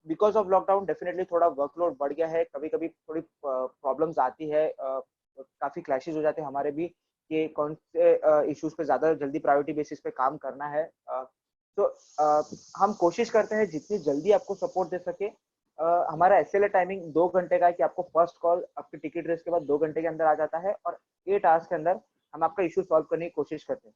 बिकॉज ऑफ लॉकडाउन डेफिनेटली थोड़ा वर्कलोड बढ़ गया है, कभी कभी थोड़ी प्रॉब्लम्स आती है, काफी क्लैशेस हो जाते हैं हमारे भी कि कौन से इश्यूज पे ज्यादा जल्दी प्रायोरिटी बेसिस पे काम करना है। तो हम कोशिश करते हैं जितनी जल्दी आपको सपोर्ट दे सके। हमारा एसएलए टाइमिंग 2 घंटे का है कि आपको फर्स्ट कॉल आपकी टिकट रेस के बाद 2 घंटे के अंदर आ जाता है, और 8 आवर्स के अंदर हम आपका इशू सॉल्व करने की कोशिश करते हैं।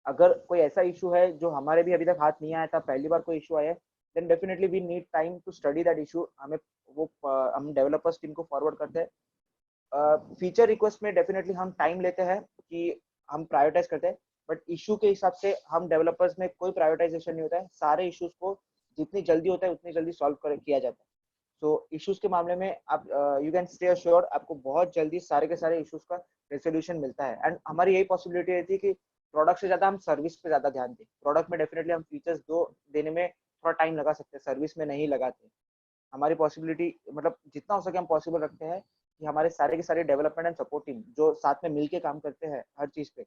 अगर कोई ऐसा इशू है जो हमारे भी अभी तक हाथ नहीं आया था, पहली बार कोई इशू आया है, then definitely we need time to study that issue. हमें वो हम डेवलपर्स टीम को फॉरवर्ड करते हैं। फीचर रिक्वेस्ट में डेफिनेटली हम टाइम लेते हैं कि हम प्रायोरिटाइज करते हैं, बट इशू के हिसाब से हम डेवलपर्स में कोई प्रायोरिटाइजेशन नहीं होता है, सारे इश्यूज को जितनी जल्दी होता है उतनी जल्दी सॉल्व किया जाता है। तो इश्यूज के मामले में आप यू कैन स्टे अश्योर्ड, आपको बहुत जल्दी सारे के सारे इश्यूज का रेजोल्यूशन मिलता है। एंड हमारी यही पॉसिबिलिटी रहती है कि प्रोडक्ट से ज्यादा हम सर्विस पे ज्यादा ध्यान दें। प्रोडक्ट में डेफिनेटली हम फीचर्स दो देने में थोड़ा टाइम लगा सकते हैं, सर्विस में नहीं लगाते। हमारी पॉसिबिलिटी मतलब जितना हो सके हम पॉसिबल रखते हैं कि हमारे सारे के सारे डेवलपमेंट एंड सपोर्ट टीम जो साथ में मिलके काम करते हैं हर चीज पे,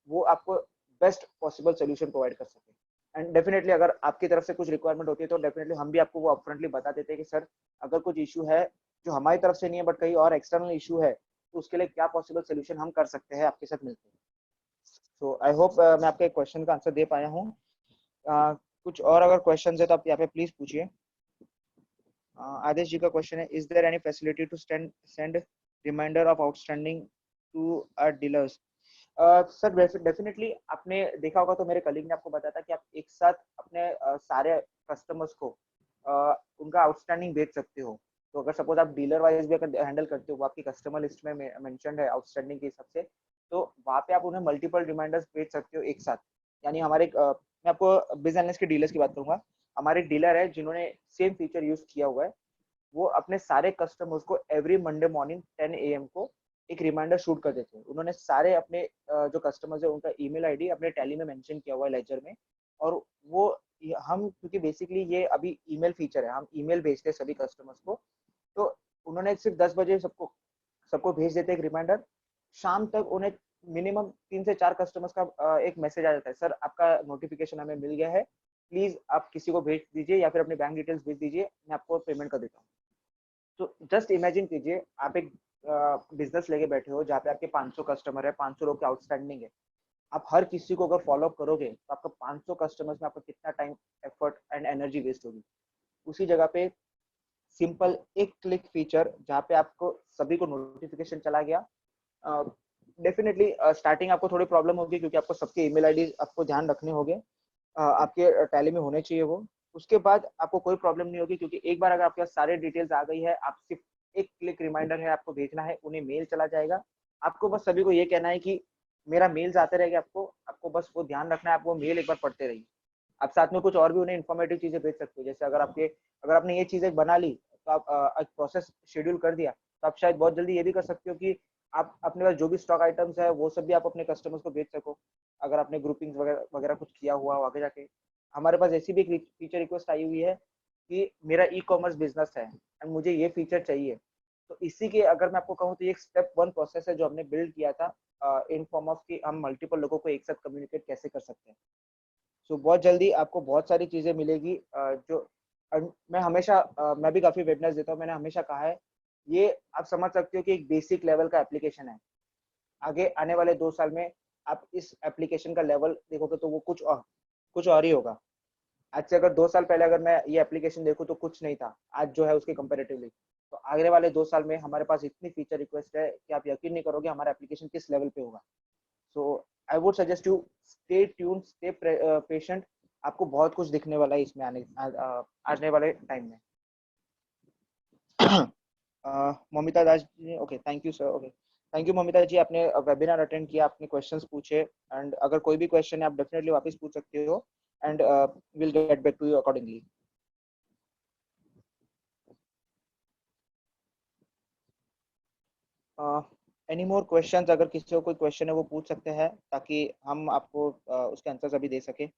वो आपको बेस्ट पॉसिबल सोल्यूशन प्रोवाइड कर सके। एंड डेफिनेटली अगर आपकी तरफ से कुछ रिक्वायरमेंट होती है तो डेफिनेटली हम भी आपको वो अपफ्रंटली बता देते हैं कि सर अगर कुछ इशू है जो हमारी तरफ से नहीं है बट कहीं और एक्सटर्नल इशू है, तो उसके लिए क्या पॉसिबल सोल्यूशन हम कर सकते हैं आपके साथ मिलकर। सो आई होप मैं आपके क्वेश्चन का आंसर दे पाया हूँ। कुछ और अगर क्वेश्चन है तो आप यहाँ पे प्लीज पूछिए। आदेश जी का क्वेश्चन है, is there any facility to send reminder of outstanding to our dealers? Sir definitely आपने देखा होगा, तो मेरे कलीग ने आपको बताया था कि आप एक साथ अपने सारे कस्टमर्स को उनका आउटस्टैंडिंग भेज सकते हो। तो अगर सपोज आप डीलर वाइज भी अगर हैंडल करते हो, वो आपकी कस्टमर लिस्ट में मेंशन्ड है आउटस्टैंडिंग के हिसाब से, तो वहाँ पे आप उन्हें मल्टीपल रिमाइंडर्स भेज सकते हो एक साथ। यानी हमारे मैं आपको बिजनेस एनालिस्ट के डीलर्स की बात करूंगा। हमारे डीलर है जिन्होंने सेम फीचर यूज किया हुआ है, वो अपने सारे कस्टमर्स को एवरी मंडे मॉर्निंग 10 AM को एक रिमाइंडर शूट कर देते हैं। उन्होंने सारे अपने जो कस्टमर्स है उनका ईमेल आईडी अपने टैली में मेंशन किया हुआ है लेजर में। और वो हम क्योंकि बेसिकली ये अभी ईमेल फीचर है, हम ईमेल भेजते हैं सभी कस्टमर्स को, तो उन्होंने सिर्फ 10 बजे सबको सबको भेज देते एक रिमाइंडर। शाम तक उन्हें मिनिमम 3 से 4 कस्टमर्स का एक मैसेज आ जाता है, सर आपका नोटिफिकेशन हमें मिल गया है, प्लीज आप किसी को भेज दीजिए या फिर अपने बैंक डिटेल्स भेज दीजिए, मैं आपको पेमेंट कर देता हूँ। तो जस्ट इमेजिन कीजिए आप एक बिजनेस लेके बैठे हो जहाँ पे आपके 500 कस्टमर है, 500 लोग के आउटस्टैंडिंग है। आप हर किसी को अगर फॉलो अप करोगे तो आपका 500 कस्टमर्स में आपका कितना time, effort and energy waste होगी। उसी जगह पे सिंपल एक क्लिक फीचर जहाँ पे आपको सभी को नोटिफिकेशन चला गया। डेफिनेटली स्टार्टिंग आपको थोड़ी प्रॉब्लम होगी क्योंकि आपको सबके ईमेल आईडी आपको ध्यान रखने होंगे, आपके टैली में होने चाहिए वो। उसके बाद आपको कोई प्रॉब्लम नहीं होगी क्योंकि एक बार अगर आपके पास सारे डिटेल्स आ गई है, आप सिर्फ एक क्लिक रिमाइंडर है आपको भेजना है, उन्हें मेल चला जाएगा। आपको बस सभी को ये कहना है कि मेरा मेल्स आते रहेंगे, आपको आपको बस वो ध्यान रखना है, आप वो मेल एक बार पढ़ते रहिए। आप साथ में कुछ और भी उन्हें इन्फॉर्मेटिव चीजें भेज सकते हो, जैसे अगर आपने ये चीजें बना ली तो आप एक प्रोसेस शेड्यूल कर दिया, तो आप शायद बहुत जल्दी ये भी कर सकते हो कि आप अपने पास जो भी स्टॉक आइटम्स है वो सब भी आप अपने कस्टमर्स को भेज सको। अगर आपने ग्रुपिंग वगैरह वगैरह कुछ किया हुआ हो आगे जाके। हमारे पास ऐसी भी एक फीचर रिक्वेस्ट आई हुई है कि मेरा ई कॉमर्स बिजनेस है एंड मुझे ये फीचर चाहिए, तो इसी के अगर मैं आपको कहूँ तो ये एक स्टेप 1 प्रोसेस है जो हमने बिल्ड किया था इन फॉर्म ऑफ कि हम मल्टीपल लोगों को एक साथ कम्युनिकेट कैसे कर सकते हैं। सो बहुत जल्दी आपको बहुत सारी चीजें मिलेगी जो मैं हमेशा मैं भी काफी वेबिनार्स देता हूँ, मैंने हमेशा कहा है ये आप समझ सकते हो कि एक बेसिक लेवल का एप्लीकेशन है। आगे आने वाले 2 साल में आप इस एप्लीकेशन का लेवल देखोगे तो वो कुछ और ही होगा। आज से अगर 2 साल पहले अगर मैं ये एप्लीकेशन देखूँ तो कुछ नहीं था, आज जो है उसके कंपैरेटिवली। तो आगे वाले 2 साल में हमारे पास इतनी फीचर रिक्वेस्ट है कि आप यकीन नहीं करोगे हमारा एप्लीकेशन किस लेवल पे होगा। So I would suggest you stay tuned, stay patient, आपको बहुत कुछ दिखने वाला है इसमें आने वाले टाइम में। Momita Das ji, okay, thank you sir, okay, thank you Momita ji, आपने वेबिनार अटेंड किया, आपने क्वेश्चंस पूछे, एंड अगर कोई भी क्वेश्चन है आप डेफिनेटली वापस पूछ सकते हो, and will get back to you accordingly. Any more questions? अगर किसी को कोई क्वेश्चन है वो पूछ सकते हैं ताकि हम आपको उसके आंसर्स अभी दे सके।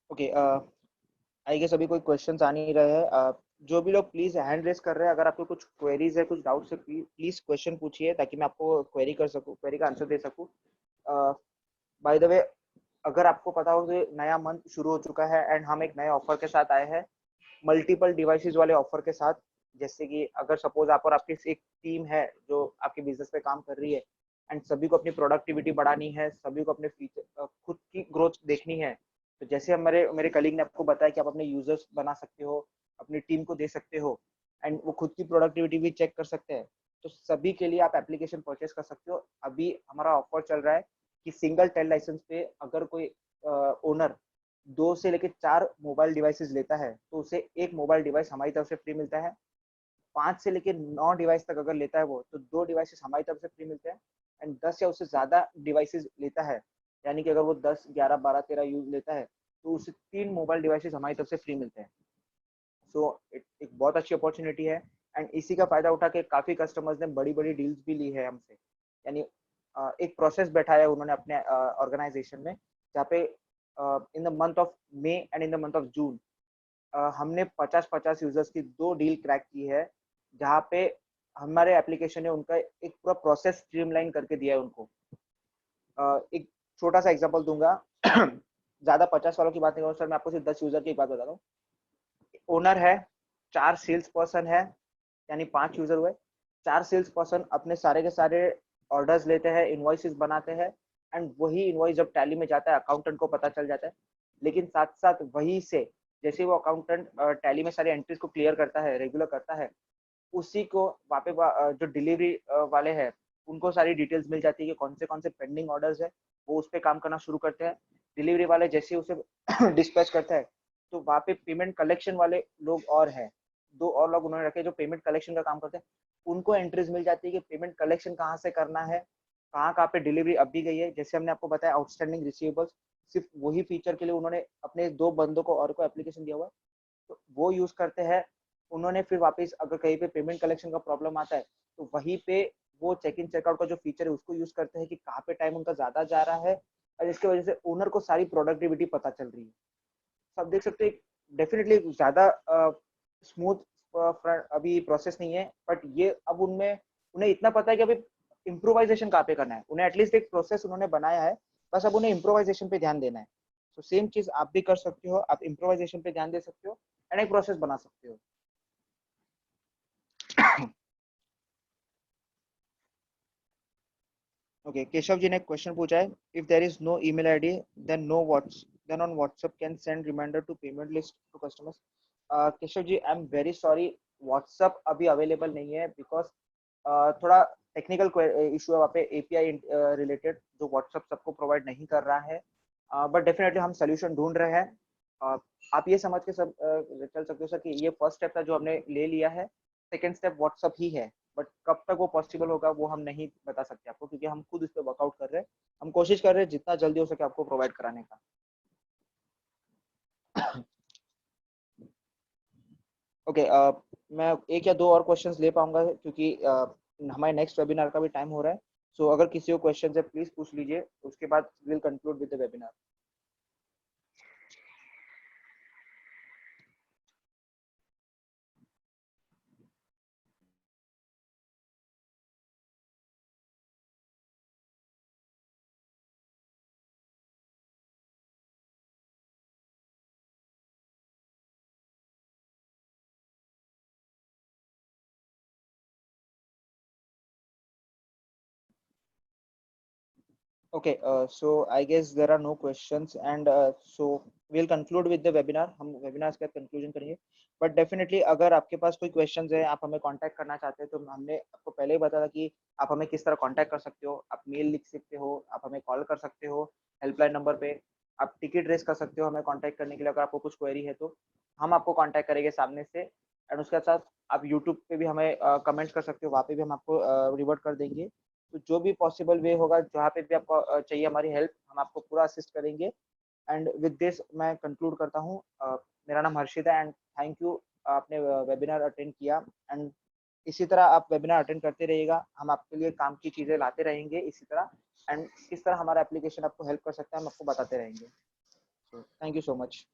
ओके, आई गेस अभी कोई क्वेश्चंस आ नहीं रहे हैं। जो भी लोग प्लीज हैंड रेस कर रहे हैं, अगर आपको कुछ क्वेरीज है, कुछ डाउट्स है, प्लीज क्वेश्चन पूछिए ताकि मैं आपको क्वेरी कर सकूं, क्वेरी का आंसर दे सकूं। बाय द वे, अगर आपको पता हो तो नया मंथ शुरू हो चुका है एंड हम एक नए ऑफर के साथ आए हैं, मल्टीपल डिवाइसेस वाले ऑफर के साथ। जैसे कि अगर सपोज आप और आपकी एक टीम है जो आपके बिजनेस पे काम कर रही है एंड सभी को अपनी प्रोडक्टिविटी बढ़ानी है, सभी को अपने फीचर खुद की ग्रोथ देखनी है, तो जैसे हमारे मेरे कलीग ने आपको बताया कि आप अपने यूजर्स बना सकते हो, अपनी टीम को दे सकते हो, एंड वो खुद की प्रोडक्टिविटी भी चेक कर सकते हैं, तो सभी के लिए आप एप्लीकेशन परचेस कर सकते हो। अभी हमारा ऑफर चल रहा है कि सिंगल टेल लाइसेंस पे अगर कोई ओनर 2 से लेकर 4 मोबाइल डिवाइसेस लेता है तो उसे एक मोबाइल डिवाइस हमारी तरफ से फ्री मिलता है। 5 से लेकर 9 डिवाइस तक अगर लेता है वो, तो 2 डिवाइसेस हमारी तरफ से फ्री मिलते हैं। एंड 10 या उससे ज्यादा डिवाइसेस लेता है, यानी कि अगर वो 10, 11, 12, 13 यूज लेता है तो उसे 3 मोबाइल डिवाइसेस हमारी तरफ से फ्री मिलते हैं। सो एक बहुत अच्छी अपॉर्चुनिटी है, एंड इसी का फायदा उठा के काफी कस्टमर्स ने बड़ी बड़ी डील्स भी ली है हमसे। यानी एक प्रोसेस बैठाया है उन्होंने अपने ऑर्गेनाइजेशन में, जहाँ पे in the month of May and in the month of June हमने 50-50 यूजर्स की 2 डील क्रैक की है, जहाँ पे हमारे एप्लीकेशन ने उनका एक पूरा प्रोसेस स्ट्रीमलाइन करके दिया है उनको। एक छोटा सा एग्जांपल दूंगा। ज्यादा 50 वालों की बात नहीं करूँ सर, मैं आपको सिर्फ 10 यूजर की बात बताता हूँ। ओनर है, 4 सेल्स पर्सन है, यानी 5 यूजर हुए। 4 सेल्स पर्सन अपने सारे के सारे ऑर्डर्स लेते हैं, इनवॉइसेस बनाते हैं, एंड वही इनवॉइस जब टैली में जाता है अकाउंटेंट को पता चल जाता है। लेकिन साथ साथ वही से जैसे वो अकाउंटेंट टैली में सारी एंट्रीज को क्लियर करता है, रेगुलर करता है, उसी को वहाँ पे जो डिलीवरी वाले हैं उनको सारी डिटेल्स मिल जाती है कि कौन से पेंडिंग ऑर्डर्स है, वो उस पर काम करना शुरू करते हैं। डिलीवरी वाले जैसे उसे डिस्पैच करता है, तो वहाँ पे पेमेंट कलेक्शन वाले लोग और हैं, 2 और लोग उन्होंने रखे जो पेमेंट कलेक्शन का काम करते हैं। उनको एंट्रीज मिल जाती है कि पेमेंट कलेक्शन कहाँ से करना है, कहाँ कहाँ पे डिलीवरी अभी गई है। जैसे हमने आपको बताया आउटस्टैंडिंग रिसीवेबल्स, सिर्फ वही फीचर के लिए उन्होंने अपने 2 बंदों को और को एप्लीकेशन दिया हुआ है, तो वो यूज करते हैं। उन्होंने फिर वापस अगर कहीं पे पेमेंट कलेक्शन का प्रॉब्लम आता है तो वहीं पे वो चेक इन चेकआउट का जो फीचर है उसको यूज करते हैं कि कहाँ पे टाइम उनका ज्यादा जा रहा है, और इसकी वजह से ओनर को सारी प्रोडक्टिविटी पता चल रही है। सब देख सकते हैं, डेफिनेटली ज्यादा स्मूथ अभी प्रोसेस नहीं है, बट ये अब उनमें उन्हें इतना पता है कि अभी इम्प्रोवाइजेशन कहाँ पे करना है, उन्हें एटलीस्ट एक प्रोसेस उन्होंने बनाया है, बस अब उन्हें इम्प्रोवाइजेशन पे ध्यान देना है। तो सेम चीज आप भी कर सकते हो, आप इम्प्रोवाइजेशन पे ध्यान दे सकते हो एंड एक प्रोसेस बना सकते हो। ओके, केशव जी ने क्वेश्चन पूछा है, if there is no email ID then no whats then on WhatsApp can send reminder to payment list to customers. Keshav ji, I am very sorry, WhatsApp अभी अवेलेबल नहीं है बिकॉज थोड़ा टेक्निकल इशू है वहाँ पे, एपीआई रिलेटेड, जो व्हाट्सएप सबको प्रोवाइड नहीं कर रहा है। बट डेफिनेटली हम सोल्यूशन ढूंढ रहे हैं। uh, आप ये समझ के सब चल सकते हो सर कि ये फर्स्ट स्टेप था जो हमने ले लिया है, सेकेंड स्टेप व्हाट्सएप ही है। बट कब तक वो पॉसिबल होगा वो हम नहीं बता सकते आपको, क्योंकि हम खुद इस पर वर्कआउट कर रहे हैं। हम कोशिश कर रहे हैं जितना जल्दी हो सके आपको प्रोवाइड कराने का। ओके, मैं एक या दो और क्वेश्चंस ले पाऊंगा क्योंकि हमारे नेक्स्ट वेबिनार का भी टाइम हो रहा है। सो अगर किसी को क्वेश्चन है प्लीज पूछ लीजिए, उसके बाद will conclude with the webinar. Okay, so I guess there are no questions, and so we'll conclude with the webinar. हम webinars का conclusion करेंगे. But definitely अगर आपके पास कोई questions है, आप हमें contact करना चाहते हैं, तो हमने आपको पहले ही बताया कि आप हमें किस तरह contact कर सकते हो. आप mail लिख सकते हो, आप हमें call कर सकते हो helpline number पे. आप ticket raise कर सकते हो हमें contact करने के लिए, अगर आपको कुछ query है तो हम आपको contact करेंगे सामने से. एंड उसके साथ आप YouTube पे भी हमें कमेंट कर सकते हो, वहाँ पे भी हम आपको रिवर्ट कर देंगे. तो जो भी पॉसिबल वे होगा, जहाँ पे भी आपको चाहिए हमारी हेल्प, हम आपको पूरा असिस्ट करेंगे. एंड विद दिस मैं कंक्लूड करता हूँ. मेरा नाम हर्षित है, एंड थैंक यू, आपने वेबिनार अटेंड किया. एंड इसी तरह आप वेबिनार अटेंड करते रहिएगा, हम आपके लिए काम की चीज़ें लाते रहेंगे इसी तरह. एंड किस तरह हमारा एप्लीकेशन आपको हेल्प कर सकता है, हम आपको बताते रहेंगे. So thank you so much.